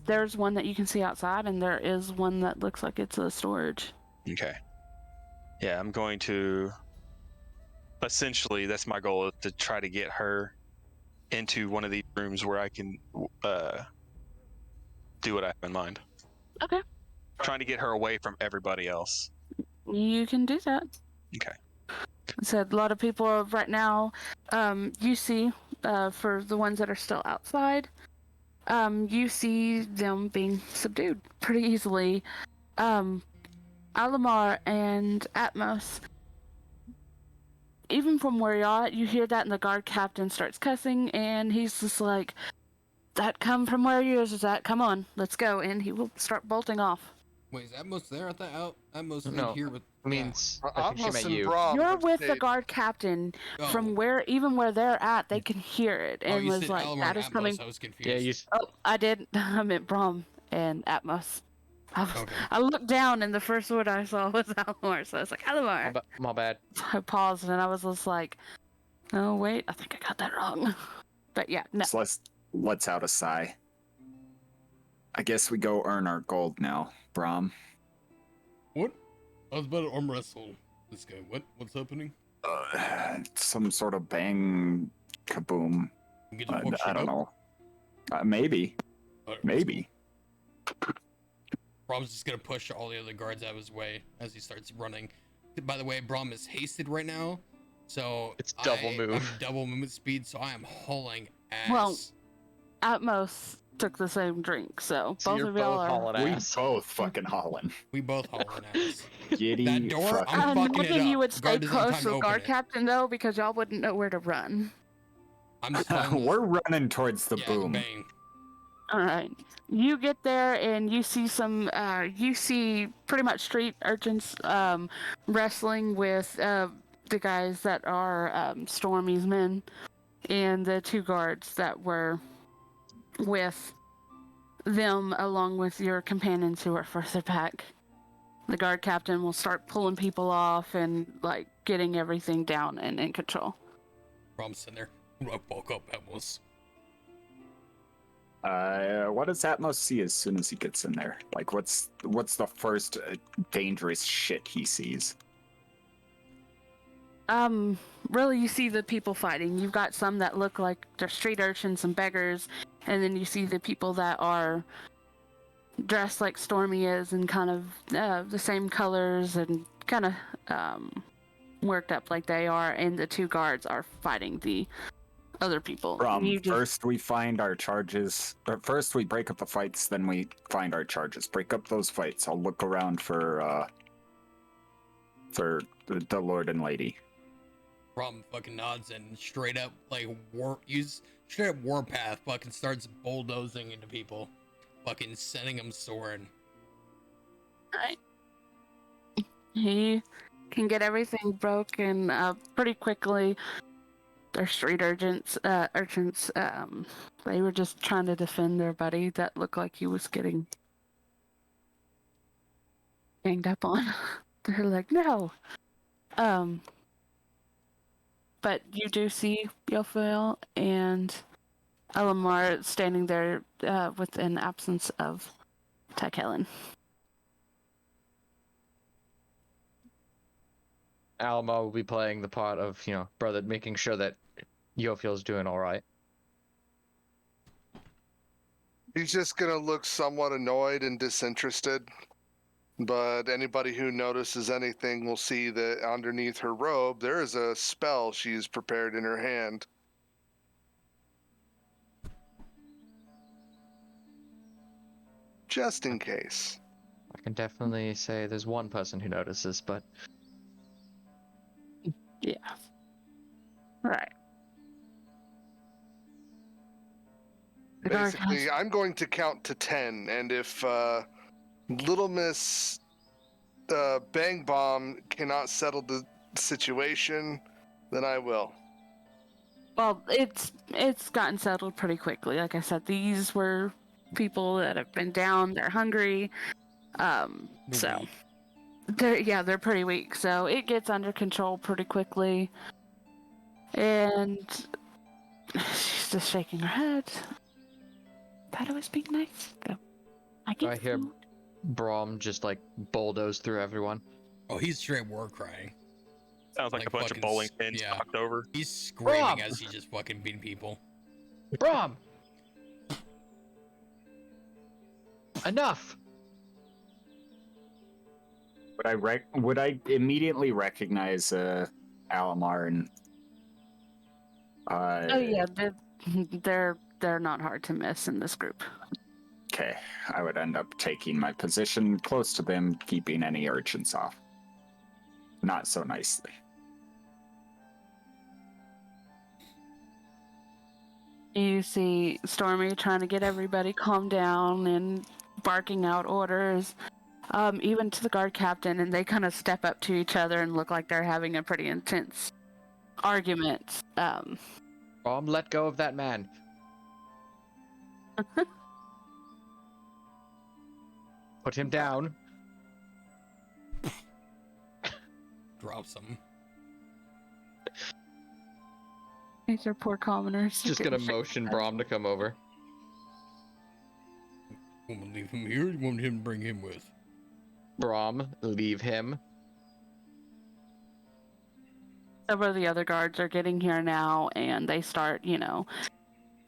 There's one that you can see outside, and there is one that looks like it's a storage. Okay. Yeah, I'm going to. Essentially, that's my goal, is to try to get her into one of these rooms where I can do what I have in mind. Okay. Trying to get her away from everybody else. You can do that. Okay. So a lot of people right now, you see, for the ones that are still outside, you see them being subdued pretty easily. Alimar and Atmos, even from where you're at, you hear that, and the guard captain starts cussing, and he's just like, that come from where yours is at, come on, let's go, and he will start bolting off. Wait, is Atmos there? I thought Atmos was No, in here with. Means Yeah. I think she Atmos meant and you. Braum You're have with the stayed- guard captain. Oh. From where they're at, they can hear it, and you was said like, Alimar that and is coming. Atmos, I was confused. Yeah, you. Oh, I did. I meant Braum and Atmos. Okay. I looked down, and the first word I saw was Alimar, so I was like, Alimar. My bad. So I paused, and I was just like, oh, wait, I think I got that wrong. But yeah, no. So let's out a sigh. I guess we go earn our gold now, Braum. What? I was about to arm wrestle this guy. What's happening? Some sort of bang kaboom. You get to fuck I shit don't up? know. Maybe. Alright, Maybe. Brom's just gonna push all the other guards out of his way as he starts running. By the way, Brom is hasted right now, so It's double I'm move. double movement speed, so I am hauling ass. Well, Atmos took the same drink, so both you're of y'all both are. hauling We ass. both fucking hauling. we both hauling ass. Giddy That door, fucking- I'm I'm fucking it hoping you up. would stay Guard doesn't have close time to with open guard it. captain though, because y'all wouldn't know where to run. I'm just following We're running towards the yeah, boom. Bang. All right, you get there and you see you see pretty much street urchins wrestling with the guys that are Stormy's men and the two guards that were with them, along with your companions who are further back. The guard captain will start pulling people off and like getting everything down and in control. Brom's sitting there. I woke up, Atmos. What does Atmos see as soon as he gets in there? Like, what's the first dangerous shit he sees? Really, you see the people fighting. You've got some that look like they're street urchins and beggars, and then you see the people that are dressed like Stormy is and kind of the same colors and kind of worked up like they are, and the two guards are fighting the other people. First we find our charges. Or first we break up the fights, then we find our charges. Break up those fights. I'll look around for the Lord and Lady. Brom fucking nods and straight up warpath fucking starts bulldozing into people, fucking sending them soaring. Right. He can get everything broken pretty quickly. They're street urchins. They were just trying to defend their buddy that looked like he was getting ganged up on. They're like, no. But you do see Yofiel and Alimar standing there with an absence of Tichellen. Alma will be playing the part of, brother, making sure that Yofiel's doing all right. He's just gonna look somewhat annoyed and disinterested. But anybody who notices anything will see that underneath her robe there is a spell she's prepared in her hand. Just in case. I can definitely say there's one person who notices, but Yeah. Right. Basically, I'm going to count to 10, and if Little Miss Bang Bomb cannot settle the situation, then I will. Well, it's gotten settled pretty quickly. Like I said, these were people that have been down. They're hungry. So they're pretty weak. So it gets under control pretty quickly. And she's just shaking her head. Thought I was being nice. Go. I hear Braum just bulldoze through everyone. Oh, he's straight war crying. Sounds like a bunch of bowling pins knocked over. He's screaming as he just fucking beat people. Braum! Enough! Would I immediately recognize Alimar and Oh yeah, they're not hard to miss in this group. Okay, I would end up taking my position close to them, keeping any urchins off. Not so nicely. You see Stormy trying to get everybody calmed down and barking out orders, even to the guard captain, and they kind of step up to each other and look like they're having a pretty intense argument. Braum, let go of that man. Put him down. Drops him. These are poor commoners. Just gonna motion Braum to come over. You want to leave him here? Or you want him to bring him with? Braum, leave him. Several of the other guards are getting here now, and they start,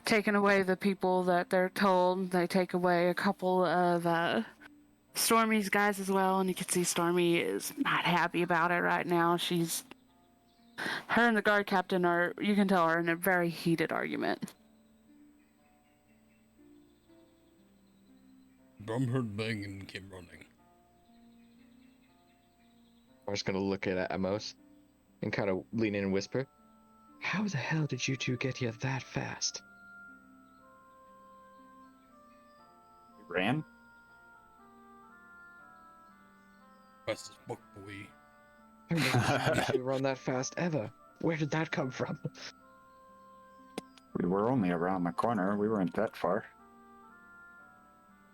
taking away the people that they're told. They take away a couple of Stormy's guys as well, and you can see Stormy is not happy about it right now. Her and the guard captain you can tell, are in a very heated argument. Brum heard bang and came running. I'm just gonna look at Atmos and kind of lean in and whisper, "How the hell did you two get here that fast?" We ran? Fast as fuck, boy. I've never seen you run that fast ever. Where did that come from? We were only around the corner. We weren't that far.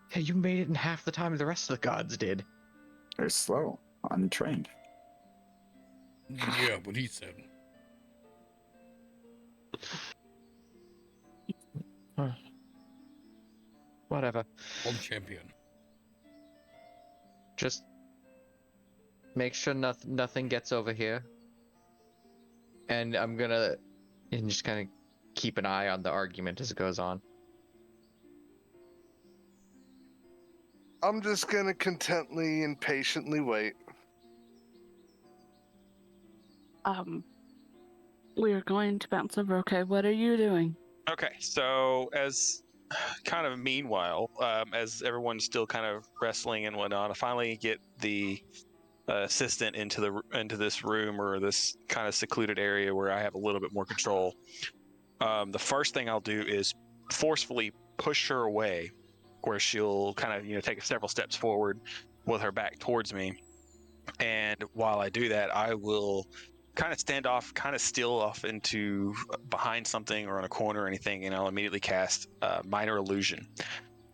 Hey, you made it in half the time the rest of the gods did. They're slow, untrained. Yeah, what he said. Whatever. World champion. Just make sure nothing gets over here. And I'm gonna just kind of keep an eye on the argument as it goes on. I'm just gonna contently and patiently wait. We're going to bounce over. Okay, what are you doing? Okay, so as kind of meanwhile, as everyone's still kind of wrestling and whatnot, I finally get the assistant into this room or this kind of secluded area where I have a little bit more control. The first thing I'll do is forcefully push her away, where she'll kind of take several steps forward, with her back towards me. And while I do that, I will kind of stand off, kind of steal off into behind something or on a corner or anything, and I'll immediately cast Minor Illusion.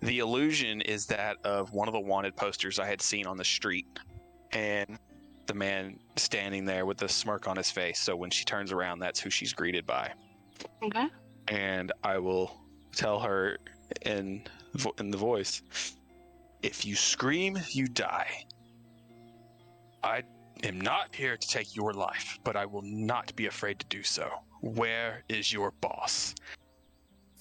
The illusion is that of one of the wanted posters I had seen on the street, and the man standing there with a smirk on his face. So when she turns around, that's who she's greeted by. Okay. And I will tell her in the voice, if you scream, you die. I am not here to take your life, but I will not be afraid to do so. Where is your boss?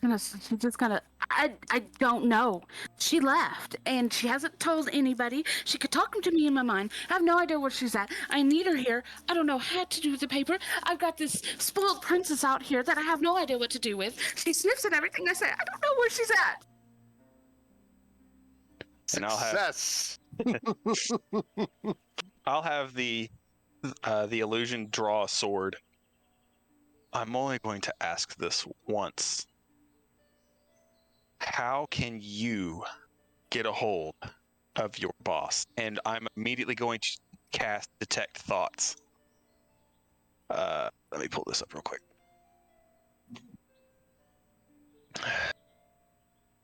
She's just gonna. I don't know. She left, and she hasn't told anybody. She could talk to me in my mind. I have no idea where she's at. I need her here. I don't know how to do the paper. I've got this spoiled princess out here that I have no idea what to do with. She sniffs at everything I say. I don't know where she's at. And Success. I'll have the illusion draw a sword. I'm only going to ask this once. How can you get a hold of your boss? And I'm immediately going to cast Detect Thoughts. Let me pull this up real quick.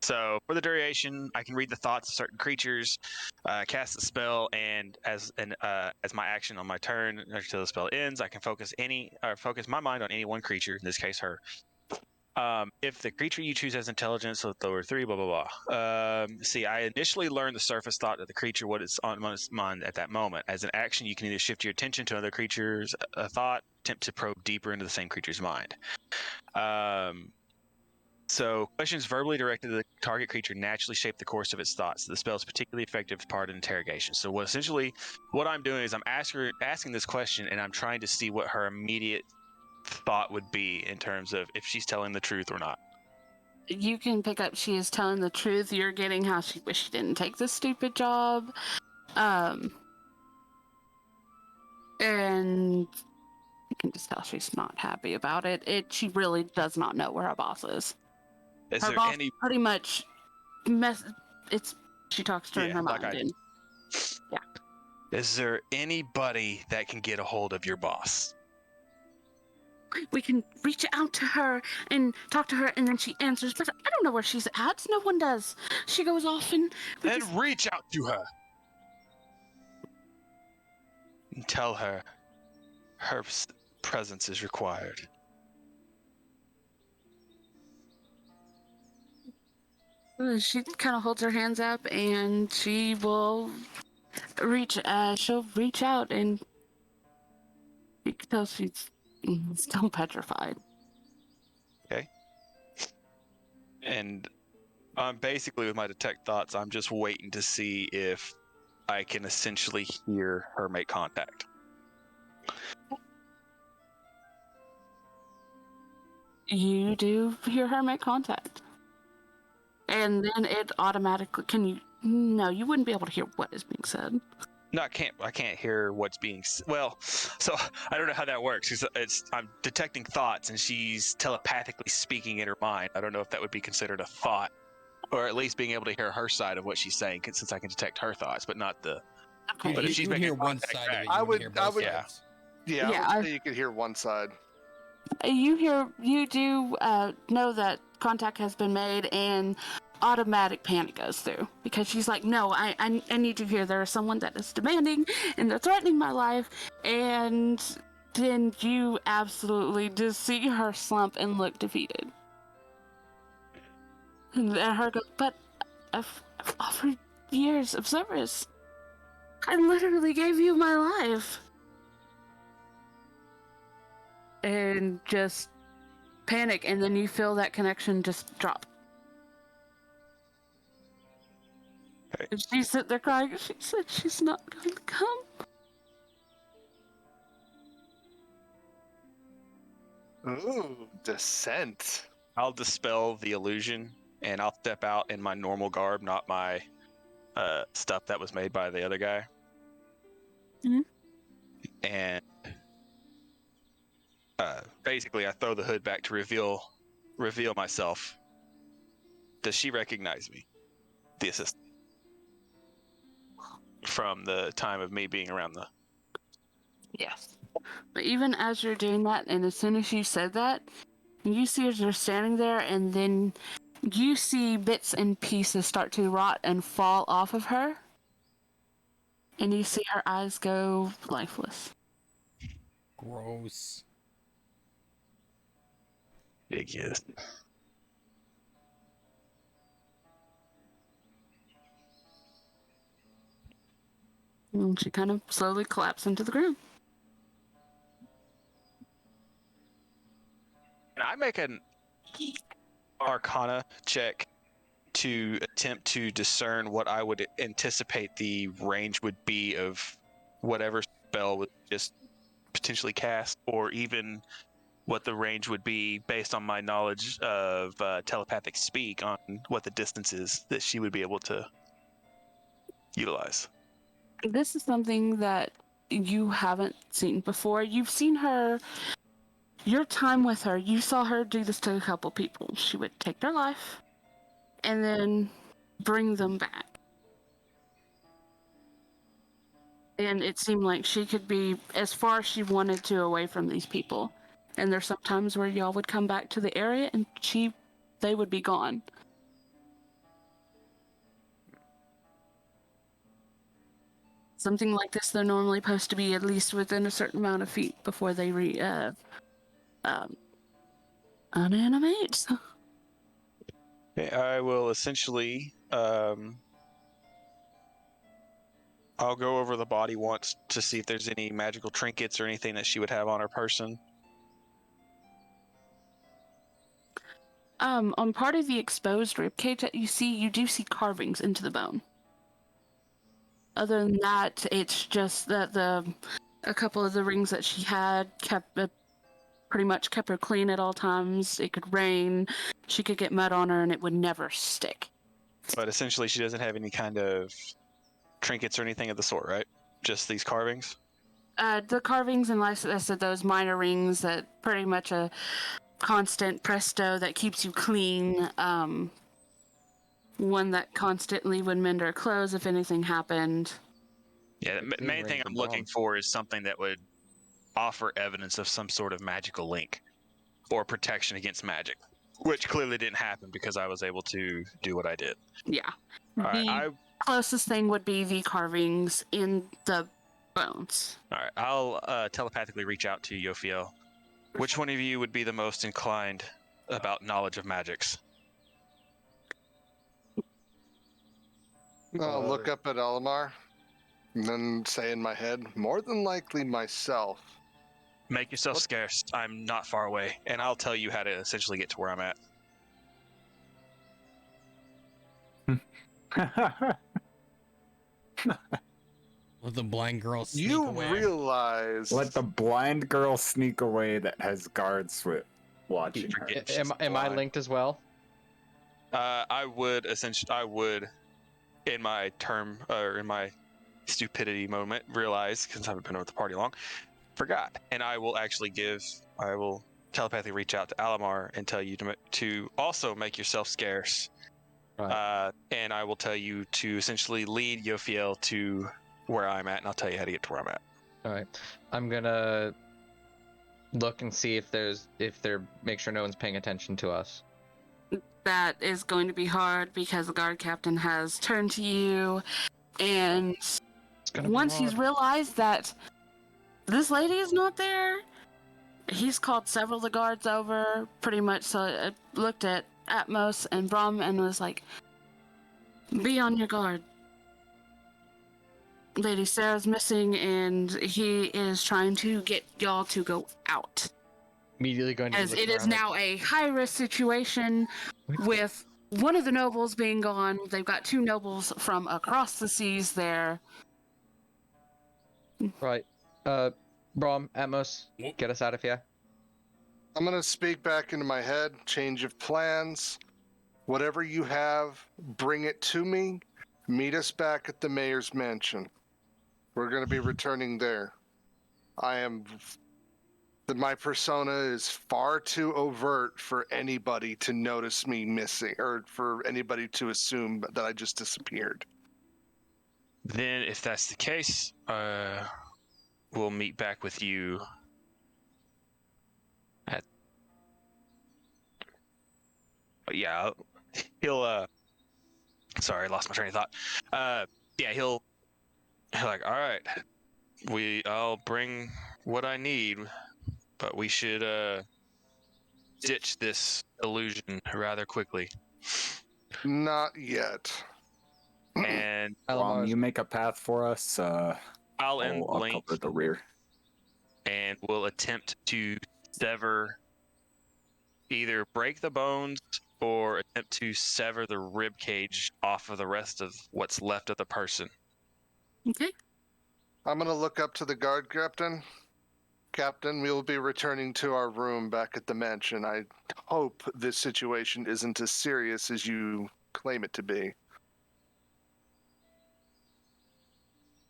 So for the duration, I can read the thoughts of certain creatures, cast a spell, and as my action on my turn until the spell ends, I can focus my mind on any one creature. In this case, her. If the creature you choose has intelligence, so lower 3, blah blah blah. See, I initially learned the surface thought of the creature, what is on its mind at that moment. As an action, you can either shift your attention to another creature's thought, attempt to probe deeper into the same creature's mind. So questions verbally directed to the target creature naturally shape the course of its thoughts. The spell is particularly effective as part of interrogation. So what I'm doing is I'm asking this question, and I'm trying to see what her immediate thought would be in terms of if she's telling the truth or not. You can pick up she is telling the truth. You're getting how she wished she didn't take this stupid job. And you can just tell she's not happy about it. She really does not know where her boss is. Is Her there boss any pretty much she talks to her in her like mind. Is there anybody that can get a hold of your boss? We can reach out to her and talk to her, and then she answers. But I don't know where she's at. No one does. She goes off and Then reach out to her and tell her her presence is required. She kind of holds her hands up, and she will she'll reach out, and you can tell she's still petrified. Okay. And basically with my detect thoughts, I'm just waiting to see if I can essentially hear her make contact. You do hear her make contact. And then it automatically, no, you wouldn't be able to hear what is being said. No, I can't hear what's being well, so I don't know how that works. I'm detecting thoughts and she's telepathically speaking in her mind. I don't know if that would be considered a thought, or at least being able to hear her side of what she's saying, since I can detect her thoughts, but not the. Okay. But if she's making hear one contact side back, of it, you would hear both would- sides. Yeah, I would say you could hear one side. You do know that contact has been made, and automatic panic goes through because she's like, no, I need you here. There is someone that is demanding and they're threatening my life. And then you absolutely just see her slump and look defeated. And then her go, but I've offered years of service. I literally gave you my life. And just panic, and then you feel that connection just drop. Okay. And she sit there crying. She said she's not going to come. Ooh, descent. I'll dispel the illusion and I'll step out in my normal garb, not my stuff that was made by the other guy. Mhm. And basically, I throw the hood back to reveal myself. Does she recognize me? The assistant. from the time of me being around the. Yes. But even as you're doing that, and as soon as you said that, you see as you're standing there, and then you see bits and pieces start to rot and fall off of her. And you see her eyes go lifeless. Gross. Big yes. And she kind of slowly collapsed into the ground. Can I make an Arcana check to attempt to discern what I would anticipate the range would be of whatever spell was just potentially cast, or even what the range would be based on my knowledge of telepathic speak on what the distance is that she would be able to utilize? This is something that you haven't seen before. You've seen her, your time with her, you saw her do this to a couple people. She would take their life and then bring them back. And it seemed like she could be as far as she wanted to away from these people. And there's some times where y'all would come back to the area and they would be gone. Something like this, they're normally supposed to be at least within a certain amount of feet before they unanimate. Okay, I will essentially I'll go over the body once to see if there's any magical trinkets or anything that she would have on her person. On part of the exposed ribcage that you do see carvings into the bone. Other than that, it's just that a couple of the rings that she had pretty much kept her clean at all times. It could rain, she could get mud on her, and it would never stick. But essentially, she doesn't have any kind of trinkets or anything of the sort, right? Just these carvings? The carvings and, like I said, those minor rings that pretty much a constant presto that keeps you clean. One that constantly would mend her clothes if anything happened. Yeah, the main thing I'm looking for is something that would offer evidence of some sort of magical link or protection against magic, which clearly didn't happen because I was able to do what I did. Yeah. All right, Closest thing would be the carvings in the bones. All right, I'll telepathically reach out to Yofiel. Which one of you would be the most inclined about knowledge of magics? I'll look up at Alimar and then say in my head, more than likely myself. Make yourself scarce. I'm not far away, and I'll tell you how to essentially get to where I'm at. Let the blind girl sneak You away. realize... Let the blind girl sneak away that has guards watching her. Am I linked as well? I would in my term or in my stupidity moment realize, because I haven't been with the party long, forgot, and I will telepathically reach out to Alimar and tell you to also make yourself scarce. Right. And I will tell you to essentially lead Yofiel to where I'm at, and I'll tell you how to get to where I'm at. All right, I'm gonna look and see if make sure no one's paying attention to us. That is going to be hard because the guard captain has turned to you, and once he's realized that this lady is not there, he's called several of the guards over, pretty much. So looked at Atmos and Braum and was like, "Be on your guard. Lady Sarah's missing, and he is trying to get y'all to go out." Immediately going to as it is now a high-risk situation with one of the nobles being gone. They've got two nobles from across the seas there. Right. Braum, Atmos, get us out of here. I'm going to speak back into my head, change of plans. Whatever you have, bring it to me. Meet us back at the mayor's mansion. We're going to be returning there. My persona is far too overt for anybody to notice me missing, or for anybody to assume that I just disappeared. Then, if that's the case, we'll meet back with you at. Yeah, he'll. Sorry, I lost my train of thought. Yeah, he'll like, all right, I'll bring what I need, but we should ditch this illusion rather quickly. Not yet. And You make a path for us. I'll end I'll link, cover the rear. and we'll attempt to sever, either break the bones or attempt to sever the rib cage off of the rest of what's left of the person. Okay. I'm gonna look up to the guard captain. Captain, we will be returning to our room back at the mansion. I hope this situation isn't as serious as you claim it to be.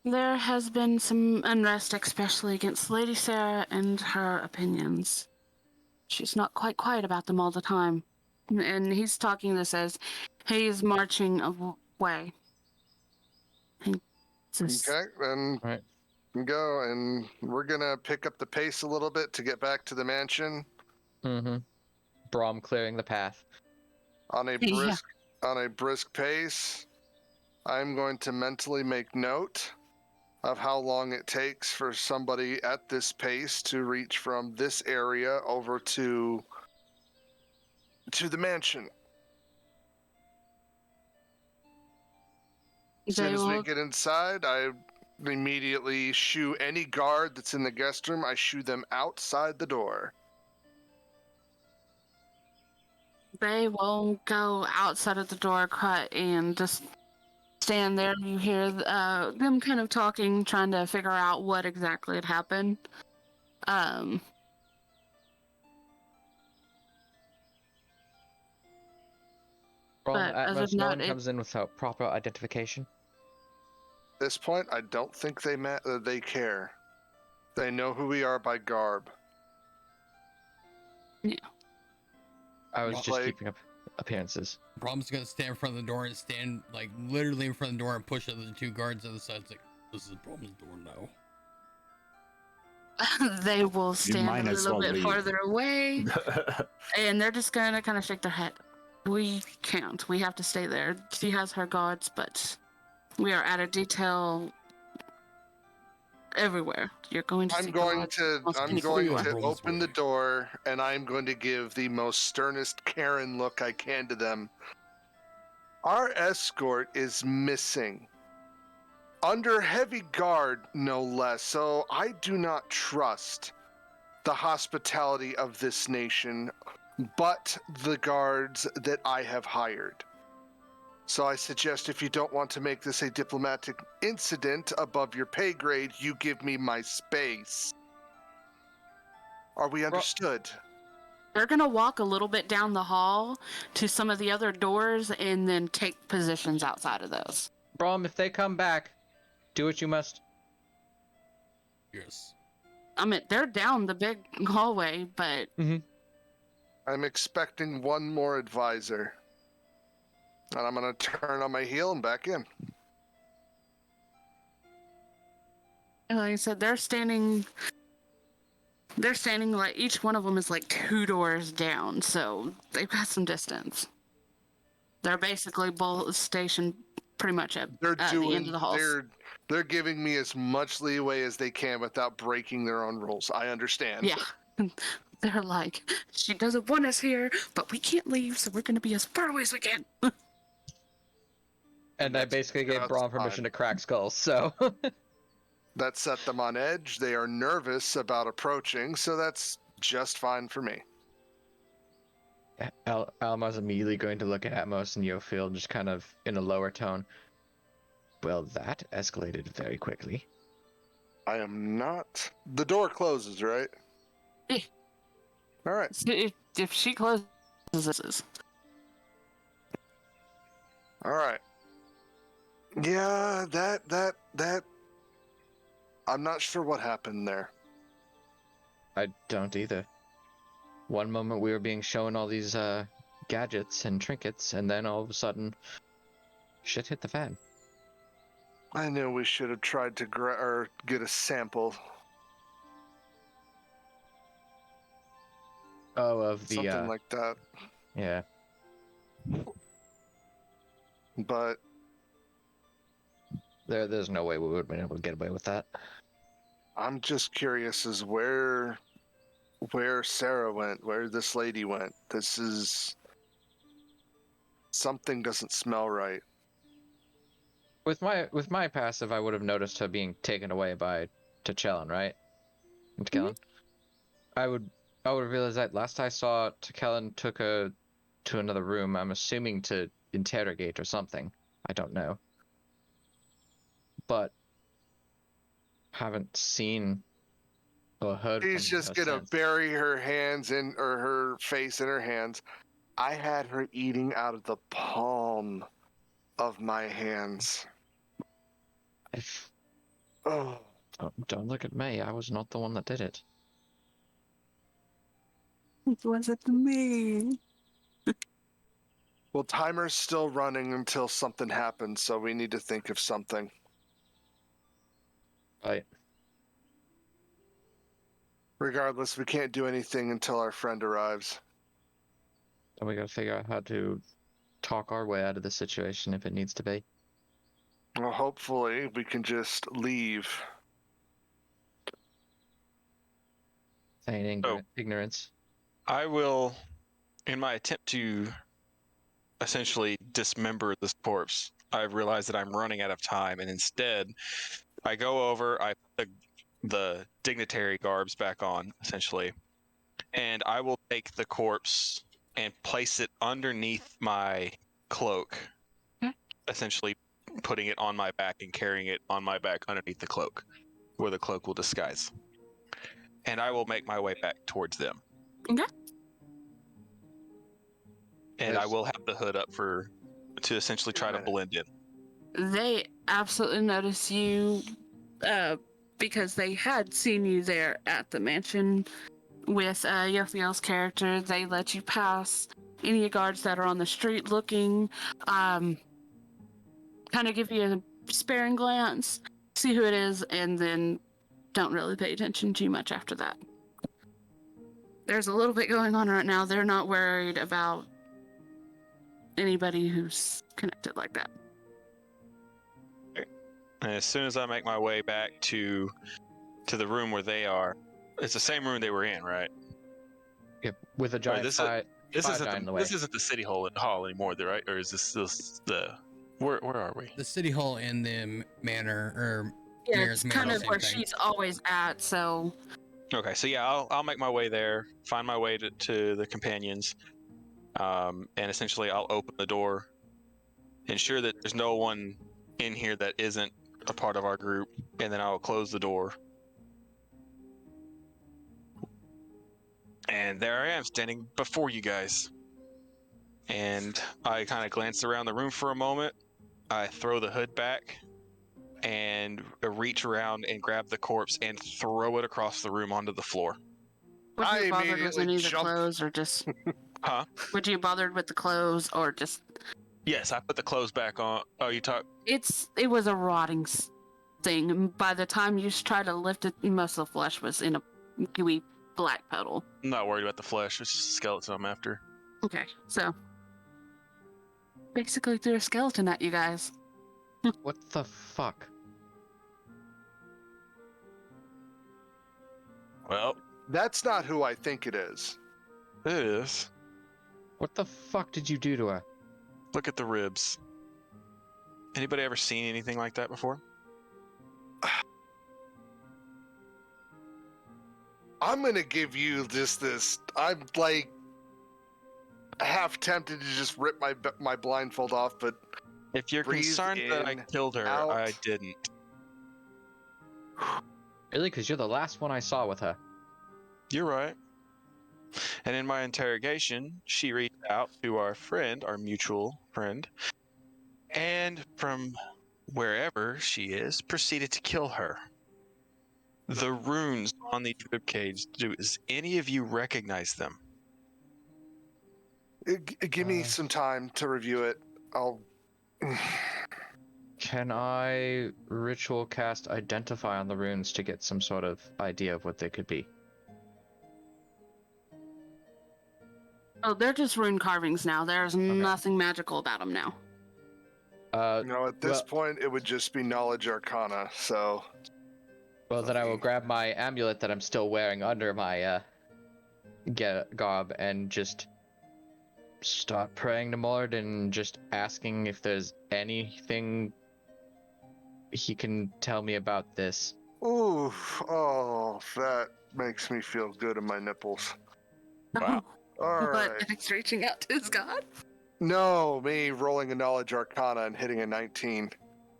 There has been some unrest, especially against Lady Sarah and her opinions. She's not quite quiet about them all the time. And he's talking this as he's marching away. Okay, then Right. go, and we're gonna pick up the pace a little bit to get back to the mansion Mm-hmm. Braum clearing the path. on a Yeah. brisk pace. I'm going to mentally make note of how long it takes for somebody at this pace to reach from this area over to the mansion. As soon as we get inside, I immediately shoo any guard that's in the guest room. I shoo them outside the door. They won't go outside of the door and just stand there. You hear them kind of talking, trying to figure out what exactly had happened. Braum, But as of Atmos, no now, one comes in without proper identification. At this point, I don't think they care. They know who we are by garb. I was Well, just like- keeping up appearances. Brom's gonna stand in front of the door and stand like literally in front of the door and push the two guards on the side. It's like, this is Brom's door now. they will stand might a as little well bit leave. farther away, and they're just gonna kind of shake their head. We can't. We have to stay there. She has her guards, but we are out of detail everywhere. You're going to see I'm going guards to almost I'm anywhere. going to Brom's open the way. door, and I'm going to give the most sternest Karen look I can to them. Our escort is missing. Under heavy guard, no less, so I do not trust the hospitality of this nation, but the guards that I have hired. So I suggest if you don't want to make this a diplomatic incident above your pay grade, you give me my space. Are we understood? They're gonna walk a little bit down the hall to some of the other doors and then take positions outside of those. Braum, if they come back, do what you must. Yes. I mean, they're down the big hallway, but I'm expecting one more advisor. And I'm going to turn on my heel and back in. like I said, they're standing like each one of them is like 2 doors down, so they've got some distance. They're basically both stationed pretty much at They're the end of the halls. They're giving me as much leeway as they can without breaking their own rules. I understand. Yeah. They're like, she doesn't want us here, but we can't leave, so we're going to be as far away as we can. And I basically gave That's Braum permission fine. to crack skulls, so. That set them on edge. They are nervous about approaching, so that's just fine for me. Alma's immediately going to look at Atmos and Yofiel, just kind of in a lower tone. Well, that escalated very quickly. I am not. The door closes, right? Yeah. All right. If she closes this. All right. Yeah, that. I'm not sure what happened there. I don't either. One moment we were being shown all these gadgets and trinkets, and then all of a sudden, shit hit the fan. I knew we should have tried to get a sample. Oh, of the Something like that. yeah. But There's no way we would have been able to get away with that. I'm just curious as where Sarah went, where this lady went. This is something doesn't smell right. With my passive, I would have noticed her being taken away by Tichellen, right? Tichellen. I would realize that last I saw, Tichellen took her to another room. I'm assuming to interrogate or something. I don't know. But haven't seen or heard She's from just her gonna since. bury her hands in, or her face in her hands. I had her eating out of the palm of my hands. Oh, Don't look at me. I was not the one that did it. It wasn't me. well, timer's still running until something happens, so we need to think of something. Right. Regardless, we can't do anything until our friend arrives. And we gotta figure out how to talk our way out of the situation if it needs to be. Well, hopefully we can just leave. Saying ignorance. I will, in my attempt to essentially dismember this corpse, I've realized that I'm running out of time, and instead, I go over, I put the dignitary garbs back on, essentially, and I will take the corpse and place it underneath my cloak, essentially putting it on my back and carrying it on my back underneath the cloak, where the cloak will disguise. And I will make my way back towards them. Okay. And I will have the hood up to essentially try to blend in. They absolutely notice you because they had seen you there at the mansion with Yofiel's character. They let you pass. Any guards that are on the street looking kind of give you a sparing glance, see who it is, and then don't really pay attention too much after that. There's a little bit going on right now. They're not worried about anybody who's connected like that. And as soon as I make my way back to the room where they are, it's the same room they were in, right? Yep. With a giant this isn't the city hall anymore, right? Or is this the where are we? The city hall in the manor, or Yeah, mayor's it's manor, kind of same where thing. she's always at, so... Okay, so yeah, I'll make my way there, find my way to the companions, and essentially I'll open the door, ensure that there's no one in here that isn't a part of our group, and then I'll close the door. And there I am, standing before you guys. And I kind of glance around the room for a moment. I throw the hood back and reach around and grab the corpse and throw it across the room onto the floor. Would you I bothered with immediately any of the jump. clothes, or just... Huh? Would you bothered with the clothes, or just... Yes, I put the clothes back on. Oh, you talk? It was a rotting thing, and by the time you tried to lift it, most of the flesh was in a gooey black puddle. I'm not worried about the flesh. It's just a skeleton I'm after. Okay, so... Basically threw a skeleton at you guys. What the fuck? Well, That's not who I think it is. it is. What the fuck did you do to her? Look at the ribs. Anybody ever seen anything like that before? I'm gonna give you this. I'm like half tempted to just rip my blindfold off, but If you're breathe concerned that I in, killed her, out. I didn't. Really? Because you're the last one I saw with her. You're right. And in my interrogation, she reached out to our friend, our mutual friend, and from wherever she is, proceeded to kill her. The runes on these ribcage, does any of you recognize them? give me some time to review it. I'll. Can I ritual cast Identify on the runes to get some sort of idea of what they could be? Oh, they're just rune carvings now. There's nothing magical about them now. At this point, it would just be Knowledge Arcana, so... Well, then I will grab my amulet that I'm still wearing under my garb and just start praying to Mord and just asking if there's anything he can tell me about this. Ooh, oh, that makes me feel good in my nipples. Wow. All But right. it's reaching out to his god? No, me rolling a Knowledge Arcana and hitting a 19.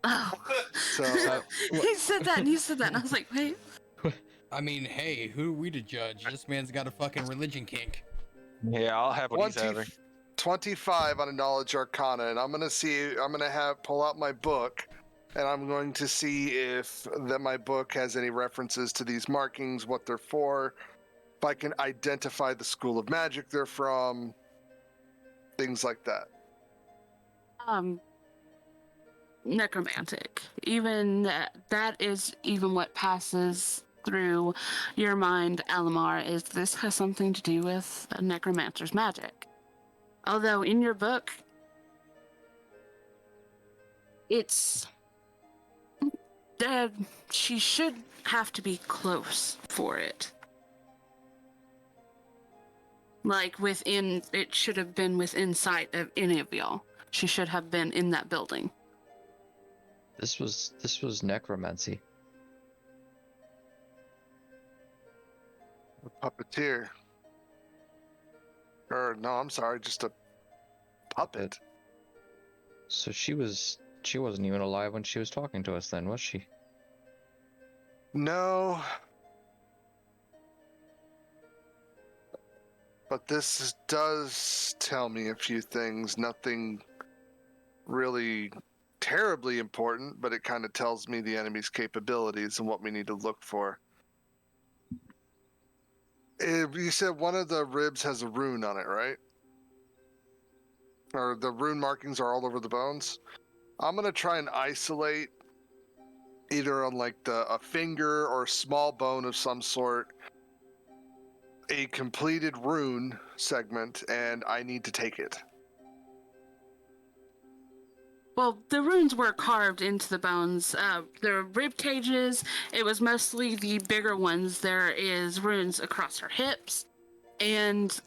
Oh. So, He said that, and I was like, wait. I mean, hey, who are we to judge? This man's got a fucking religion kink. Yeah, I'll have what he's having. 25 on a Knowledge Arcana, and I'm gonna pull out my book, and I'm going to see if my book has any references to these markings, what they're for, if I can identify the school of magic they're from, things like that. Necromantic. Even that is even what passes through your mind, Alimar, is this has something to do with a necromancer's magic. Although in your book, it's dead. She should have to be close for it. Like it should have been within sight of any of y'all. She should have been in that building. This was necromancy. A puppeteer. Or, no, I'm sorry, just a puppet. So she wasn't even alive when she was talking to us then, was she? No. But this does tell me a few things. Nothing really terribly important, but it kind of tells me the enemy's capabilities and what we need to look for. You said one of the ribs has a rune on it, right? Or the rune markings are all over the bones? I'm going to try and isolate either on like a finger or a small bone of some sort, a completed rune segment, and I need to take it. Well, the runes were carved into the bones. The rib cages, it was mostly the bigger ones. There is runes across her hips and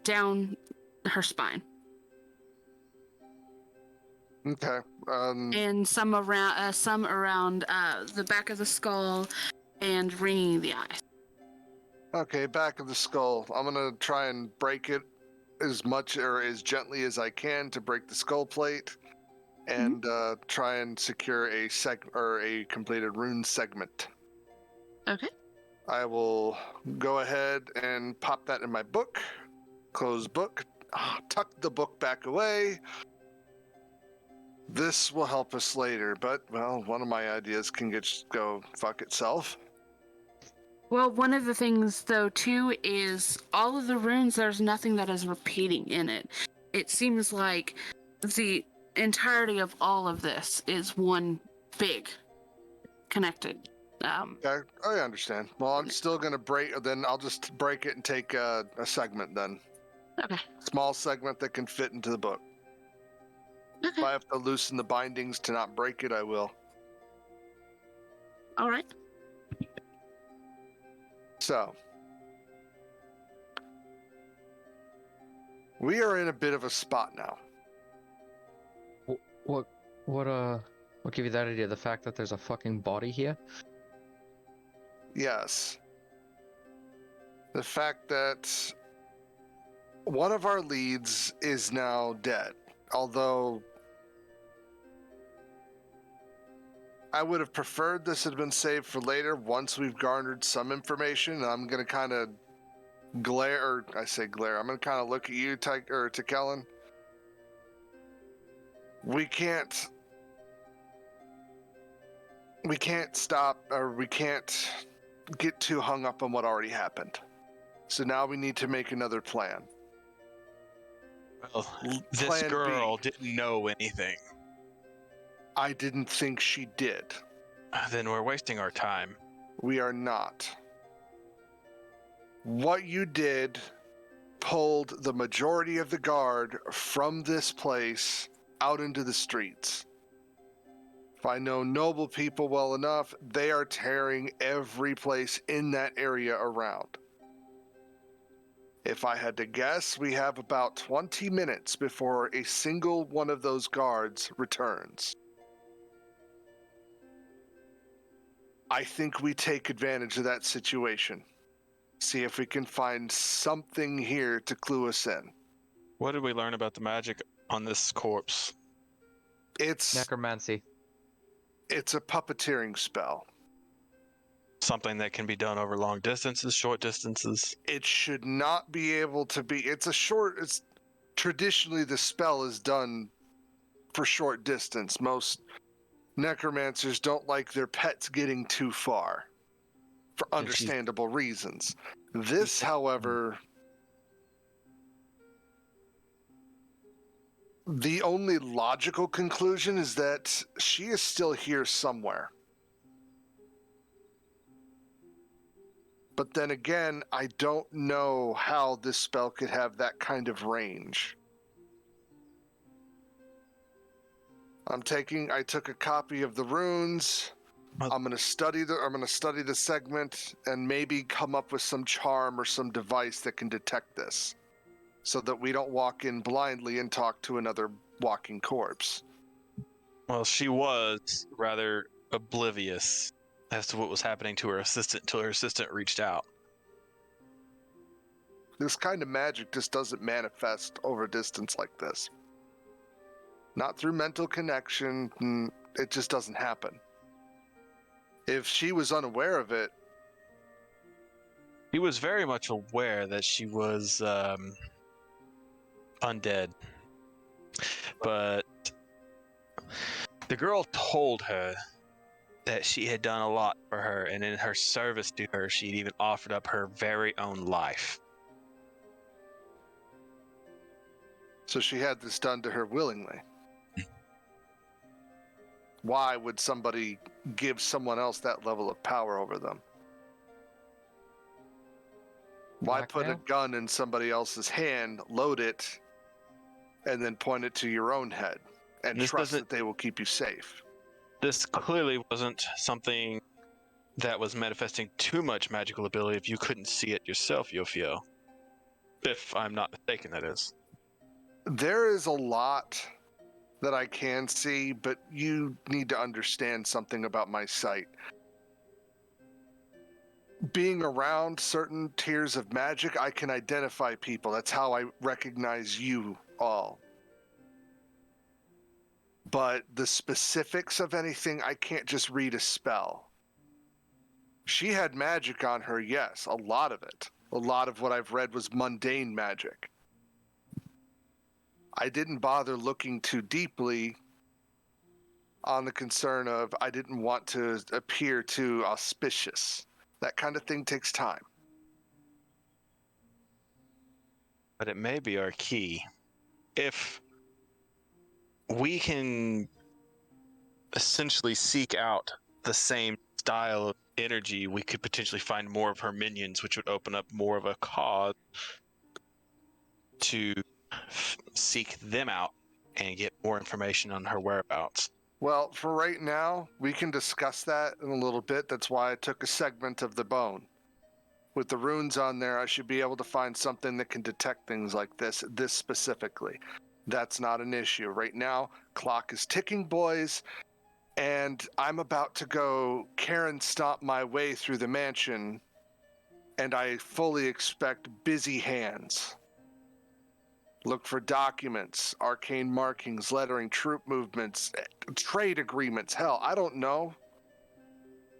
down her spine. Okay. And some around the back of the skull and ringing the eyes. Okay, back of the skull. I'm gonna try and break it as much or as gently as I can to break the skull plate, and try and secure a completed rune segment. Okay. I will go ahead and pop that in my book. Close book. Tuck the book back away. This will help us later, but, well, one of my ideas can go fuck itself. Well, one of the things, though, too, is all of the runes, there's nothing that is repeating in it. It seems like the entirety of all of this is one big connected. Okay, I understand. Well, I'm still going to then I'll just break it and take a segment then. Okay. Small segment that can fit into the book. Okay. If I have to loosen the bindings to not break it, I will. All right. So, we are in a bit of a spot now. What gave you that idea? The fact that there's a fucking body here? Yes. The fact that one of our leads is now dead. Although I would have preferred this had been saved for later once we've garnered some information. I'm going to kind of I'm going to kind of look at you, Tichellen. We can't stop, or we can't get too hung up on what already happened. So now we need to make another plan. Well, this Plan girl B. didn't know anything. I didn't think she did. Then we're wasting our time. We are not. What you did pulled the majority of the guard from this place out into the streets. If I know noble people well enough, they are tearing every place in that area around. If I had to guess, we have about 20 minutes before a single one of those guards returns. I think we take advantage of that situation. See if we can find something here to clue us in. What did we learn about the magic on this corpse? It's Necromancy. a puppeteering spell. Something that can be done over long distances, short distances. It should not be able to be. It's traditionally the spell is done for short distance. Most necromancers don't like their pets getting too far for understandable reasons. This, however, the only logical conclusion is that she is still here somewhere. But then again, I don't know how this spell could have that kind of range. I took a copy of the runes. I'm gonna study the segment and maybe come up with some charm or some device that can detect this, so that we don't walk in blindly and talk to another walking corpse. Well, she was rather oblivious as to what was happening to her assistant until her assistant reached out. This kind of magic just doesn't manifest over distance like this. Not through mental connection, it just doesn't happen. If she was unaware of it... He was very much aware that she was undead. But the girl told her that she had done a lot for her, and in her service to her, she'd even offered up her very own life. So she had this done to her willingly. Why would somebody give someone else that level of power over them? Why put a gun in somebody else's hand, load it, and then point it to your own head, and trust that they will keep you safe? This clearly wasn't something that was manifesting too much magical ability if you couldn't see it yourself, Yofiel. If I'm not mistaken, that is. There is a lot that I can see, but you need to understand something about my sight. Being around certain tiers of magic, I can identify people. That's how I recognize you all. But the specifics of anything, I can't just read a spell. She had magic on her, yes, a lot of it. A lot of what I've read was mundane magic. I didn't bother looking too deeply on the concern of I didn't want to appear too auspicious. That kind of thing takes time. But it may be our key. If we can essentially seek out the same style of energy, we could potentially find more of her minions, which would open up more of a cause to seek them out and get more information on her whereabouts. Well, for right now, we can discuss that in a little bit. That's why I took a segment of the bone. With the runes on there, I should be able to find something that can detect things like this specifically. That's not an issue. Right now, clock is ticking, boys, and I'm about to go Karen stomp my way through the mansion, and I fully expect busy hands. Look for documents, arcane markings, lettering, troop movements, trade agreements. Hell, I don't know.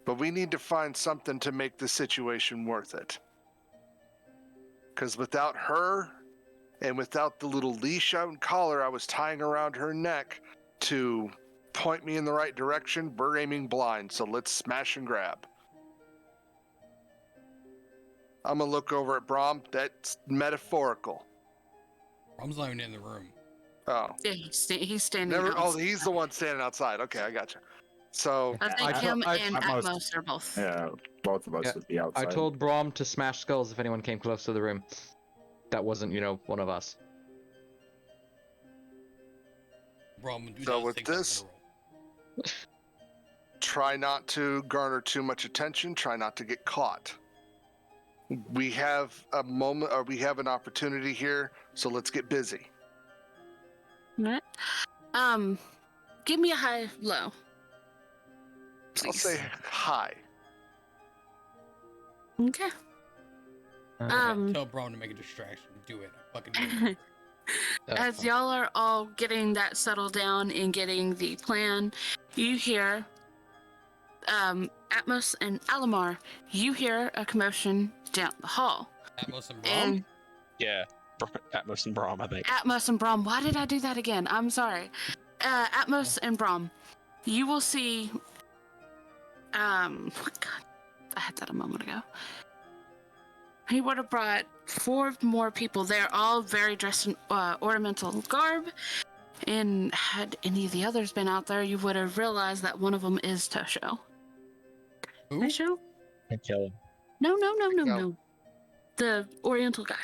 But we need to find something to make the situation worth it. Because without her, and without the little leash and collar I was tying around her neck to point me in the right direction, we're aiming blind, so let's smash and grab. I'm gonna look over at Braum. That's metaphorical. Braum's not even in the room. Oh, Yeah, he's standing never. Oh, outside. he's the one standing outside. Okay, I gotcha. So I think I him thought- and Atmos- Atmos are both. Yeah, both of us Yeah, would be I outside. told Braum to smash skulls if anyone came close to the room. That wasn't, one of us. Braum, do So not with take that this- literal. try not to garner too much attention. Try not to get caught. We have a moment, or we have an opportunity here. So let's get busy. Alright. Give me a high low. I'll Please. say hi. Okay. Tell Braum to make a distraction. Do it. Fucking do it. As y'all are all getting that settled down and getting the plan, you hear Atmos and Alimar, you hear a commotion down the hall. Atmos and Braum? And Yeah, Atmos and Braum, I think. Atmos and Braum, why did I do that again? I'm sorry. Atmos and Braum, you will see God, I had that a moment ago. He would have brought 4 more people. They're all very dressed in ornamental garb. And had any of the others been out there, you would have realized that one of them is Tosho. Who? Tosho? Kill him. No. No. The Oriental guy.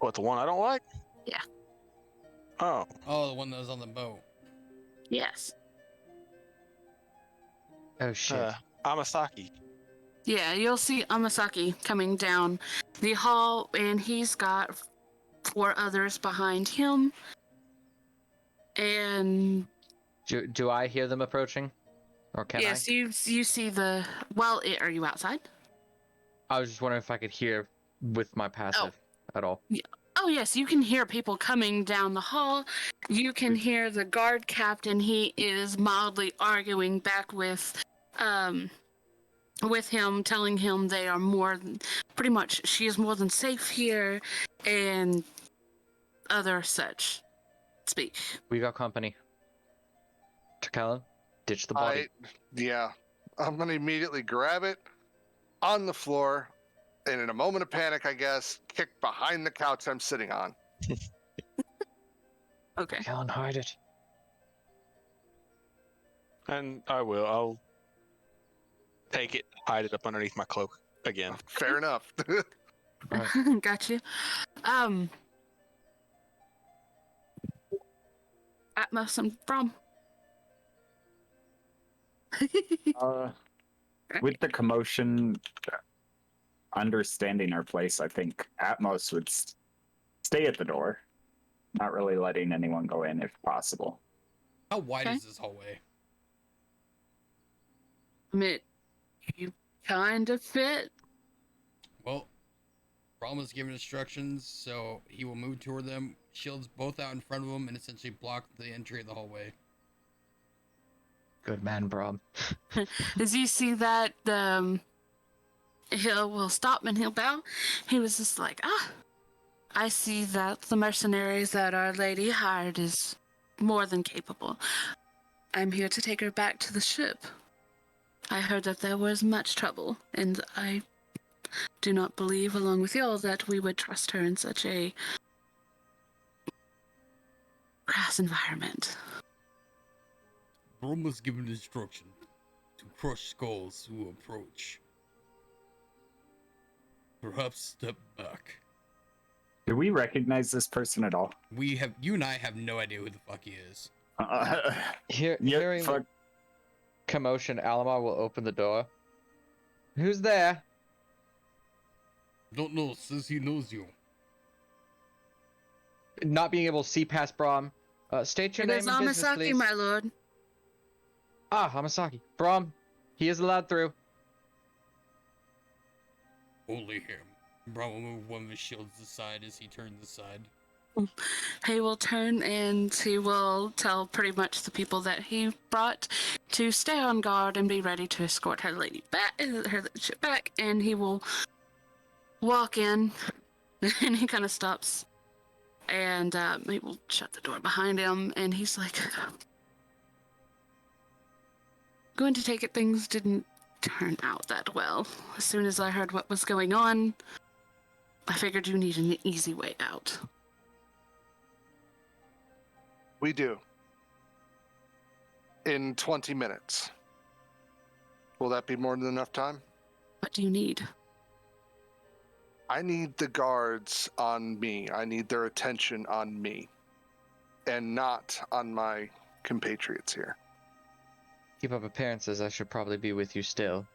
What, the one I don't like? Yeah. Oh, Oh, the one that was on the boat. Yes. Oh shit. Amasaki. Yeah, you'll see Amasaki coming down the hall, and he's got 4 others behind him. And Do I hear them approaching? Or can yes, you see the. Well, are you outside? I was just wondering if I could hear with my passive at all. Oh yes, you can hear people coming down the hall. You can hear the guard captain. He is mildly arguing back with him, telling him they are pretty much she is more than safe here, and other such speak. We got company. Tichellen, ditch the body. I'm gonna immediately grab it on the floor, and in a moment of panic, I guess, kick behind the couch I'm sitting on. Okay. Tichellen, hide it. And I'll take it, hide it up underneath my cloak again. Fair enough. Got you. Atmos and Braum. With the commotion, understanding our place, I think Atmos would stay at the door, not really letting anyone go in if possible. How wide Okay. is this hallway? You kind of fit. Well, Braum was given instructions, so he will move toward them, shields both out in front of him, and essentially block the entry of the hallway. Good man, Braum. As you see that, will stop and he'll bow. He was just like, I see that the mercenaries that Our Lady hired is more than capable. I'm here to take her back to the ship. I heard that there was much trouble, and I do not believe, along with y'all, that we would trust her in such a crass environment. Braum was given instruction to crush skulls who approach. Perhaps step back. Do we recognize this person at all? You and I have no idea who the fuck he is. Hearing fuck. commotion, Alimar will open the door. Who's there? Don't know, says he knows you. Not being able to see past Braum. State your It name is and business, Amasaki, please. my lord. Hamasaki. Braum, he is allowed through. Only him. Braum will move one of his shields aside as he turns aside. He will turn and he will tell pretty much the people that he brought to stay on guard and be ready to escort her ship back. And he will walk in, and he kind of stops, and he will shut the door behind him. And he's like, "Going to take it. Things didn't turn out that well. As soon as I heard what was going on, I figured you needed an easy way out." We do. In 20 minutes. Will that be more than enough time? What do you need? I need the guards on me. I need their attention on me. And not on my compatriots here. Keep up appearances, I should probably be with you still.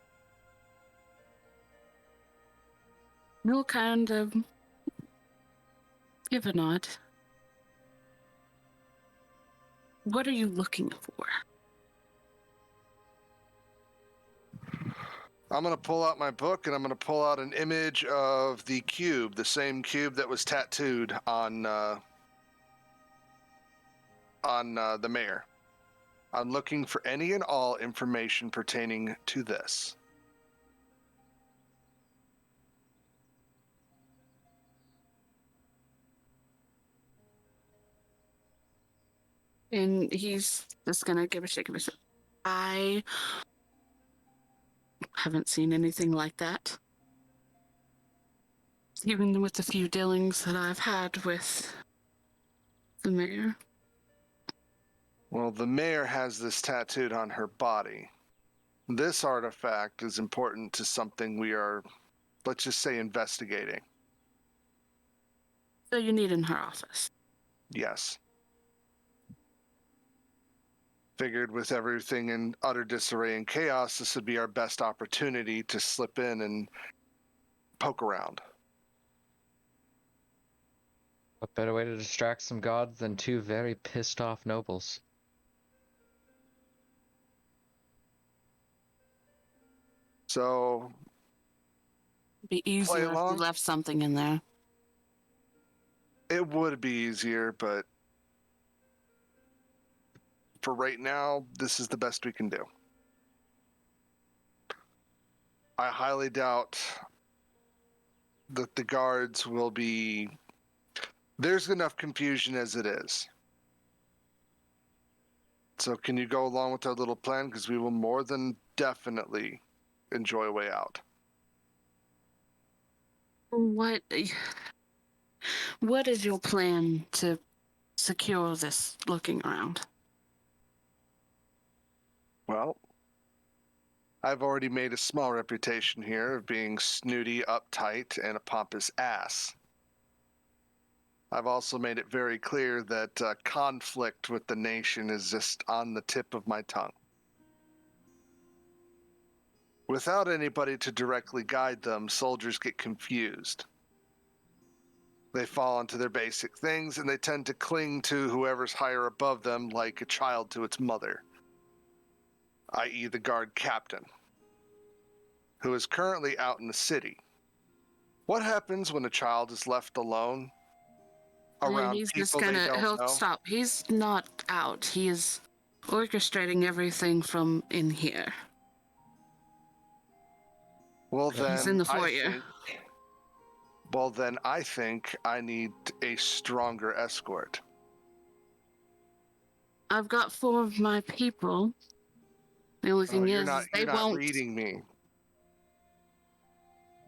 We'll kind of give a nod. What are you looking for? I'm going to pull out my book and I'm going to pull out an image of the cube, the same cube that was tattooed on the mayor. I'm looking for any and all information pertaining to this. And he's just gonna give a shake of his head. I haven't seen anything like that. Even with the few dealings that I've had with the mayor. Well, the mayor has this tattooed on her body. This artifact is important to something we are, let's just say, investigating. So you need in her office. Yes. Figured with everything in utter disarray and chaos, this would be our best opportunity to slip in and poke around. What better way to distract some gods than two very pissed off nobles? So, It'd be easier if you along? left something in there. it would be easier, but for right now, this is the best we can do. I highly doubt that the guards will be... There's enough confusion as it is. So can you go along with our little plan? Because we will more than definitely enjoy a way out. What is your plan to secure this looking around? Well, I've already made a small reputation here of being snooty, uptight, and a pompous ass. I've also made it very clear that conflict with the nation is just on the tip of my tongue. Without anybody to directly guide them, soldiers get confused. They fall into their basic things, and they tend to cling to whoever's higher above them like a child to its mother, i.e. the guard captain, who is currently out in the city. What happens when a child is left alone around he's just people they gonna, don't he'll know? stop. He's not out. He is orchestrating everything from in here. Well, He's then in the foyer. I think I need a stronger escort. I've got 4 of my people. The only thing you're is not they won't. reading me.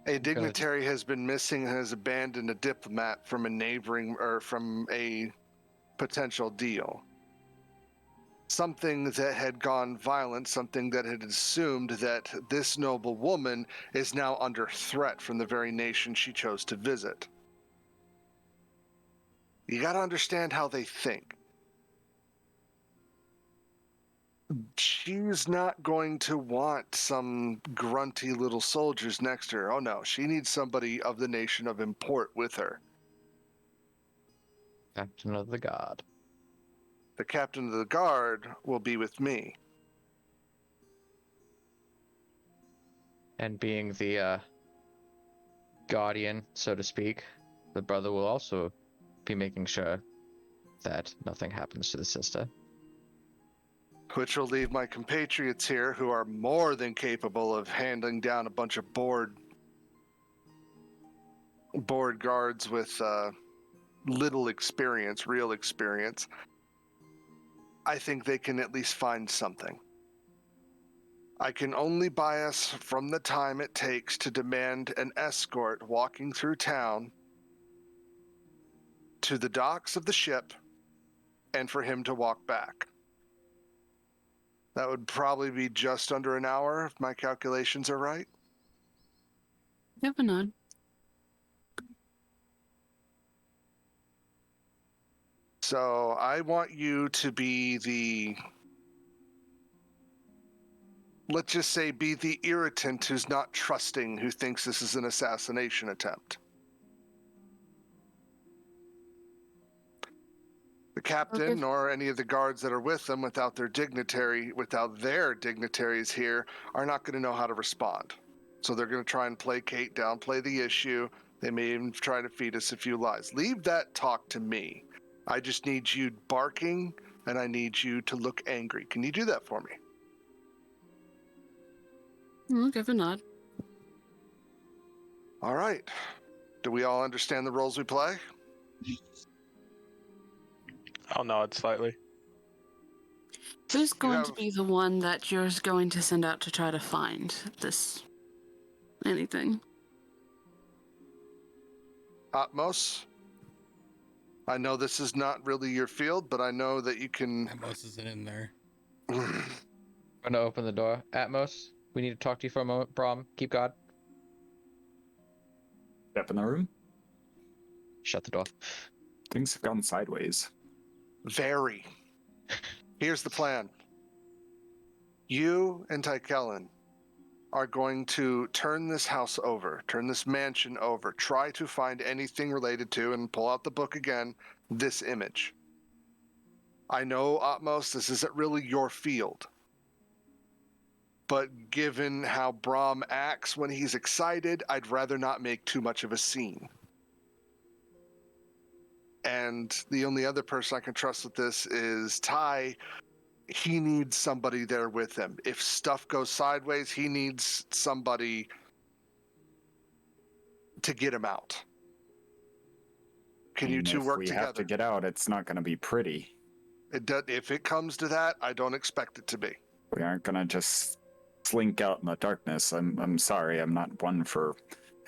A dignitary has been missing and has abandoned a diplomat from a neighboring or from a potential deal. Something that had gone violent, something that had assumed that this noble woman is now under threat from the very nation she chose to visit. You gotta understand how they think. She's not going to want some grunty little soldiers next to her. Oh no, she needs somebody of the nation of import with her. Captain of the God. The captain of the guard will be with me. And being the guardian, so to speak, the brother will also be making sure that nothing happens to the sister. Which will leave my compatriots here who are more than capable of handling down a bunch of bored guards with little experience, real experience. I think they can at least find something. I can only bias from the time it takes to demand an escort walking through town to the docks of the ship and for him to walk back. That would probably be just under an hour if my calculations are right. Give a nod. So I want you to be the, let's just say, be the irritant who's not trusting, who thinks this is an assassination attempt. The captain or any of the guards that are with them without their dignitaries here are not going to know how to respond. So they're going to try and placate, downplay the issue. They may even try to feed us a few lies. Leave that talk to me. I just need you barking, and I need you to look angry. Can you do that for me? I'll give a nod. All right. Do we all understand the roles we play? I'll nod slightly. Who's going to be the one that you're going to send out to try to find this anything? Atmos? I know this is not really your field, but I know that you can... Atmos isn't in there. I'm gonna open the door. Atmos, we need to talk to you for a moment. Braum, keep God. Step in the room. Shut the door. Things have gone sideways. Very. Here's the plan. You and Tichellen are going to turn this house over, turn this mansion over, try to find anything related to, and pull out the book again, this image. I know, Atmos, this isn't really your field. But given how Braum acts when he's excited, I'd rather not make too much of a scene. And the only other person I can trust with this is Ty. He needs somebody there with him. If stuff goes sideways, he needs somebody to get him out. Can you two work together? If we have to get out, it's not going to be pretty. If it comes to that, I don't expect it to be. We aren't going to just slink out in the darkness. I'm sorry. I'm not one for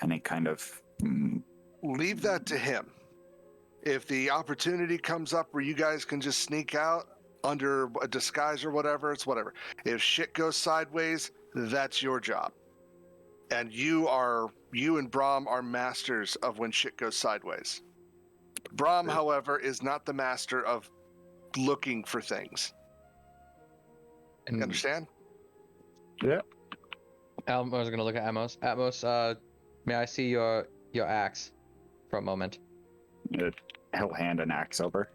any kind of... Leave that to him. If the opportunity comes up where you guys can just sneak out under a disguise or whatever, it's whatever. If shit goes sideways, that's your job. And you and Braum are masters of when shit goes sideways. Braum, however, is not the master of looking for things. You understand? Yeah. I was gonna look at Atmos. Atmos, may I see your axe for a moment? He'll hand an axe over.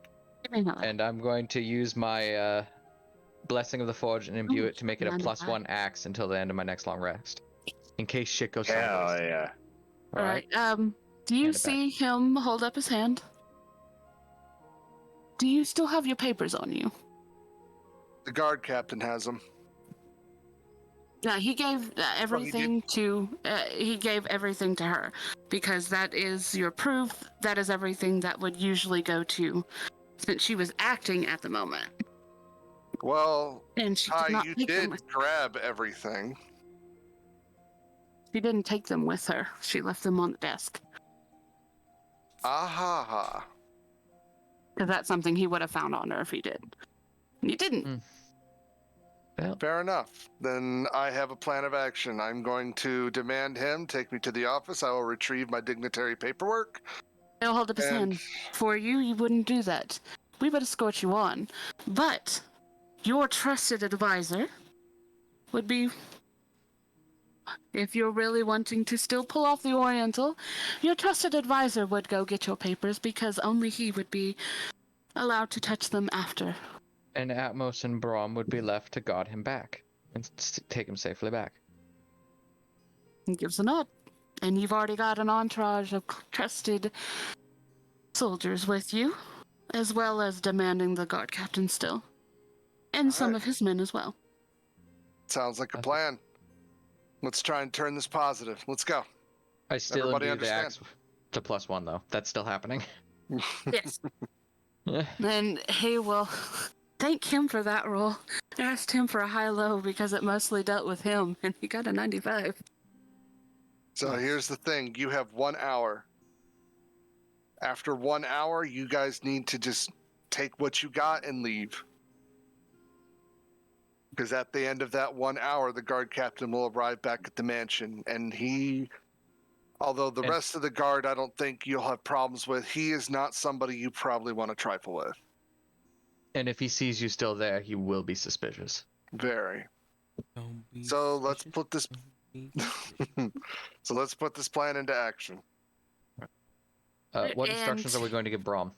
And I'm going to use my Blessing of the Forge and imbue it to make it a +1 axe until the end of my next long rest. In case shit goes sideways. Hell yeah. All right. Do you see him hold up his hand? Do you still have your papers on you? The guard captain has them. Yeah, he gave everything he gave everything to her because that is your proof. That is everything that would usually go to, since she was acting at the moment. Well, and she Ty, you did grab everything. She didn't take them with her. She left them on the desk. Aha. Because that's something he would have found on her if he did. And he didn't. Well. Fair enough. Then I have a plan of action. I'm going to demand him take me to the office. I will retrieve my dignitary paperwork. He'll hold up his hand. For you, you wouldn't do that. We would escort you on. But your trusted advisor would be... If you're really wanting to still pull off the Oriental, your trusted advisor would go get your papers because only he would be allowed to touch them after. And Atmos and Braum would be left to guard him back and take him safely back. He gives a nod. And you've already got an entourage of trusted soldiers with you, as well as demanding the guard captain still. And some of his men as well. Sounds like a plan. Let's try and turn this positive. Let's go. I still imbue the axe to +1, though. That's still happening. Yes. And he will thank him for that roll. I asked him for a high-low because it mostly dealt with him, and he got a 95. So here's the thing. You have 1 hour. After 1 hour, you guys need to just take what you got and leave. Because at the end of that 1 hour, the guard captain will arrive back at the mansion, and although the rest of the guard I don't think you'll have problems with, he is not somebody you probably want to trifle with. And if he sees you still there, he will be suspicious. Very. Don't be So let's suspicious, put this don't be suspicious. so let's put this plan into action. What instructions are we going to give Braum?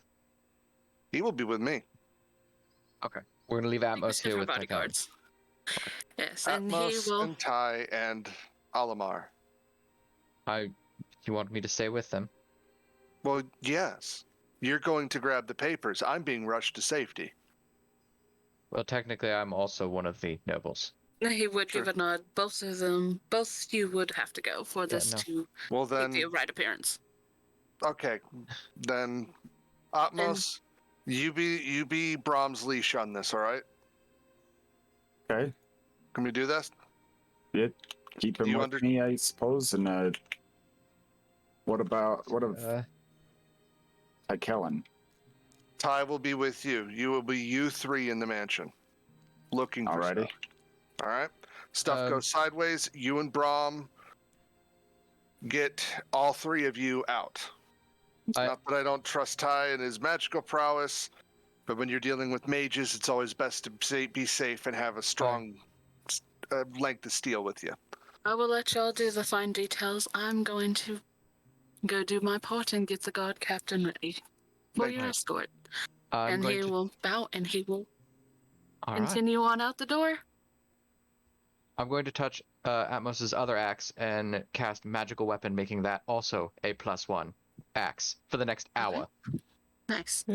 He will be with me. Okay. We're going to leave Atmos here with Tichellen. bodyguards. Yes, and he Atmos will. and Ty and Alimar. You want me to stay with them? Well, yes. You're going to grab the papers. I'm being rushed to safety. Well, technically, I'm also one of the nobles. He would Sure. give a nod. Both of them, both you would have to go for this no. to Well make then, the right appearance. okay. Then, Atmos, you be Braum's leash on this. All right? Okay. Can we do this? Yeah. Keep him You with me, I suppose. And what of Tichellen? Ty will be with you. You will be you three in the mansion, looking for Alrighty. stuff. All right. Stuff goes sideways. You and Braum get all three of you out. It's not that I don't trust Ty and his magical prowess, but when you're dealing with mages, it's always best to be safe and have a strong length of steel with you. I will let y'all do the fine details. I'm going to go do my part and get the guard captain ready for Thank your you. escort. I'm And going he to... will bow and he will All right. continue on out the door. I'm going to touch Atmos's other axe and cast magical weapon, making that also a +1 axe for the next hour. Nice.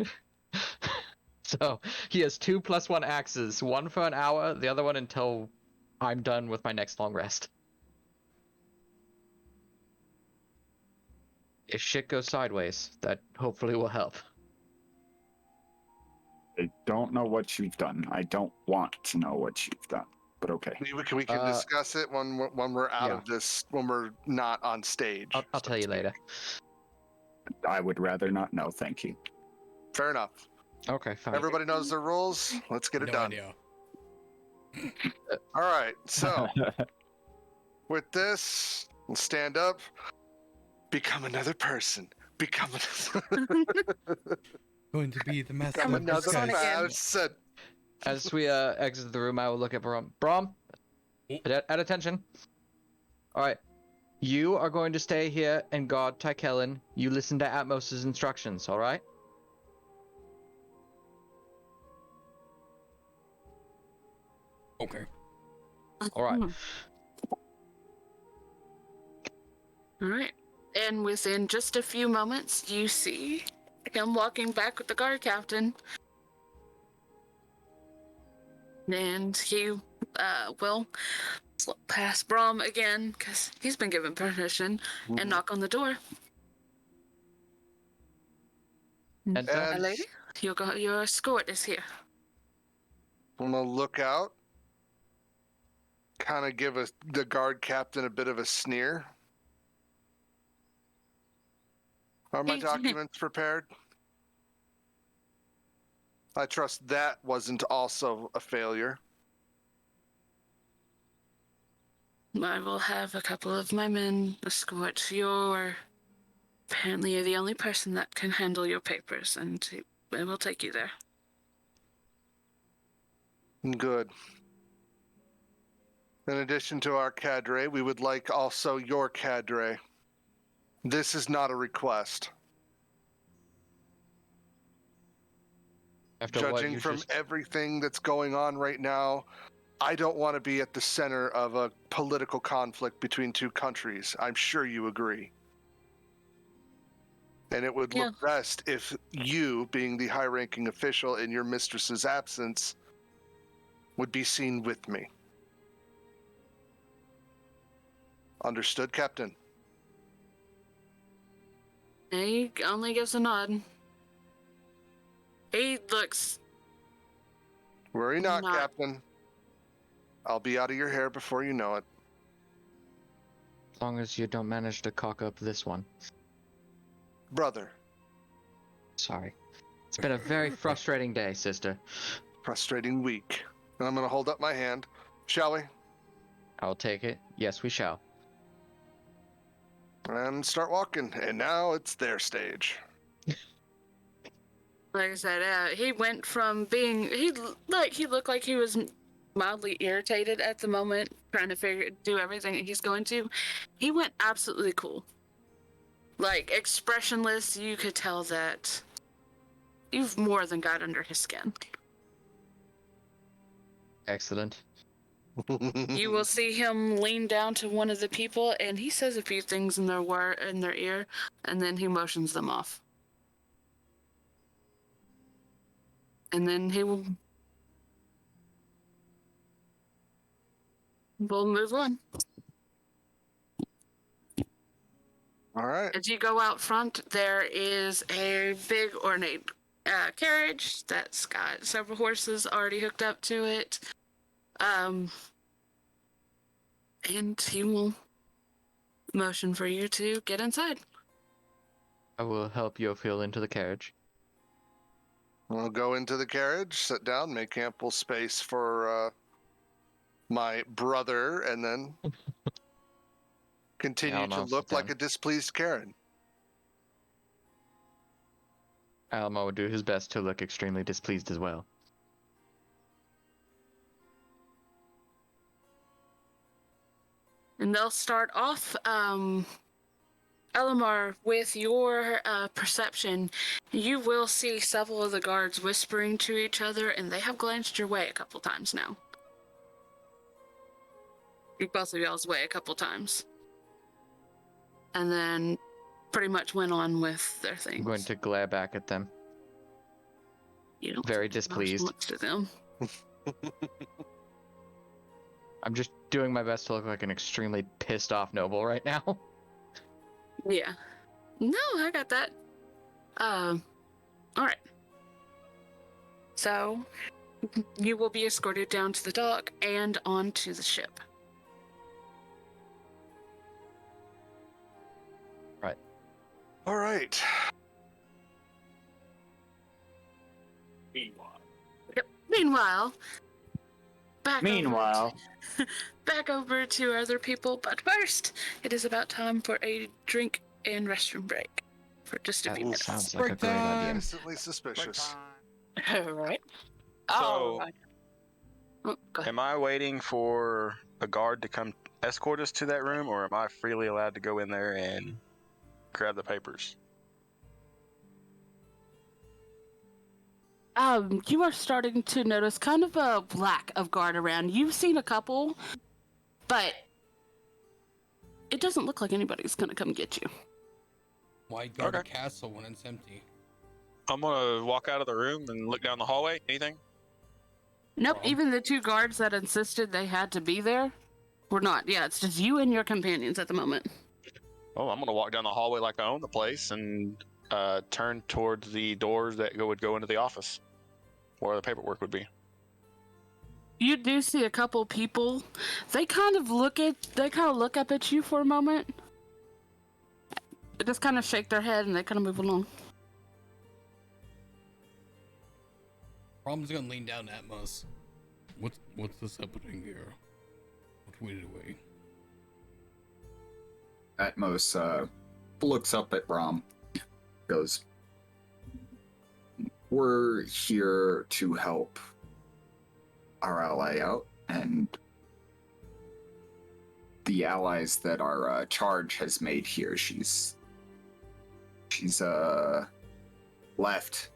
So he has 2 +1 axes, one for an hour, the other one until I'm done with my next long rest. If shit goes sideways, that hopefully will help. I don't know what you've done. I don't want to know what you've done. But okay. We can discuss it when we're out of this, when we're not on stage. I'll tell you later. I would rather not know, thank you. Fair enough. Okay, fine. Everybody knows their rules. Let's get it No done. idea. All right. So with this, we'll stand up. Become another person. Become Going to be the master become of another disguise. person. As we exit the room, I will look at Braum. Braum, at attention. All right. You are going to stay here and guard Tichellen. You listen to Atmos's instructions, all right? Okay. All right. All right. And within just a few moments, you see him walking back with the guard captain. And he will slip past Braum again, because he's been given permission, and knock on the door. And A lady, your escort is here. I'm gonna look out. Kind of give the guard captain a bit of a sneer. Are my documents prepared? I trust that wasn't also a failure. I will have a couple of my men escort. Apparently you're the only person that can handle your papers, and I will take you there. Good. In addition to our cadre, we would like also your cadre. This is not a request. after Judging from everything that's going on right now, I don't want to be at the center of a political conflict between two countries. I'm sure you agree. And it would look best if you, being the high-ranking official in your mistress's absence, would be seen with me. Understood, Captain? He only gives a nod. He looks... Worry not, Captain. I'll be out of your hair before you know it. As long as you don't manage to cock up this one. Brother. Sorry. It's been a very frustrating day, sister. Frustrating week. And I'm going to hold up my hand. Shall we? I'll take it. Yes, we shall. And start walking. And now it's their stage. Like I said, he went from being he looked like he was mildly irritated at the moment, trying to do everything that he's going to. He went absolutely cool, like expressionless. You could tell that you've more than got under his skin. Excellent. You will see him lean down to one of the people, and he says a few things in their ear, and then he motions them off. And then we'll move on. All right. As you go out front, there is a big ornate carriage that's got several horses already hooked up to it. And he will motion for you to get inside. I will help Yofiel into the carriage. We'll go into the carriage, sit down, make ample space for my brother, and then continue Yeah, to I'll look sit like down. a displeased Karen. Alma will do his best to look extremely displeased as well. And they'll start off, Alimar, with your perception, you will see several of the guards whispering to each other, and they have glanced your way a couple times now. Both of y'all's way a couple times. And then pretty much went on with their things. I'm going to glare back at them. You don't Very think much displeased. to them. I'm just doing my best to look like an extremely pissed off noble right now. Yeah. No, I got that. All right. So, you will be escorted down to the dock and onto the ship. All right. Yep. Meanwhile, back over to other people. But first, it is about time for a drink and restroom break for just a few minutes. Sounds like a great idea. Innocently suspicious. All right. So- right. Oh, go ahead. Am I waiting for a guard to come escort us to that room, or am I freely allowed to go in there and grab the papers? You are starting to notice kind of a lack of guard around. You've seen a couple, but it doesn't look like anybody's gonna come get you. Why guard a Okay. castle when it's empty? I'm gonna walk out of the room and look down the hallway. Anything? Nope, Well- even the two guards that insisted they had to be there were not. Yeah, it's just you and your companions at the moment. Oh, I'm gonna walk down the hallway like I own the place and turn towards the doors that would go into the office, where the paperwork would be. You do see a couple people. They kind of look up at you for a moment. They just kind of shake their head and they kind of move along. Brom's gonna lean down to Atmos. What's this happening here? What are we doing? Atmos looks up at Braum, goes, "We're here to help our ally out, and the allies that our charge has made here. She's left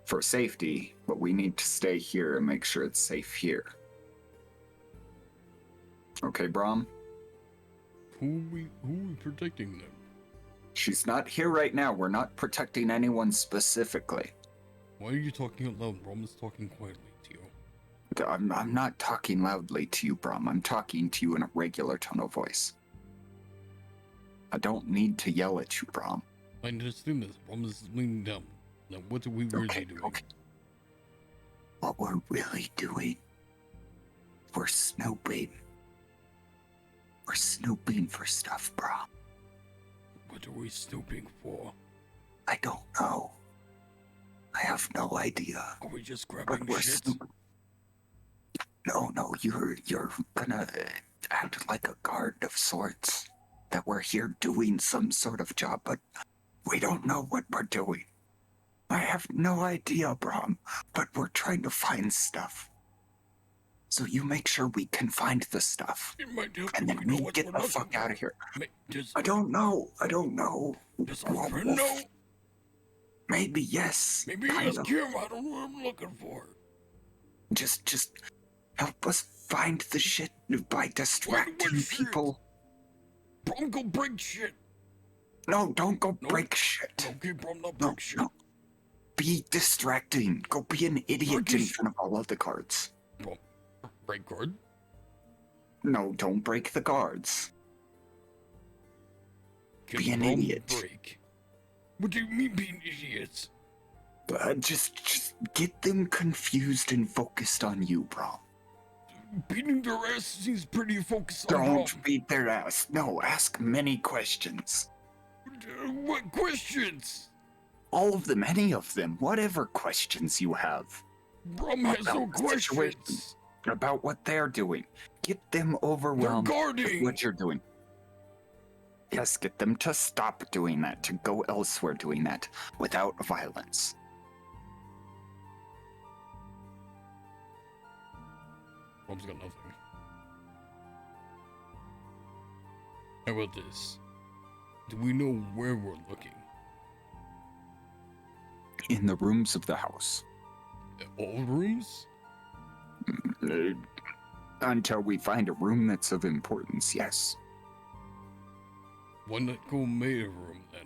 for safety, but we need to stay here and make sure it's safe here. Okay, Braum? Who are we protecting them? She's not here right now. We're not protecting anyone specifically. Why are you talking out loud? Brom is talking quietly to you. I'm not talking loudly to you, Braum. I'm talking to you in a regular tone of voice. I don't need to yell at you, Braum. I understand this. Brom is leaning down. Now, what are we really doing? Okay. What we're really doing, we're snooping. We're snooping for stuff, Braum. What are we snooping for? I don't know. I have no idea. Are we just But grabbing we're shit? No, you're gonna act like a guard of sorts. That we're here doing some sort of job, but we don't know what we're doing. I have no idea, Braum, but we're trying to find stuff. So you make sure we can find the stuff. It might help And if then we know we what get we're the looking fuck out of for. here. Does I don't know. our friend know? Maybe yes. Maybe kind ask of. him. I don't know what I'm looking for. Just help us find the shit by distracting shit? people. Brom, go break shit. No, don't go No. break shit. Okay, Brom, not No, break shit. no. Be distracting. Go be an idiot in front of all of the guards. Brom, break guard. No, don't break the guards. Can Be an Brom idiot. break? What do you mean being idiots? Just get them confused and focused on you, bro. Beating their ass seems pretty focused on Don't Brom. beat their ass. No, ask many questions. What questions? All of them, any of them, whatever questions you have. Brom has no About the situation. questions. About what they're doing. Get them overwhelmed They're with guarding. what you're doing. Yes, get them to stop doing that, to go elsewhere doing that, without violence. Brom's got nothing. How about this? Do we know where we're looking? In the rooms of the house. All rooms? Until we find a room that's of importance, yes. Why not go mayor room then?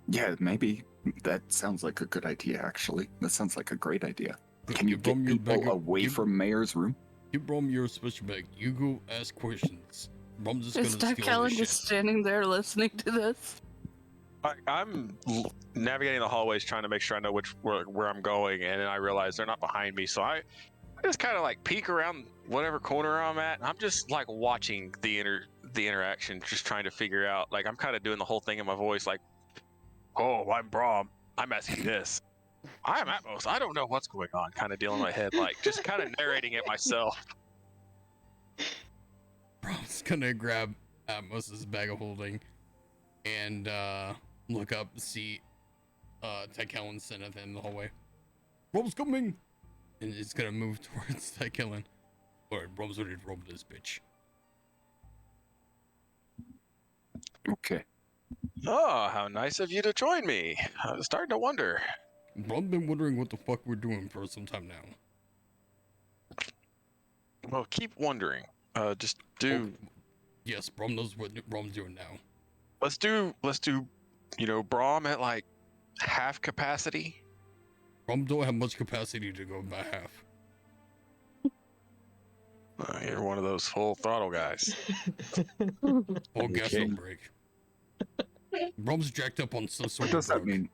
Yeah, maybe. That sounds like a good idea, actually. That sounds like a great idea. Good, Can you give get Brom your people bag- away give- from Mayor's room? Give Brom your special bag. You go ask questions. Brom's just Is gonna steal all Tichellen the just shit. standing there listening to this? I'm navigating the hallways trying to make sure I know where I'm going, and then I realize they're not behind me, so I just kind of like peek around whatever corner I'm at, and I'm just like watching the interaction, just trying to figure out, like, I'm kind of doing the whole thing in my voice, like, oh, I'm Braum, I'm asking this. I'm Atmos, I don't know what's going on, kind of deal in my head, like, just kind of narrating it myself. Brom's gonna grab Atmos's bag of holding and look up, see Tichellen sitting at the end of the hallway. Brom's coming! And it's gonna move towards Tichellen. Alright, Brom's ready to rob this bitch. Okay. Oh, how nice of you to join me. I was starting to wonder. Brom's been wondering what the fuck we're doing for some time now. Well, keep wondering. Just do. Oh, yes, Brom knows what Brom's doing now. Let's do. Braum at like half capacity. Brom don't have much capacity to go by half. You're one of those full throttle guys. All gas, no Okay. brake. Brom's jacked up on some sort What does of that drug. mean?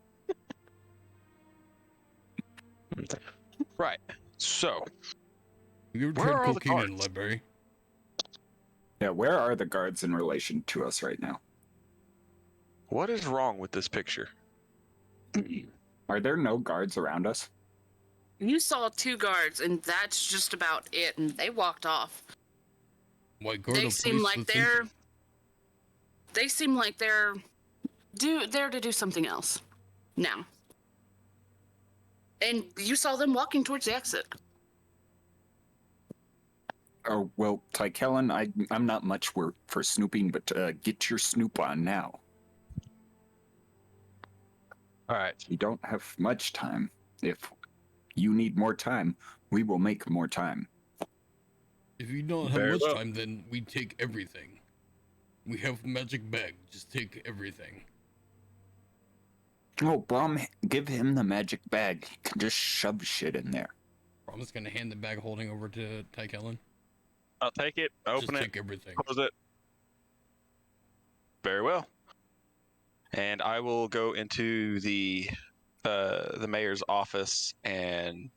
Right. So, You ever Where tried are all the cocaine in guards? Ledbury? Yeah, where are the guards in relation to us right now? what is wrong with this picture? Are there no guards around us? You saw 2 guards, and that's just about it, and they walked off. White guard They of seem police like with they're. symptoms. They seem like they're there to do something else now. And you saw them walking towards the exit. Oh, well, Tichellen, I'm not much for snooping, but get your snoop on now. All right. We don't have much time. If you need more time, we will make more time. If you don't have Very much well. time, then we take everything. We have magic bag. Just take everything. Oh, Braum, give him the magic bag. He can just shove shit in there. I'm just gonna hand the bag of holding over to Tichellen. I'll take it. Just Open it. take everything. Close it. Very well. And I will go into the mayor's office and,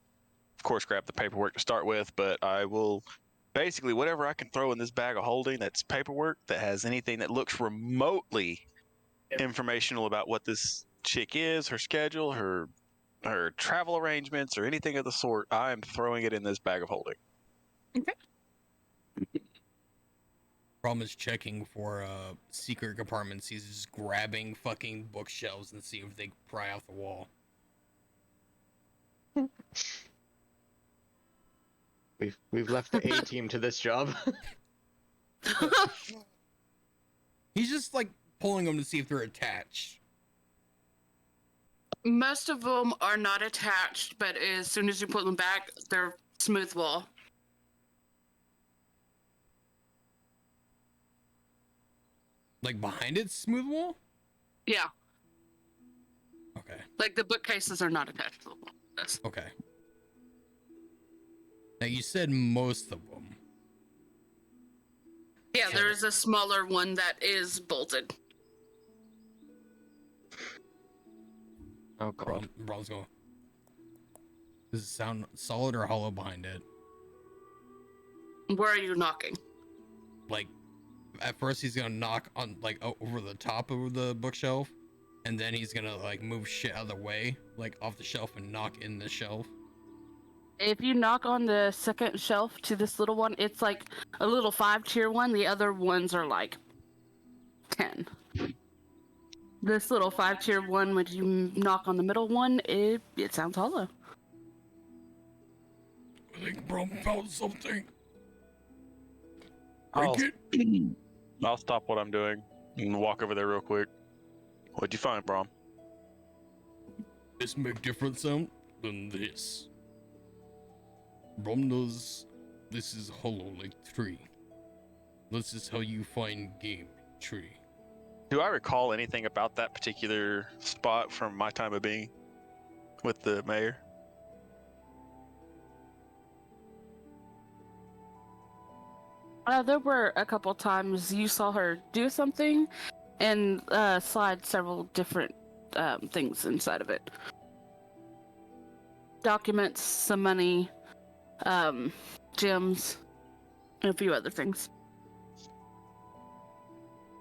of course, grab the paperwork to start with. But I will basically whatever I can throw in this bag of holding that's paperwork that has anything that looks remotely informational about what this chick is, her schedule, her or travel arrangements or anything of the sort, I am throwing it in this bag of holding. Brom is checking for secret compartments. He's just grabbing fucking bookshelves and see if they pry off the wall. We've left the A team to this job. He's just like pulling them to see if they're attached. Most of them are not attached, but as soon as you put them back, they're smooth wall. Like behind it, smooth wall? Yeah, Okay. like the bookcases are not attached to the wall. Yes. Okay. Now you said most of them. Yeah, there's a smaller one that is bolted. Oh god. Brom's going. Does it sound solid or hollow behind it? Where are you knocking? Like, at first he's gonna knock on like over the top of the bookshelf, and then he's gonna like move shit out of the way, like off the shelf, and knock in the shelf. If you knock on the second shelf to this little one, it's like a little 5-tier one. The other ones are like 10. This little 5-tier one, when you knock on the middle one, it sounds hollow. I think Brom found something. I'll, Break it. I'll stop what I'm doing and walk over there real quick. What'd you find, Brom? This make different sound than this. Brom knows this is hollow like tree. This is how you find game tree. Do I recall anything about that particular spot from my time of being with the mayor? There were a couple times you saw her do something and slide several different things inside of it. Documents, some money, gems, and a few other things.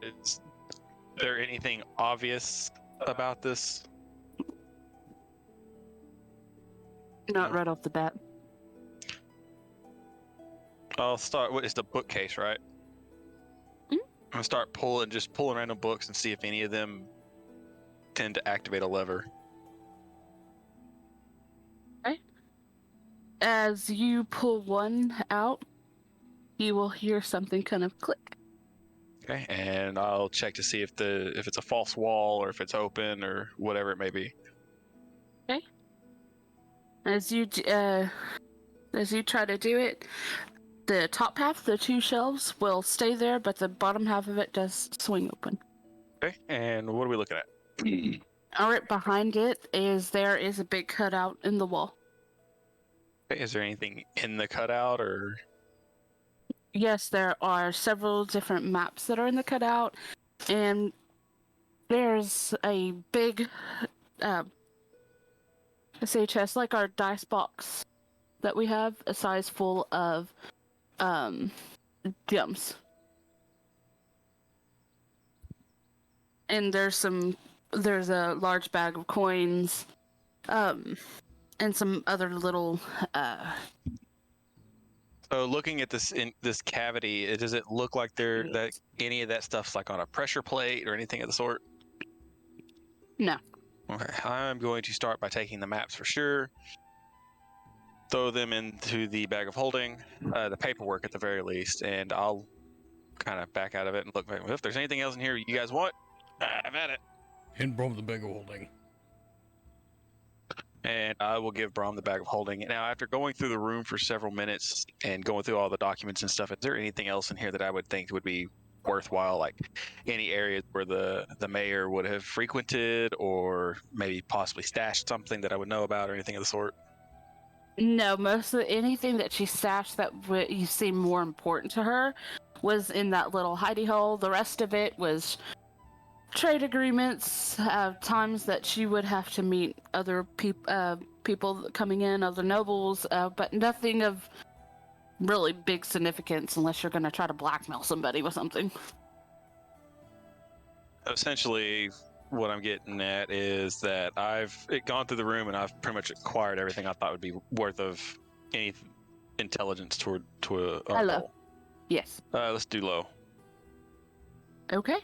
Is there anything obvious about this? Not right off the bat. I'll start. What is the bookcase, right? Mhm. I'm gonna start pulling random books and see if any of them tend to activate a lever. As you pull one out, you will hear something kind of click. Okay, and I'll check to see if it's a false wall or if it's open or whatever it may be. As you try to do it, the top half, the 2 shelves, will stay there, but the bottom half of it does swing open. Okay, and what are we looking at? Right behind it there is a big cutout in the wall. Okay, is there anything in the cutout or? Yes, there are several different maps that are in the cutout, and there's a big chest, like our dice box that we have, a size full of gems. And there's a large bag of coins, and some other little So looking at this in this cavity, does it look like that any of that stuff's like on a pressure plate or anything of the sort? No. Okay, I'm going to start by taking the maps for sure. Throw them into the bag of holding, the paperwork at the very least, and I'll kind of back out of it and look back. If there's anything else in here you guys want, I'm at it. Hand Brom the bag of holding. And I will give Braum the bag of holding. Now, after going through the room for several minutes and going through all the documents and stuff, is there anything else in here that I would think would be worthwhile, like any areas where the mayor would have frequented or maybe possibly stashed something that I would know about or anything of the sort? No, most of anything that she stashed that you seem more important to her was in that little hidey hole. The rest of it was trade agreements, times that she would have to meet other people coming in, other nobles, but nothing of really big significance unless you're going to try to blackmail somebody with something. Essentially, what I'm getting at is that I've gone through the room and I've pretty much acquired everything I thought would be worth of any intelligence toward a Hello. goal. Yes. Let's do low. Okay.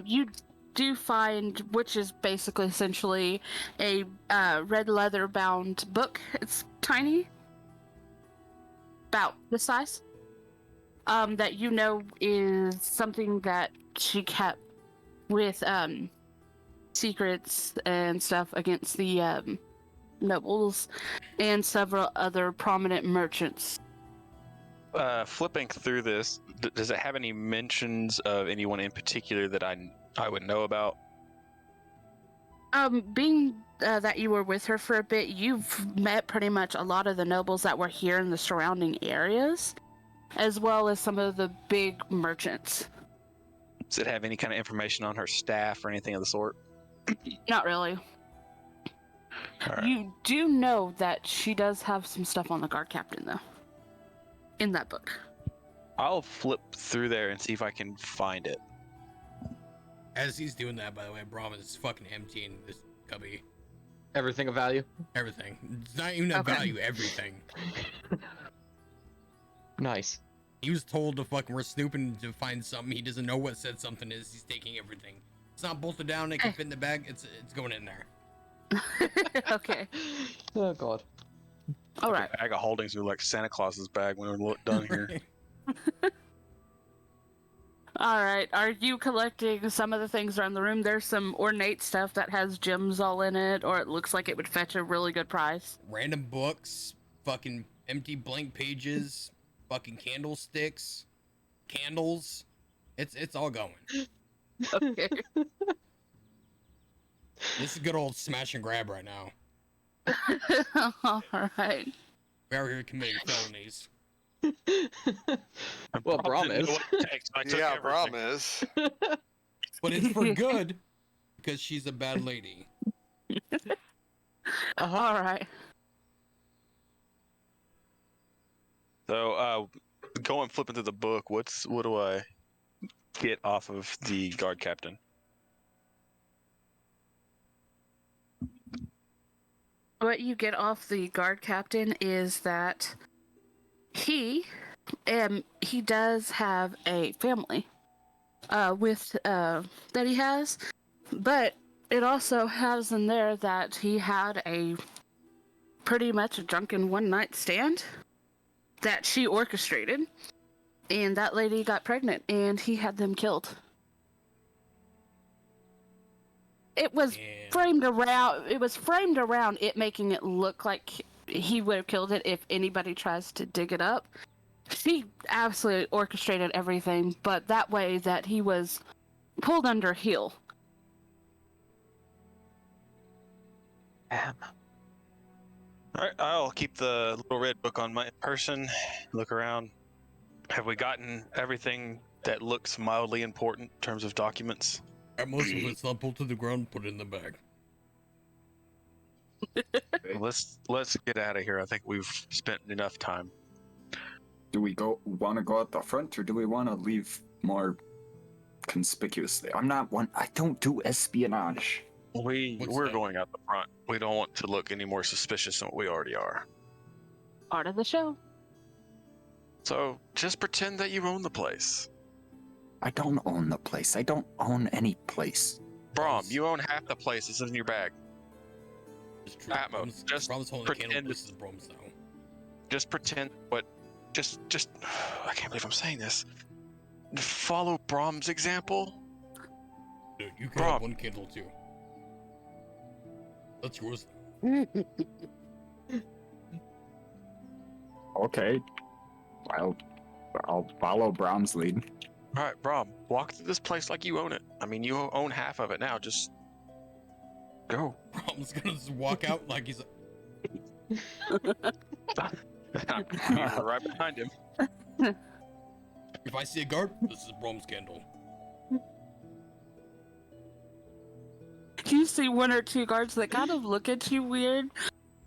You do find, which is basically essentially a red leather bound book. It's tiny, about this size. That you know is something that she kept with secrets and stuff against the nobles and several other prominent merchants. Flipping through this, does it have any mentions of anyone in particular that I would know about? Being that you were with her for a bit, you've met pretty much a lot of the nobles that were here in the surrounding areas, as well as some of the big merchants. Does it have any kind of information on her staff or anything of the sort? Not really. All right. You do know that she does have some stuff on the guard captain, though, in that book. I'll flip through there and see if I can find it. As he's doing that, by the way, Braum is fucking emptying this cubby. Everything of value? Everything. It's not even a value, everything. Nice. He was told to fucking, we're snooping to find something. He doesn't know what said something is. He's taking everything. It's not bolted down. It can fit in the bag. It's going in there. Okay. Oh, God. All right. Bag of holdings are like Santa Claus's bag when we're done here. All right. Are you collecting some of the things around the room? There's some ornate stuff that has gems all in it, or it looks like it would fetch a really good price. Random books, fucking empty blank pages, fucking candlesticks, candles. It's all going. Okay. This is good old smash and grab right now. All right. We are here committing felonies. Well, Braum is. Yeah, Braum is. But it's for good, because she's a bad lady. All right. So, going flipping through the book, what do I get off of the guard captain? What you get off the guard captain is that he does have a family that he has, but it also has in there that he had a pretty much a drunken one-night stand that she orchestrated, and that lady got pregnant and he had them killed. It was framed around it making it look like he would have killed it if anybody tries to dig it up. She absolutely orchestrated everything, but that way that he was pulled under heel. All right, I'll keep the little red book on my person. Look around. Have we gotten everything that looks mildly important in terms of documents? Most of it's not pulled to the ground, put it in the bag. Let's get out of here. I think we've spent enough time. Do we want to go out the front, or do we want to leave more conspicuously? I don't do espionage. We're going out the front. We don't want to look any more suspicious than what we already are. Part of the show. So just pretend that you own the place. I don't own the place. I don't own any place. Braum, you own half the place. It's in your bag. It's true. Atmos, just Brahm's holding the candle. pretend- This is Brahm's now. Just pretend what. Just. I can't believe I'm saying this. Follow Brahm's example. Dude, you can have one candle too. That's yours. Okay. I'll follow Brahm's lead. All right, Braum, walk through this place like you own it. I mean, you own half of it now. Just go. Brahm's gonna just walk out like he's. Right behind him. If I see a guard, this is Brahm's candle. You see one or two guards that kind of look at you weird,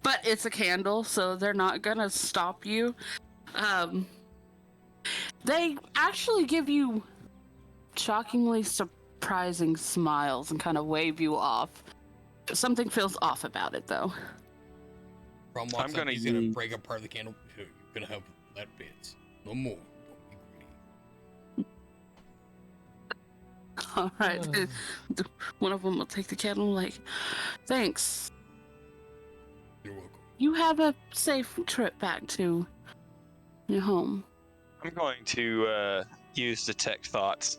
but it's a candle, so they're not gonna stop you. They actually give you shockingly surprising smiles and kind of wave you off. Something feels off about it, though. Brom I'm walks up, gonna he's gonna use- break apart the candle. Here, you're gonna have that bit. No more. Don't be greedy. All right. One of them will take the candle, like, thanks. You're welcome. You have a safe trip back to your home. I'm going to use detect thoughts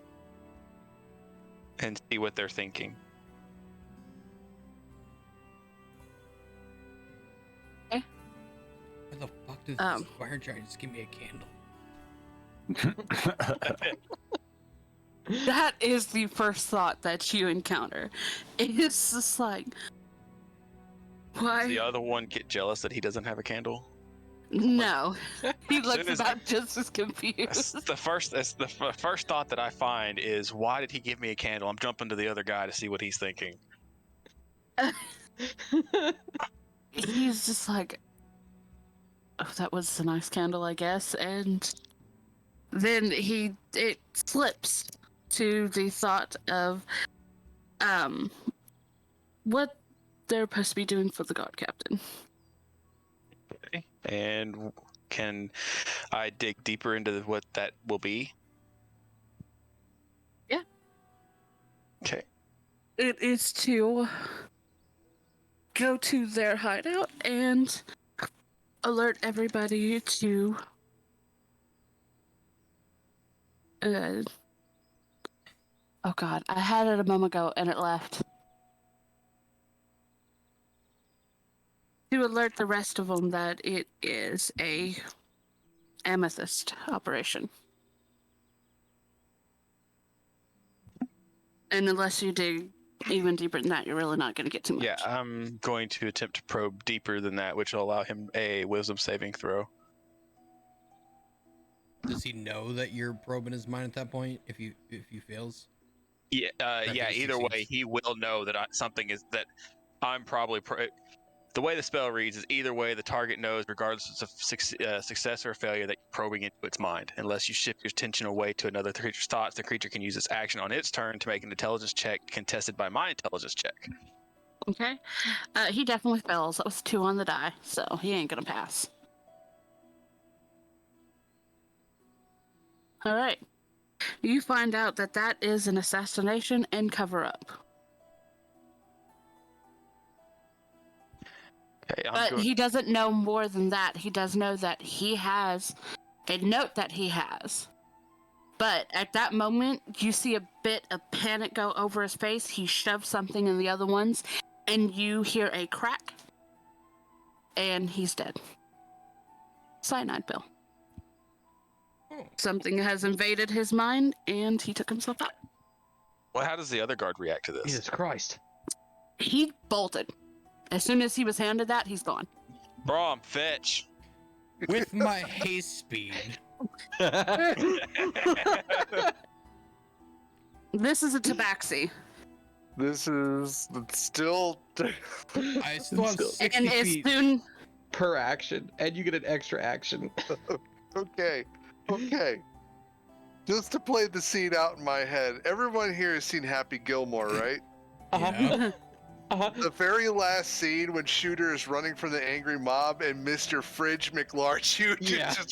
and see what they're thinking. Why the fuck does this fire giant just give me a candle? That is the first thought that you encounter. It's just like, why? Does the other one get jealous that he doesn't have a candle? No. He As looks soon as- about just as confused. That's the first thought that I find is, why did he give me a candle? I'm jumping to the other guy to see what he's thinking. He's just like, oh, that was a nice candle, I guess. And then it slips to the thought of what they're supposed to be doing for the guard captain. Okay. And can I dig deeper into what that will be? Yeah. Okay. It is to go to their hideout and alert everybody to oh god, I had it a moment ago and it left. To alert the rest of them that it is a amethyst operation. And unless you dig even deeper than that, you're really not going to get too much. Yeah, I'm going to attempt to probe deeper than that, which will allow him a wisdom saving throw. Does he know that you're probing his mind at that point? If he fails? Yeah, After yeah. he Either way, succeeds. he will know that something is that I'm probably. The way the spell reads is either way the target knows, regardless of success or failure, that you're probing into its mind. Unless you shift your attention away to another creature's thoughts, the creature can use its action on its turn to make an intelligence check contested by my intelligence check. Okay. He definitely fails. That was 2 on the die, so he ain't gonna pass. All right. You find out that that is an assassination and cover-up. Okay, But he doesn't know more than that. He does know that he has a note that he has. But at that moment, you see a bit of panic go over his face. He shoves something in the other ones, and you hear a crack, and he's dead. Cyanide pill. Something has invaded his mind, and he took himself out. Well, how does the other guard react to this? Jesus Christ. He bolted. As soon as he was handed that, he's gone. Braum, fetch. With my haste speed. This is a tabaxi. This is still. I still have 60 And as feet. soon... Per action, and you get an extra action. Okay. Just to play the scene out in my head, everyone here has seen Happy Gilmore, right? Yeah. The very last scene when Shooter is running from the angry mob and Mr. Fridge McLarge Yeah. just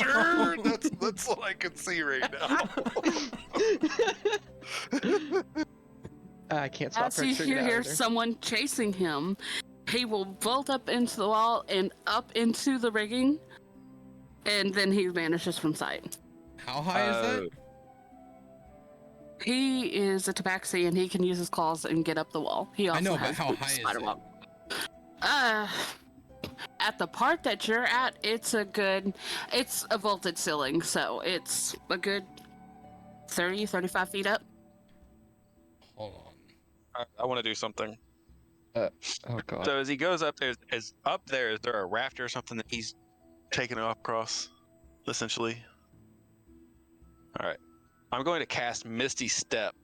that's what I can see right now. I can't stop As you picturing it hear either. someone chasing him, he will vault up into the wall and up into the rigging, and then he vanishes from sight. How high is that? He is a tabaxi, and he can use his claws and get up the wall. He also I know, but has how the high is spider it? wall. At the part that you're at, it's a vaulted ceiling, so it's a good 30, 35 feet up. Hold on. I want to do something. Oh god. So as he goes up there, is there a rafter or something that he's taking it up across, essentially? All right. I'm going to cast Misty Step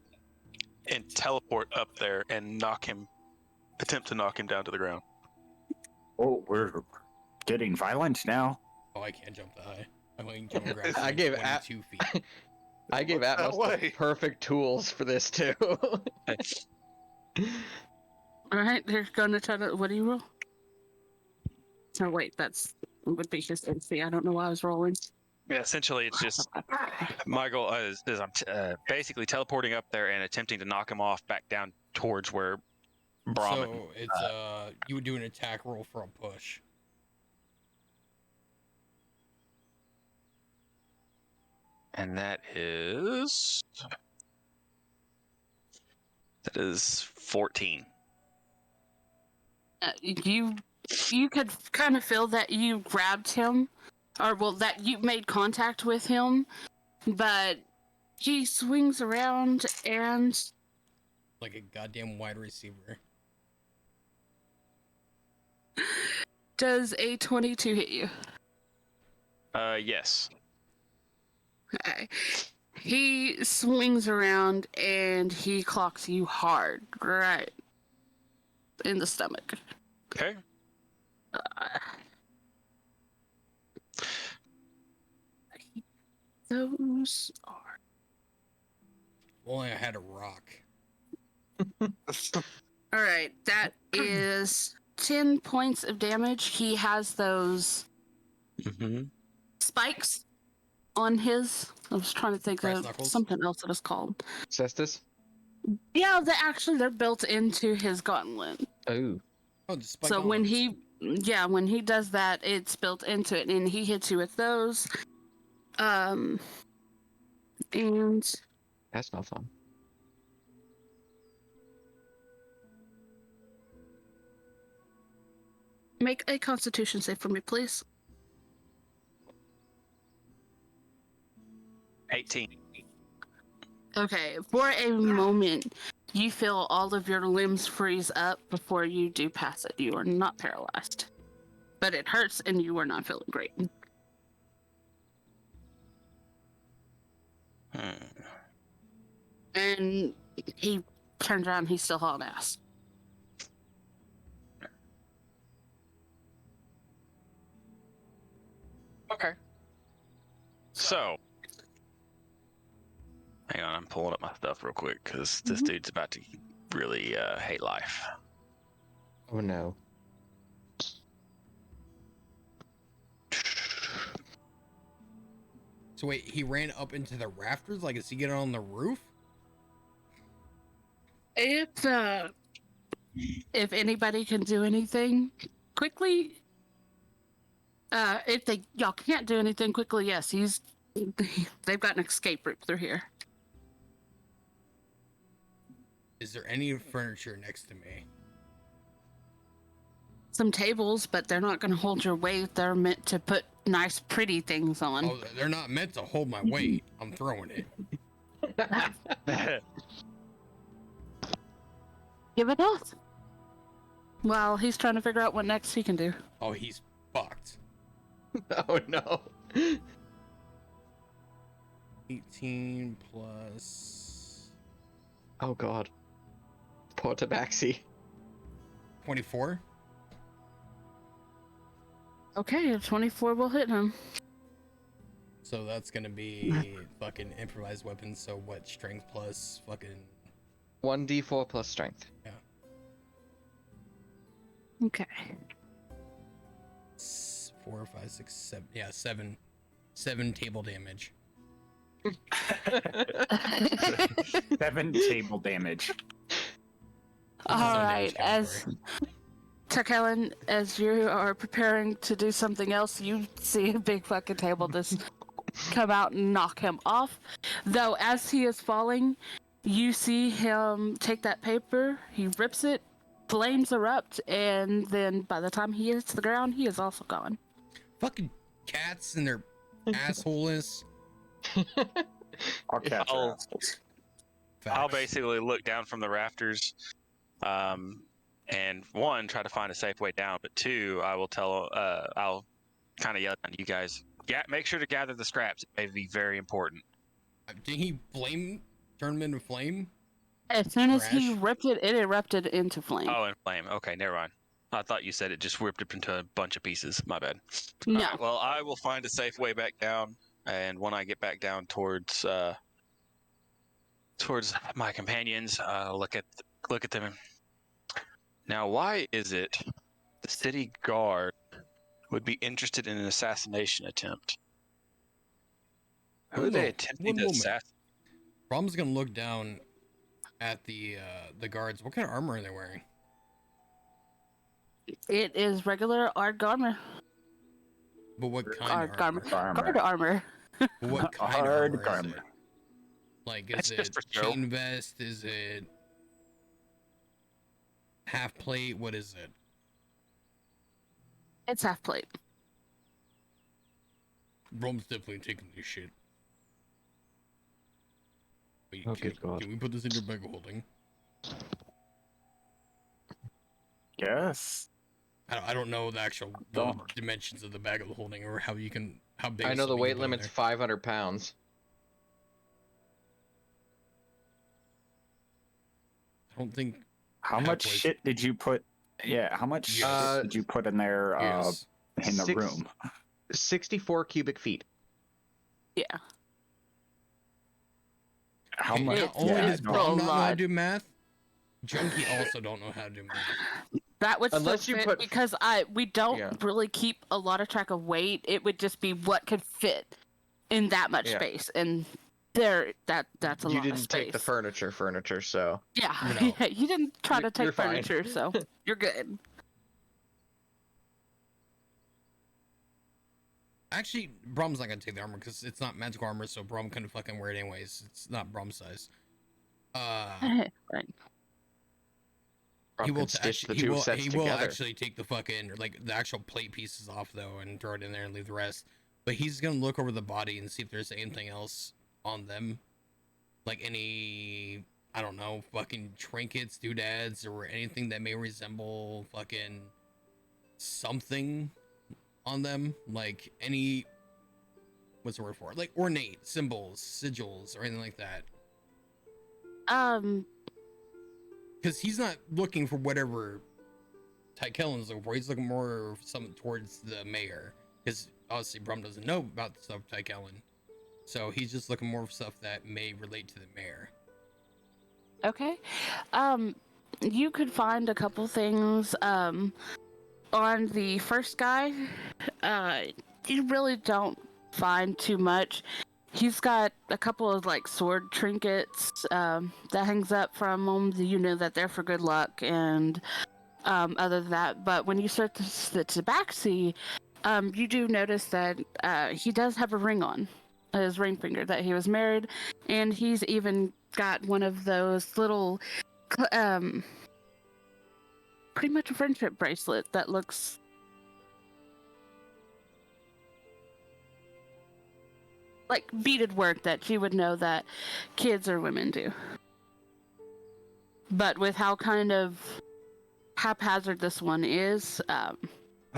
and teleport up there and attempt to knock him down to the ground. Oh, we're getting violent now. Oh, I can't jump that high. I'm going to jump grab I gave it 22 feet. I gave Looks that Atmos the way. perfect tools for this too. All right, they're gonna try to. What do you roll? Oh wait, that's would be his AC. I don't know why I was rolling. Yeah, essentially, it's just my goal is I'm basically teleporting up there and attempting to knock him off back down towards where Brahmin. So it's you would do an attack roll for a push. And that is 14. You could kind of feel that you grabbed him, or well, that you made contact with him, but he swings around and Like a goddamn wide receiver. does a 22 hit you? Yes. Okay. He swings around and he clocks you hard, right in the stomach. Okay. Those are. Only I had a rock. All right, that is 10 points of damage. He has those Mm-hmm. spikes on his. I was trying to think Brass of knuckles? something else that is called. Cestus? Yeah, they're built into his gauntlet. Oh. Oh, the spike So when arms. when he does that, it's built into it, and he hits you with those. And That's not fun. make a Constitution save for me, please. 18. Okay, for a moment, you feel all of your limbs freeze up before you do pass it. You are not paralyzed, but it hurts, and you are not feeling great. And he turns around, he's still hauling ass. Okay. So, hang on, I'm pulling up my stuff real quick because this dude's about to really hate life. Oh no. So wait, he ran up into the rafters? Like, is he getting on the roof? If anybody can do anything quickly, if y'all can't do anything quickly, yes, they've got an escape route through here. Is there any furniture next to me? Some tables, but they're not going to hold your weight. They're meant to put nice, pretty things on. Oh, they're not meant to hold my weight. I'm throwing it. Give it off. Well, he's trying to figure out what next he can do. Oh, he's fucked. Oh no. 18 plus Oh god. Poor Tabaxi. 24. Okay, a 24 will hit him. So that's gonna be fucking improvised weapons. So what? Strength plus fucking 1d4 plus strength. Okay. 4, 5, 6, 7. Yeah, 7. 7 table damage. 7 table damage. All Some right, damage as category. Tichellen, as you are preparing to do something else, you see a big fucking table just come out and knock him off. Though, as he is falling, you see him take that paper, he rips it, flames erupt, and then by the time he hits the ground, he is also gone. Fucking cats and their assholeness. All cats I'll- are assholes. I'll Facts. basically look down from the rafters, and one, try to find a safe way down, but two, I'll kind of yell down to you guys. Make sure to gather the scraps. It may be very important. Did he turn him into flame? As soon as he Trash. ripped it, it erupted into flame. Oh, and flame. Okay, never mind. I thought you said it just ripped up into a bunch of pieces. My bad. No. Alright, well, I will find a safe way back down, and when I get back down towards towards my companions. Look at them. Now, why is it the city guard would be interested in an assassination attempt? Who are they attempting to assassinate? Brom's gonna look down at the guards. What kind of armor are they wearing? It is regular art armor. But what kind of Armor. Armor. Guard armor. But what kind of Hard armor is armor. it? Like, It's is just it for show. chain vest? Is it half plate? What is it? It's half plate. Brom's definitely taking this shit. Wait, Oh, good God. can we put this in your bag of holding? Yes. I don't know the actual dimensions of the bag of holding, or how big. I know the something you weight can put in limit's there. 500 pounds. I don't think. How Half much plate. shit did you put? Yeah, how much Yes. shit did you put in there Yes. in the Six- room? 64 cubic feet. Yeah. How Okay, much? not only Yeah, does no. Brom not know how to lot. do math, Junkie also don't know how to do math. That would Unless still you fit put- because we don't Yeah. really keep a lot of track of weight. It would just be what could fit in that much Yeah. space, and that's a You lot of didn't space. take the furniture, so Yeah, No. yeah, you didn't try to You're take fine. furniture, so you're good. Actually, Brom's not gonna take the armor because it's not magical armor, so Brom couldn't fucking wear it anyways. It's not Brom's size. Right. Rob He will can stitch the he two will sets he will together. actually take the fucking the actual plate pieces off though and throw it in there and leave the rest. But he's gonna look over the body and see if there's anything else on them, like any, I don't know, fucking trinkets, doodads, or anything that may resemble fucking something on them, like any, what's the word for it, like ornate symbols, sigils, or anything like that. Because he's not looking for whatever Tichellen's looking for. He's looking more something towards the mayor. Because obviously Brum doesn't know about the stuff Tichellen. So he's just looking more for stuff that may relate to the mayor. Okay. You could find a couple things. On the first guy, you really don't find too much. He's got a couple of like sword trinkets that hangs up from him. You know that they're for good luck and other than that. But when you search the tabaxi, you do notice that he does have a ring on his ring finger, that he was married, and he's even got one of those little pretty much a friendship bracelet that looks like beaded work that you would know that kids or women do. But with how kind of haphazard this one is,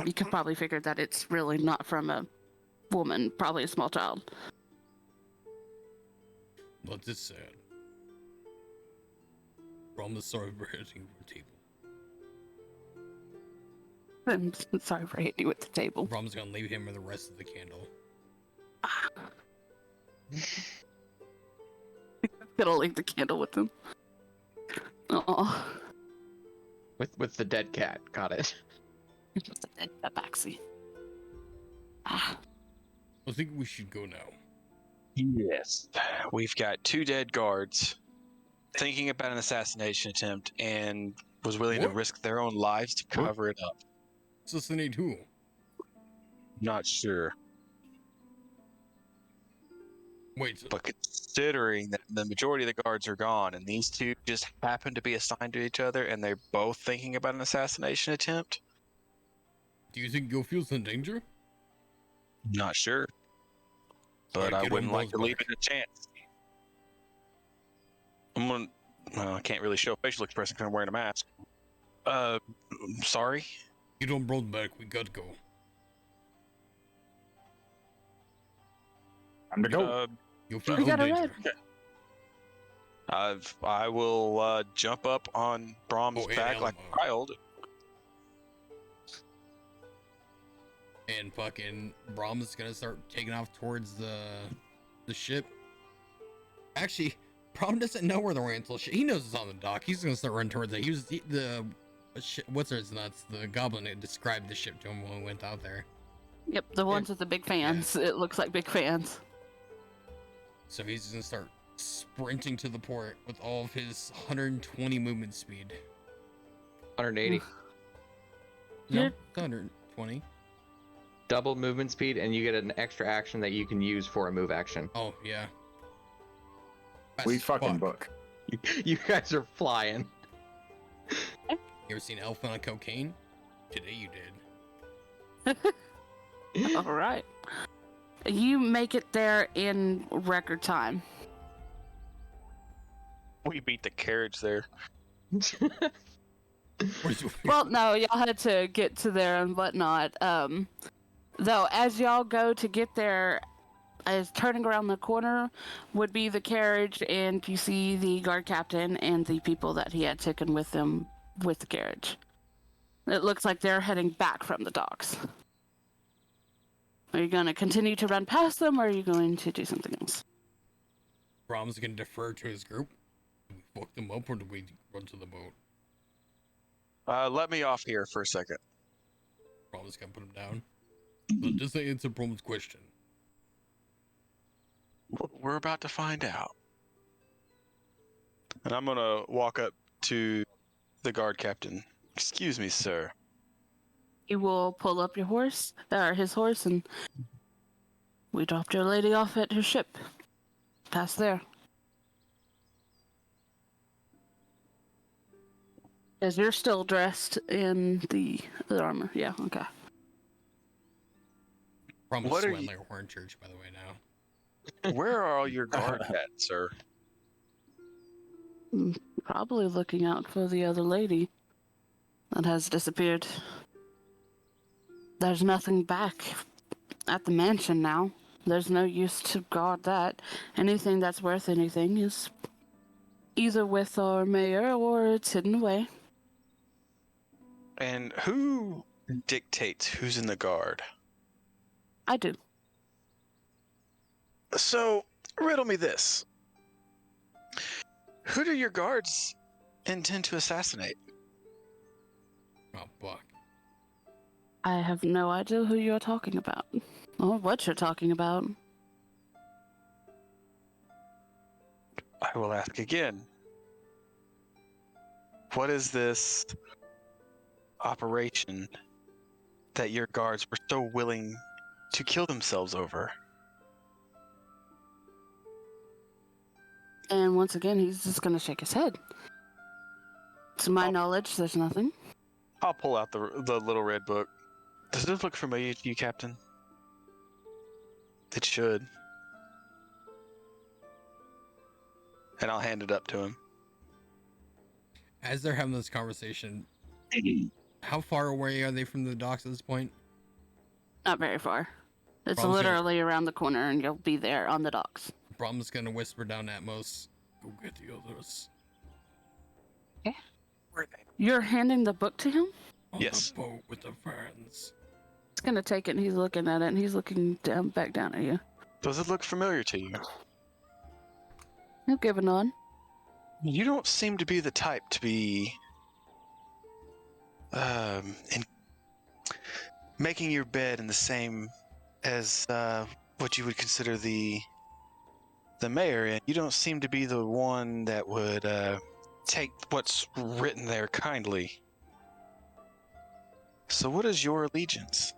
you could probably figure that it's really not from a woman, probably a small child. But it's sad. Brum is sorry for hitting your table. I'm sorry for hitting you with the table. Brum's gonna leave him with the rest of the candle. Gonna leave the candle with him. Oh, With the dead cat. Got it. just a dead tabaxi. Ah, I think we should go now. Yes. We've got 2 dead guards thinking about an assassination attempt and was willing to What? risk their own lives to cover it up. Assassinate who? Not sure. Wait, But considering that the majority of the guards are gone and these 2 just happen to be assigned to each other and they're both thinking about an assassination attempt, do you think Yofield's in danger? not sure. But Alright, I get wouldn't like Umbral's to leave back. it a chance. I'm gonna. Well, I can't really show facial expression because I'm wearing a mask. Sorry. Get Umbral back, we gotta go. Time to go. Yofield's We in gotta danger. run. I will jump up on Brom's Oh, and back like Elmo. a child. And fucking Brom's gonna start taking off towards the ship. Actually, Braum doesn't know where the oriental ship. He knows it's on the dock. He's gonna start running towards it. He was what's his nuts? The goblin that described the ship to him when we went out there. Yep, the ones with the big fans. It looks like big fans. So he's gonna start sprinting to the port with all of his 120 movement speed. 180. No, Yeah. it's 120. Double movement speed, and you get an extra action that you can use for a move action. Oh yeah. We Fast fucking fuck. book. You guys are flying. You ever seen Elf on cocaine? Today you did. All right. You make it there in record time. We beat the carriage there. Well, no, y'all had to get to there and whatnot. Though, as y'all go to get there, as turning around the corner would be the carriage, and you see the guard captain and the people that he had taken with them with the carriage. It looks like they're heading back from the docks. Are you going to continue to run past them, or are you going to do something else? Braum's gonna defer to his group. Do we fuck them up or do we run to the boat? Let me off here for a second. Braum's gonna put him down. So just answer Braum's question. We're about to find out. And I'm gonna walk up to the guard captain. Excuse me, sir. He will pull up your horse, or his horse, and we dropped your lady off at her ship. Past there. As you're still dressed in the armor. Yeah, okay. Braum is What are sweating you- like a horn church, by the way, now. Where are all your guard at, sir? Probably looking out for the other lady that has disappeared. There's nothing back at the mansion now. There's no use to guard that. Anything that's worth anything is either with our mayor or it's hidden away. And who dictates who's in the guard? I do. So, riddle me this. Who do your guards intend to assassinate? Oh, fuck. I have no idea who you're talking about. Or what you're talking about. I will ask again. What is this operation that your guards were so willing to kill themselves over? And once again, he's just gonna shake his head. To my knowledge, there's nothing. I'll pull out the little red book. Does this look familiar to you, Captain? It should. And I'll hand it up to him. As they're having this conversation, how far away are they from the docks at this point? Not very far. It's Braum's literally around the corner and you'll be there on the docks. Braum's gonna whisper down Atmos, go get the others. Where are they? You're handing the book to him? On Yes. the boat with the fans. He's gonna take it and he's looking at it and he's looking back down at you. Does it look familiar to you? He'll give a nod. You don't seem to be the type to be in making your bed in the same as what you would consider the mayor, and you don't seem to be the one that would take what's written there kindly. So what is your allegiance?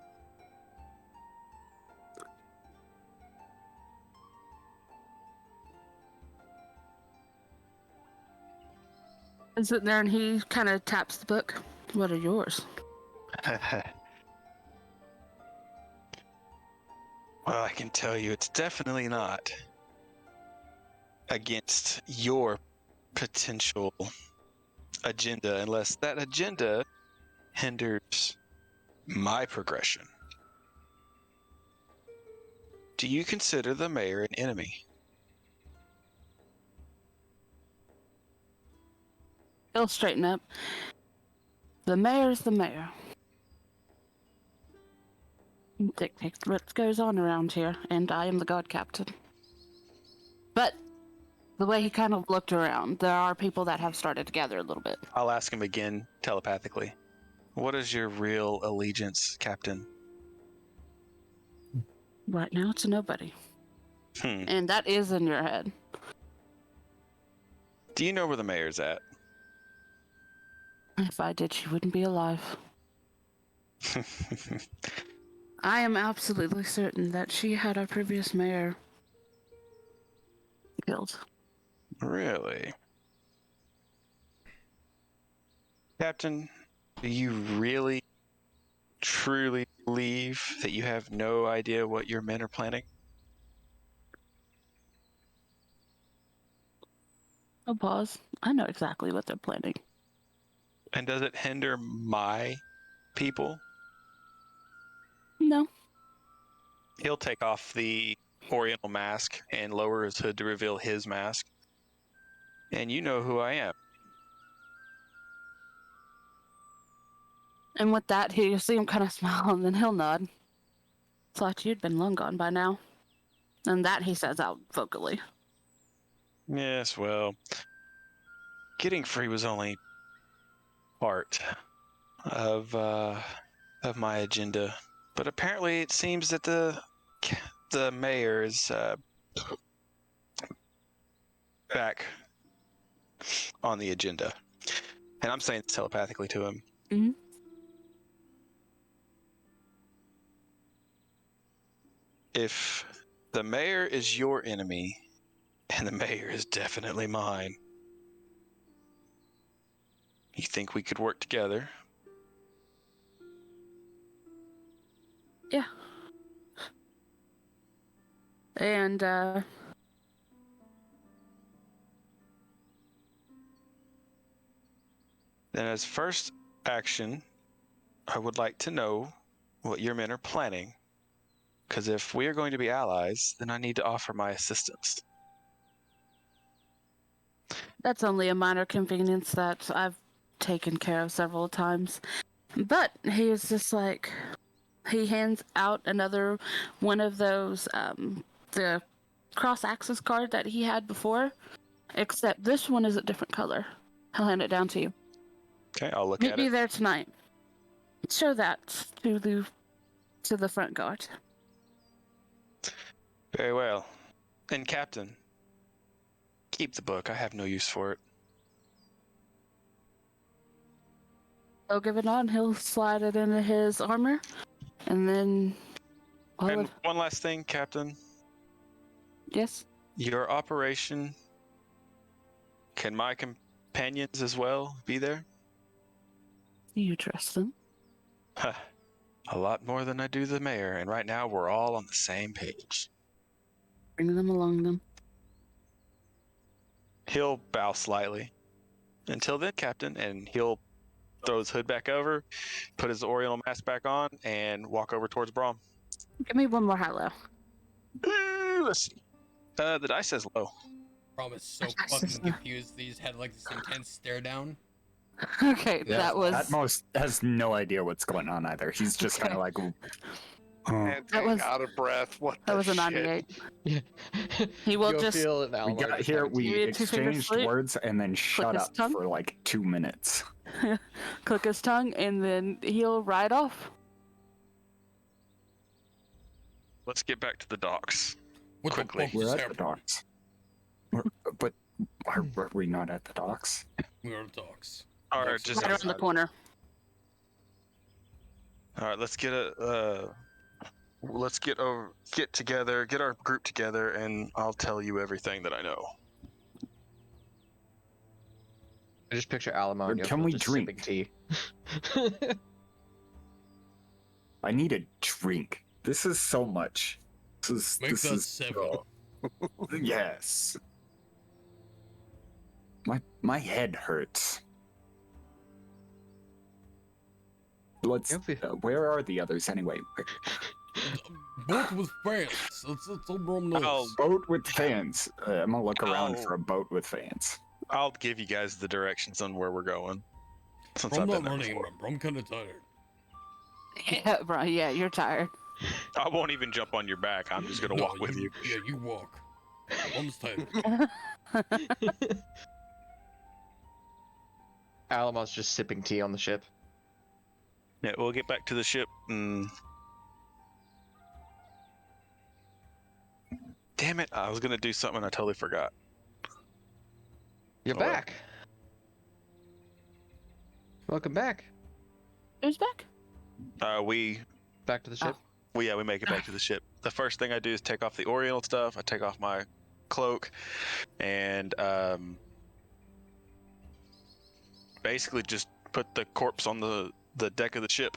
And sitting there and he kind of taps the book. What are yours? Well, I can tell you it's definitely not against your potential agenda unless that agenda hinders my progression. Do you consider the mayor an enemy? He'll straighten up. The mayor's the mayor. Dictates what goes on around here, and I am the guard captain. But The way he kind of looked around, there are people that have started to gather a little bit. I'll ask him again telepathically. What is your real allegiance, Captain? Right now, it's a nobody. Hmm. And that is in your head. Do you know where the mayor's at? If I did, she wouldn't be alive. I am absolutely certain that she had our previous mayor killed. Really? Captain, do you really, truly believe that you have no idea what your men are planning? Oh, pause. I know exactly what they're planning. And does it hinder my people? No. He'll take off the Oriental mask and lower his hood to reveal his mask. And you know who I am. And with that, you see him kind of smile, and then he'll nod. Thought you'd been long gone by now. And that he says out vocally. Yes, well, getting free was only part of my agenda. But apparently it seems that the mayor is back on the agenda. And I'm saying this telepathically to him. Mm-hmm. If the mayor is your enemy, and the mayor is definitely mine, you think we could work together? Yeah. And, Then as first action, I would like to know what your men are planning. Because if we are going to be allies, then I need to offer my assistance. that's only a minor convenience that I've taken care of several times. But he is just like, he hands out another one of those, the cross-axis card that he had before, except this one is a different color. He'll hand it down to you. Okay, I'll look Meet at me it. there tonight. Show that to the front guard. Very well. And Captain, keep the book. I have no use for it. He'll give it on. He'll slide it into his armor, and then. And one last thing, Captain. Yes. Your operation. Can my companions as well be there? You trust them? Huh. A lot more than I do the mayor, and right now we're all on the same page. Bring them along, then. He'll bow slightly. Until then, Captain, and he'll throw his hood back over, put his Oriental mask back on, and walk over towards Braum. Give me one more hello. Let's see. The dice says low. Braum is so fucking confused. He's had like this intense stare down. Okay, Yeah, that was. Atmos has no idea what's going on either. He's just kind of like, That was- out of breath. What That the was a shit? 98. Yeah. He will just- Yofiel and we Alimar got just here, have- we You need 2 fingers exchanged sleep, words and then shut his up tongue. for like 2 minutes. click his tongue, and then he'll ride off. Let's get back to the docks. What Quickly. the fuck We're just at the happened? docks. But are we not at the docks? We are at the docks. All right, Docks just Right around the corner. all right. Let's get together, get our group together, and I'll tell you everything that I know. I just picture Alimar and Can Yofiel we just drink? sipping tea. I need a drink. This is so much. Make This that is 7. Yes. My head hurts. Let's. Where are the others anyway? Boat with fans. That's all Braum knows. Boat with fans. I'm gonna look around Oh. for a boat with fans. I'll give you guys the directions on where we're going. Since Braum I've been not there running. before. Braum kind of tired. Yeah, bro. Yeah, you're tired. I won't even jump on your back. I'm just gonna No, walk with you. Yeah, you walk. Braum's tired. Alamar's just sipping tea on the ship. Yeah, we'll get back to the ship and... Damn it, I was gonna do something and I totally forgot. You're Oh, well. back. Welcome back. Who's back? We Back to the ship. we make it back to the ship. The first thing I do is take off the Oriental stuff. I take off my cloak, and basically just put the corpse on the deck of the ship.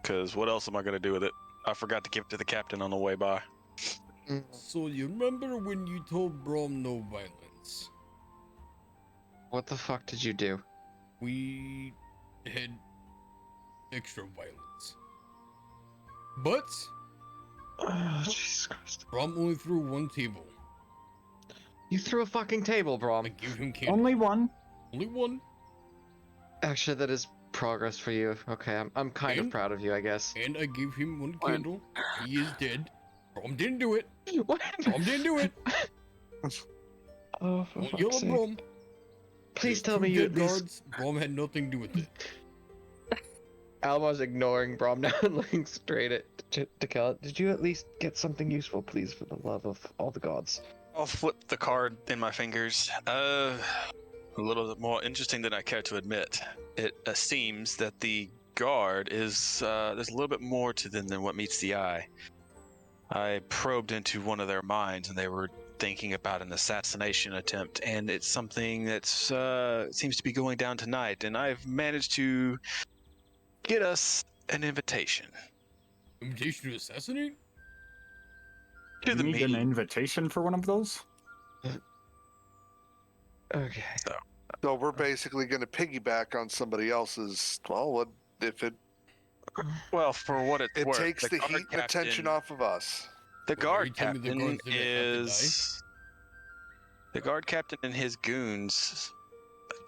Because what else am I gonna do with it? I forgot to give it to the captain on the way by. So you remember when you told Braum no violence? What the fuck did you do? We had extra violence. But Oh, Jesus Christ. Braum only threw one table. You threw a fucking table, I Braum. gave him candle. Only one. Only one. Actually, that is progress for you. Okay, I'm kind of And- proud of you, I guess. And I gave him one candle. He is dead. Braum didn't do it. What? Braum didn't do it. Oh, for Don't fuck's yell at sake. Braum. Please There's tell me two you at dead least... guards. Braum had nothing to do with it. Alma's ignoring Braum now and looking straight at Tichellen. Did you at least get something useful, please, for the love of all the gods? I'll flip the card in my fingers. A little bit more interesting than I care to admit. It seems that the guard is there's a little bit more to them than what meets the eye. I probed into one of their minds, and they were thinking about an assassination attempt, and it's something that's seems to be going down tonight. And I've managed to get us an invitation Invitation to assassinate? to You the need an meeting. invitation for one of those? Okay. So we're basically going to piggyback on somebody else's. Well, what if it Well, for what it's worth, takes the guard heat and attention captain- off of us? The Well, are you guard telling me the captain guards didn't have to is the guard captain and his goons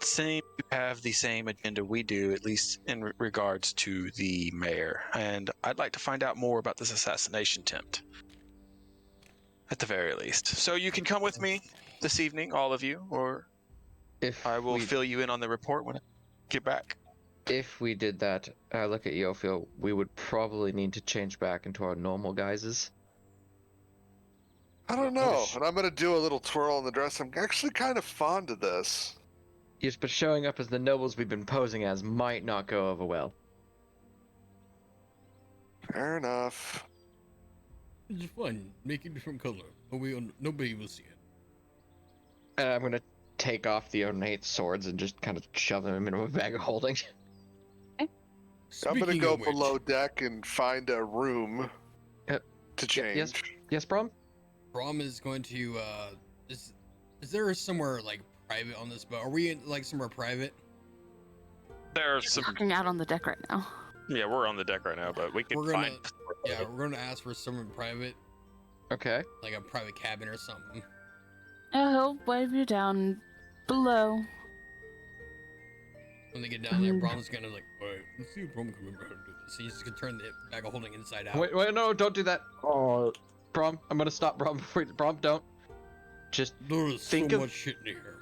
seem to have the same agenda we do, at least in regards to the mayor. And I'd like to find out more about this assassination attempt, at the very least. So you can come with me this evening, all of you, or If I will we, fill you in on the report when I get back. if we did that, I look at Yofiel, we would probably need to change back into our normal guises. I don't know. And I'm going to do a little twirl in the dress. I'm actually kind of fond of this. Yes, but showing up as the nobles we've been posing as might not go over well. Fair enough. It's fun. Make a different color. Nobody will see it. And I'm gonna take off the ornate swords and just kind of shove them into a bag of holding. I'm going to Speaking go of which, below deck and find a room Yep. to change. Yes, yes, Braum? Braum is going to is there somewhere like private on this boat? Are we in like somewhere private? There's some. Walking out on the deck right now. Yeah, we're on the deck right now, but we can We're gonna- find. Yeah, we're gonna ask for somewhere private, Okay. like a private cabin or something. He'll wave you down below. When they get down there, Braum's gonna like, alright, let's see if Braum can remember how to do this. He's just gonna turn the bag of holding inside out. Wait, no, don't do that. Oh, Braum, I'm gonna stop Braum before you... Braum, don't. Just There is think so of- much shit in here.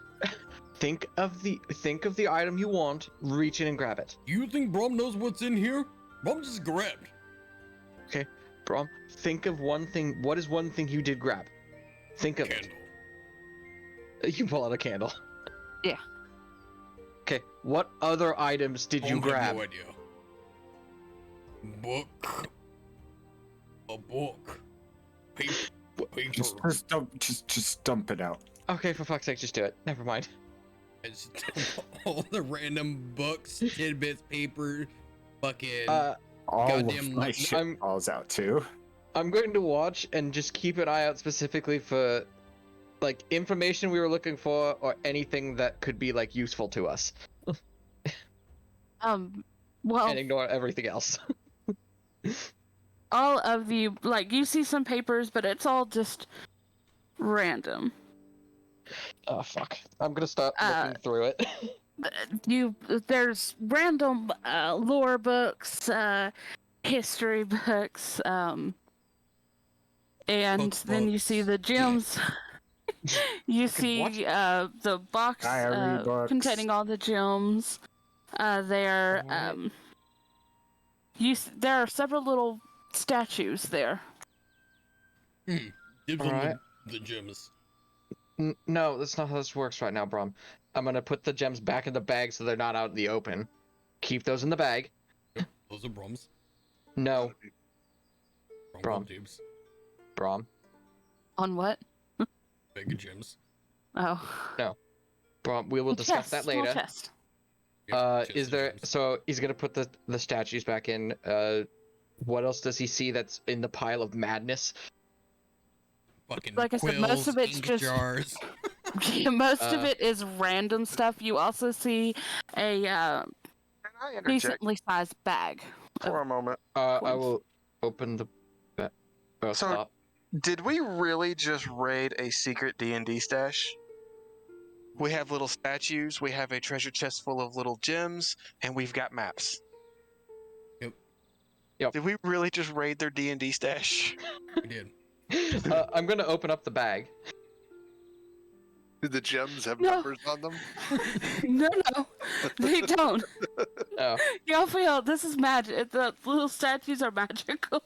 think of the item you want, reach in and grab it. You think Braum knows what's in here? Braum just grabbed. Braum, think of one thing. What is one thing you did grab? Think of Candle. it. You pull out a candle. Yeah. Okay, what other items did you Braum had grab? no idea. Book. A book. Paper. just dump it out. Okay, for fuck's sake, just do it. Never mind. It's all the random books, tidbits, paper, fucking. All Goddamn of my luck- shit I'm- falls out too. I'm going to watch and just keep an eye out specifically for, like, information we were looking for or anything that could be, like, useful to us. Well, And ignore everything else. all of you, like, you see some papers, but it's all just random. Oh, fuck. I'm gonna start Uh, looking through it. There's random lore books, history books, and Cookbooks. then you see the gems. You Fucking see the box Diary books. containing all the gems. There, Alright. there are several little statues there. Dibs on Alright. the gems. No, that's not how this works right now, Brom. I'm gonna put the gems back in the bag so they're not out in the open. Keep those in the bag. Yep, those are Brom's. No, Brom Brom. gold dibs. Brom. On what? Bag of gems. Oh. Brom, we will discuss that Small later. chest. Yep, chest Is of there? gems. So he's gonna put the statues back in. What else does he see that's in the pile of madness? Fucking Like I said, quills, most of it's ink just- jars. Most of it is random stuff. You also see a Can I interject decently sized bag. for a moment? I Coins. will open the. So- Stop. Did we really just raid a secret D&D stash? We have little statues, we have a treasure chest full of little gems, and we've got maps. Yep. Did we really just raid their D&D stash? We did. I'm gonna open up the bag. Do the gems have No. numbers on them? No, they don't. Oh. Yofiel, this is magic. The little statues are magical.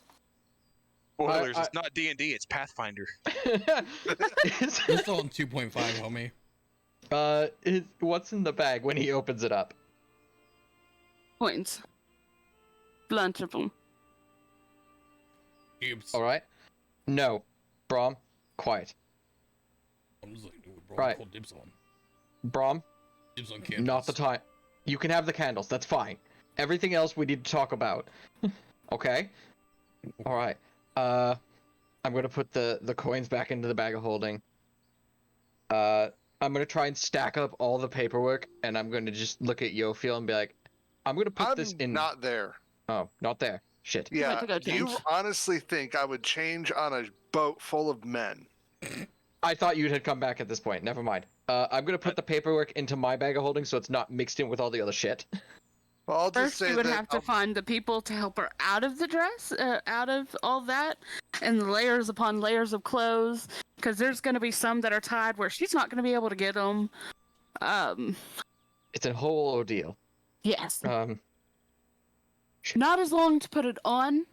Spoilers, I- it's not D&D, it's Pathfinder. We're still on 2.5, homie. What's in the bag when he opens it up? Coins. Bunch of them. Dibs. All right. No, Brom, quiet. I'm just like, dude, bro, Right. call dibs on. Brom, Dibs on candles. not the time. You can have the candles. That's fine. Everything else we need to talk about. Okay. All right. I'm gonna put the coins back into the bag of holding. I'm gonna try and stack up all the paperwork, and I'm gonna just look at Yofiel and be like, I'm gonna put this in. Not there. Oh, not there. Shit. You Yeah, went to go you change. honestly think I would change on a boat full of men? I thought you had come back at this point. Never mind. I'm gonna put the paperwork into my bag of holding so it's not mixed in with all the other shit. Well, I'll just First, say you would that have to find the people to help her out of the dress, out of all that, and layers upon layers of clothes, because there's going to be some that are tied where she's not going to be able to get them. It's a whole ordeal. Yes. Shit. Not as long to put it on,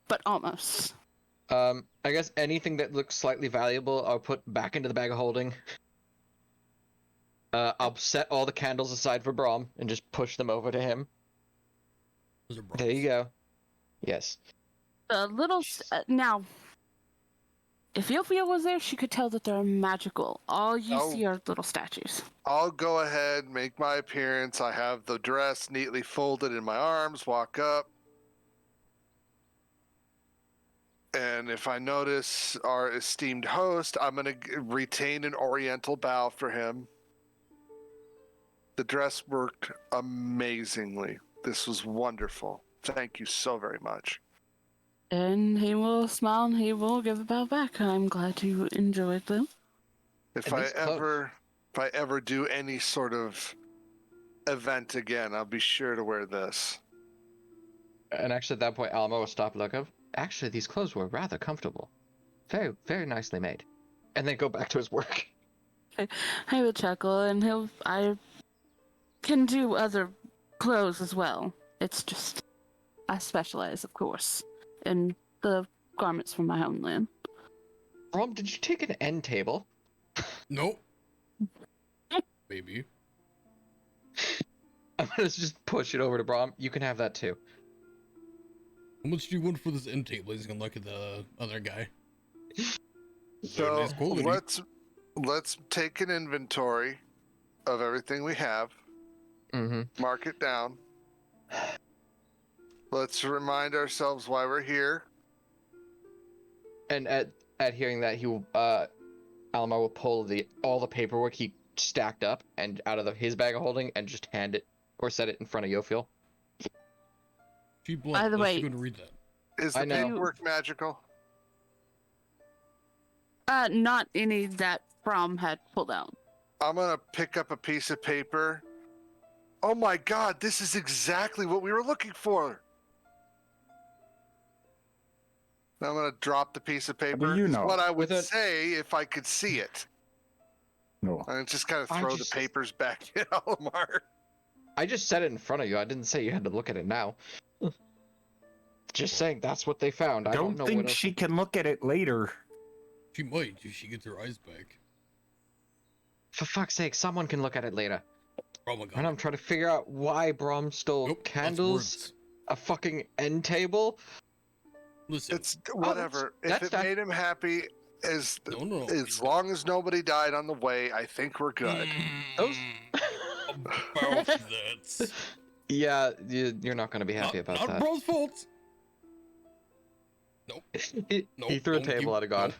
but almost. I guess anything that looks slightly valuable, I'll put back into the bag of holding. I'll set all the candles aside for Brom and just push them over to him. Those are There you Brom's. go. Yes. The little now, if Yofiel was there, she could tell that they're magical. All you Oh. see are little statues. I'll go ahead, make my appearance. I have the dress neatly folded in my arms, walk up. And if I notice our esteemed host, I'm going to retain an oriental bow for him. The dress worked amazingly. This was wonderful. Thank you so very much. And he will smile and he will give a bow back. I'm glad you enjoyed them. If And I these clothes- ever do any sort of event again, I'll be sure to wear this. And actually, at that point, Alma will stop and look up. Actually, these clothes were rather comfortable. Very, very nicely made. And then go back to his work. He will chuckle and I can do other clothes as well. It's just, I specialize, of course, in the garments from my homeland. Brom, did you take an end table? Nope. Maybe. I'm gonna just push it over to Brom. You can have that too. How much do you want for this end table? He's gonna look at the other guy. So Nice quality. let's take an inventory of everything we have, Mm-hmm. mark it down. Let's remind ourselves why we're here. And at hearing that, he will, Alma will pull all the paperwork he stacked up and out of his bag of holding and just hand it or set it in front of Yofiel. She blunt. By the Let's way- go and read that. Is I the know. paperwork magical? Not any that Brom had pulled out. I'm gonna pick up a piece of paper. Oh my god, this is exactly what we were looking for. I'm gonna drop the piece of paper. you It's know? what I would With a- say if I could see it. No. And just kind of I throw just- the papers back at Alimar. I just said it in front of you. I didn't say you had to look at it now. Just saying that's what they found. I don't know think what else. she can look at it later. She might if she gets her eyes back. For fuck's sake, someone can look at it later. Oh my god. And I'm trying to figure out why Braum stole Nope, that's candles, words. a fucking end table. Listen. It's whatever. that's if it done. made him happy, as No. as long as nobody died on the way, I think we're good. Those- About that. Yeah, you're not going to be happy about not that. Bro's fault. Nope. He Nope, threw a don't table give- at a god.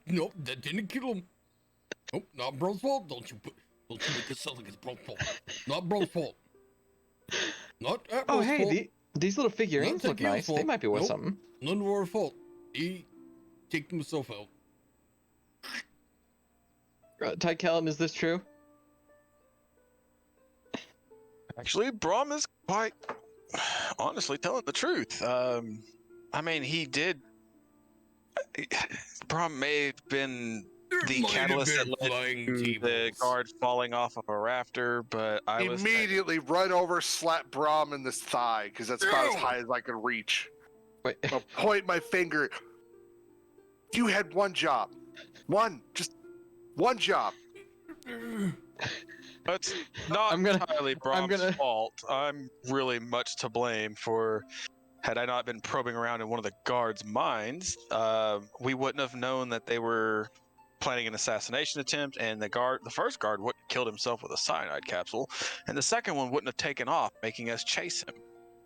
Nope, that didn't kill him. Nope, not Bro's fault. Don't you make it sound like it's Bro's fault. Not Bro's fault. Not at Oh, Bro's hey, fault. These little figurines Not look Tequila's nice. They fault. might be worth Nope. something. None of our fault. He kicked himself out. Tichellen, is this true? Actually, Braum is quite honestly telling the truth. I mean, he did. Braum may have been the Might have catalyst that been led flying to the tables. guard falling off of a rafter, but I was Immediately right over, slap Braum in the thigh, because that's about as Ew. high as I could reach. Wait, I'll point my finger. You had one job. Just one job. It's not I'm gonna- entirely Braum's gonna- fault. I'm really much to blame for. Had I not been probing around in one of the guards' minds, we wouldn't have known that they were planning an assassination attempt, and the first guard wouldn't have killed himself with a cyanide capsule, and the second one wouldn't have taken off, making us chase him.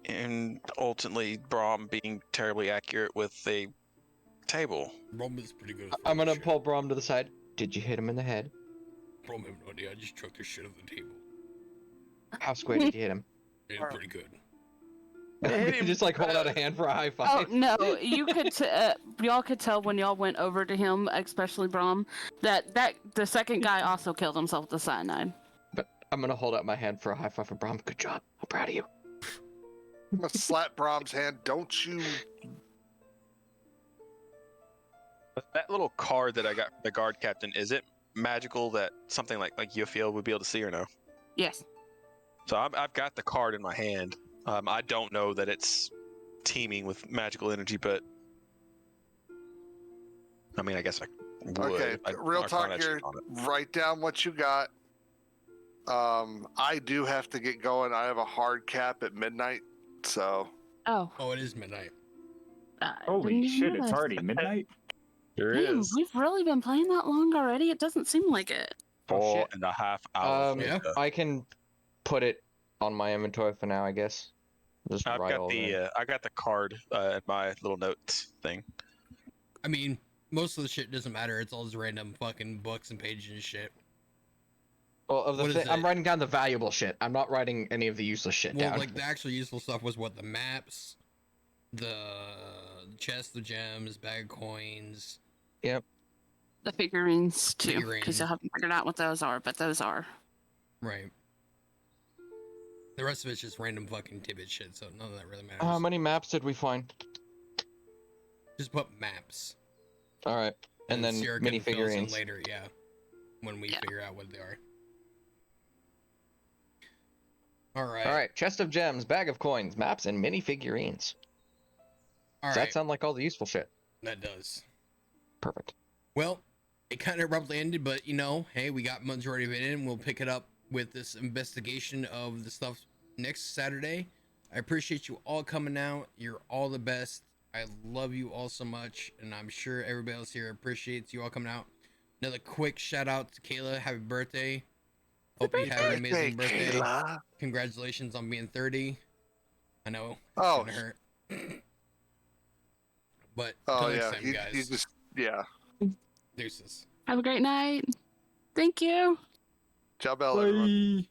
And ultimately, Braum being terribly accurate with a table. Brom is pretty good. At I'm gonna shit. pull Braum to the side. Did you hit him in the head? Brom have no idea. I just chucked the shit at the table. How square did you hit him? It pretty good. hit him, Just like hold out a hand for a high Oh five. no, you could y'all could tell when y'all went over to him, especially Braum, that the second guy also killed himself with the cyanide. But I'm gonna hold out my hand for a high five for Braum. Good job. I'm proud of you. I'm gonna slap Braum's hand. Don't you? That little card that I got from the guard captain, is it magical that something like Yofiel would be able to see or no? Yes. So I've got the card in my hand. I don't know that it's teeming with magical energy, but I mean, I guess I would. Okay, real talk Arcana here. check on it. Write down what you got. I do have to get going. I have a hard cap at midnight, so Oh. Oh, it is midnight. I Holy didn't even shit, know it's that. already midnight? There Damn, is we've really been playing that long already. It doesn't seem like it. Oh, four shit. and a half hours. Yeah. later. I can put it on my inventory for now, I guess. Just I've write got all of it. I got the card in my little notes thing. I mean, most of the shit doesn't matter. It's all just random fucking books and pages and shit. Well, of the What is thing, I'm it? writing down the valuable shit. I'm not writing any of the useless shit Well, down. like the actual useful stuff was what? The maps, the chest of gems, bag of coins. The figurines too, Figurines. because I haven't figured out what those are, but those are. Right. The rest of it's just random fucking tidbit shit, so none of that really matters. How many maps did we find? Just put maps. All right, and then Sierra mini can fill us in figurines. later, yeah. When we Yeah. figure out what they are. Alright. All right, chest of gems, bag of coins, maps, and mini figurines. Does Alright. that sound like all the useful shit? That does. Perfect. Well, it kind of abruptly ended, but you know, hey, we got majority of it in. We'll pick it up with this investigation of the stuff next Saturday. I appreciate you all coming out. You're all the best. I love you all so much, and I'm sure everybody else here appreciates you all coming out. Another quick shout out to Kayla. Happy birthday. Hope you have an amazing birthday. Kayla. Congratulations on being 30. I know. It's Oh. gonna hurt. But Oh till yeah, next time, guys. he just yeah. Deuces. Have a great night. Thank you. Ciao, Bella. everyone. Bye.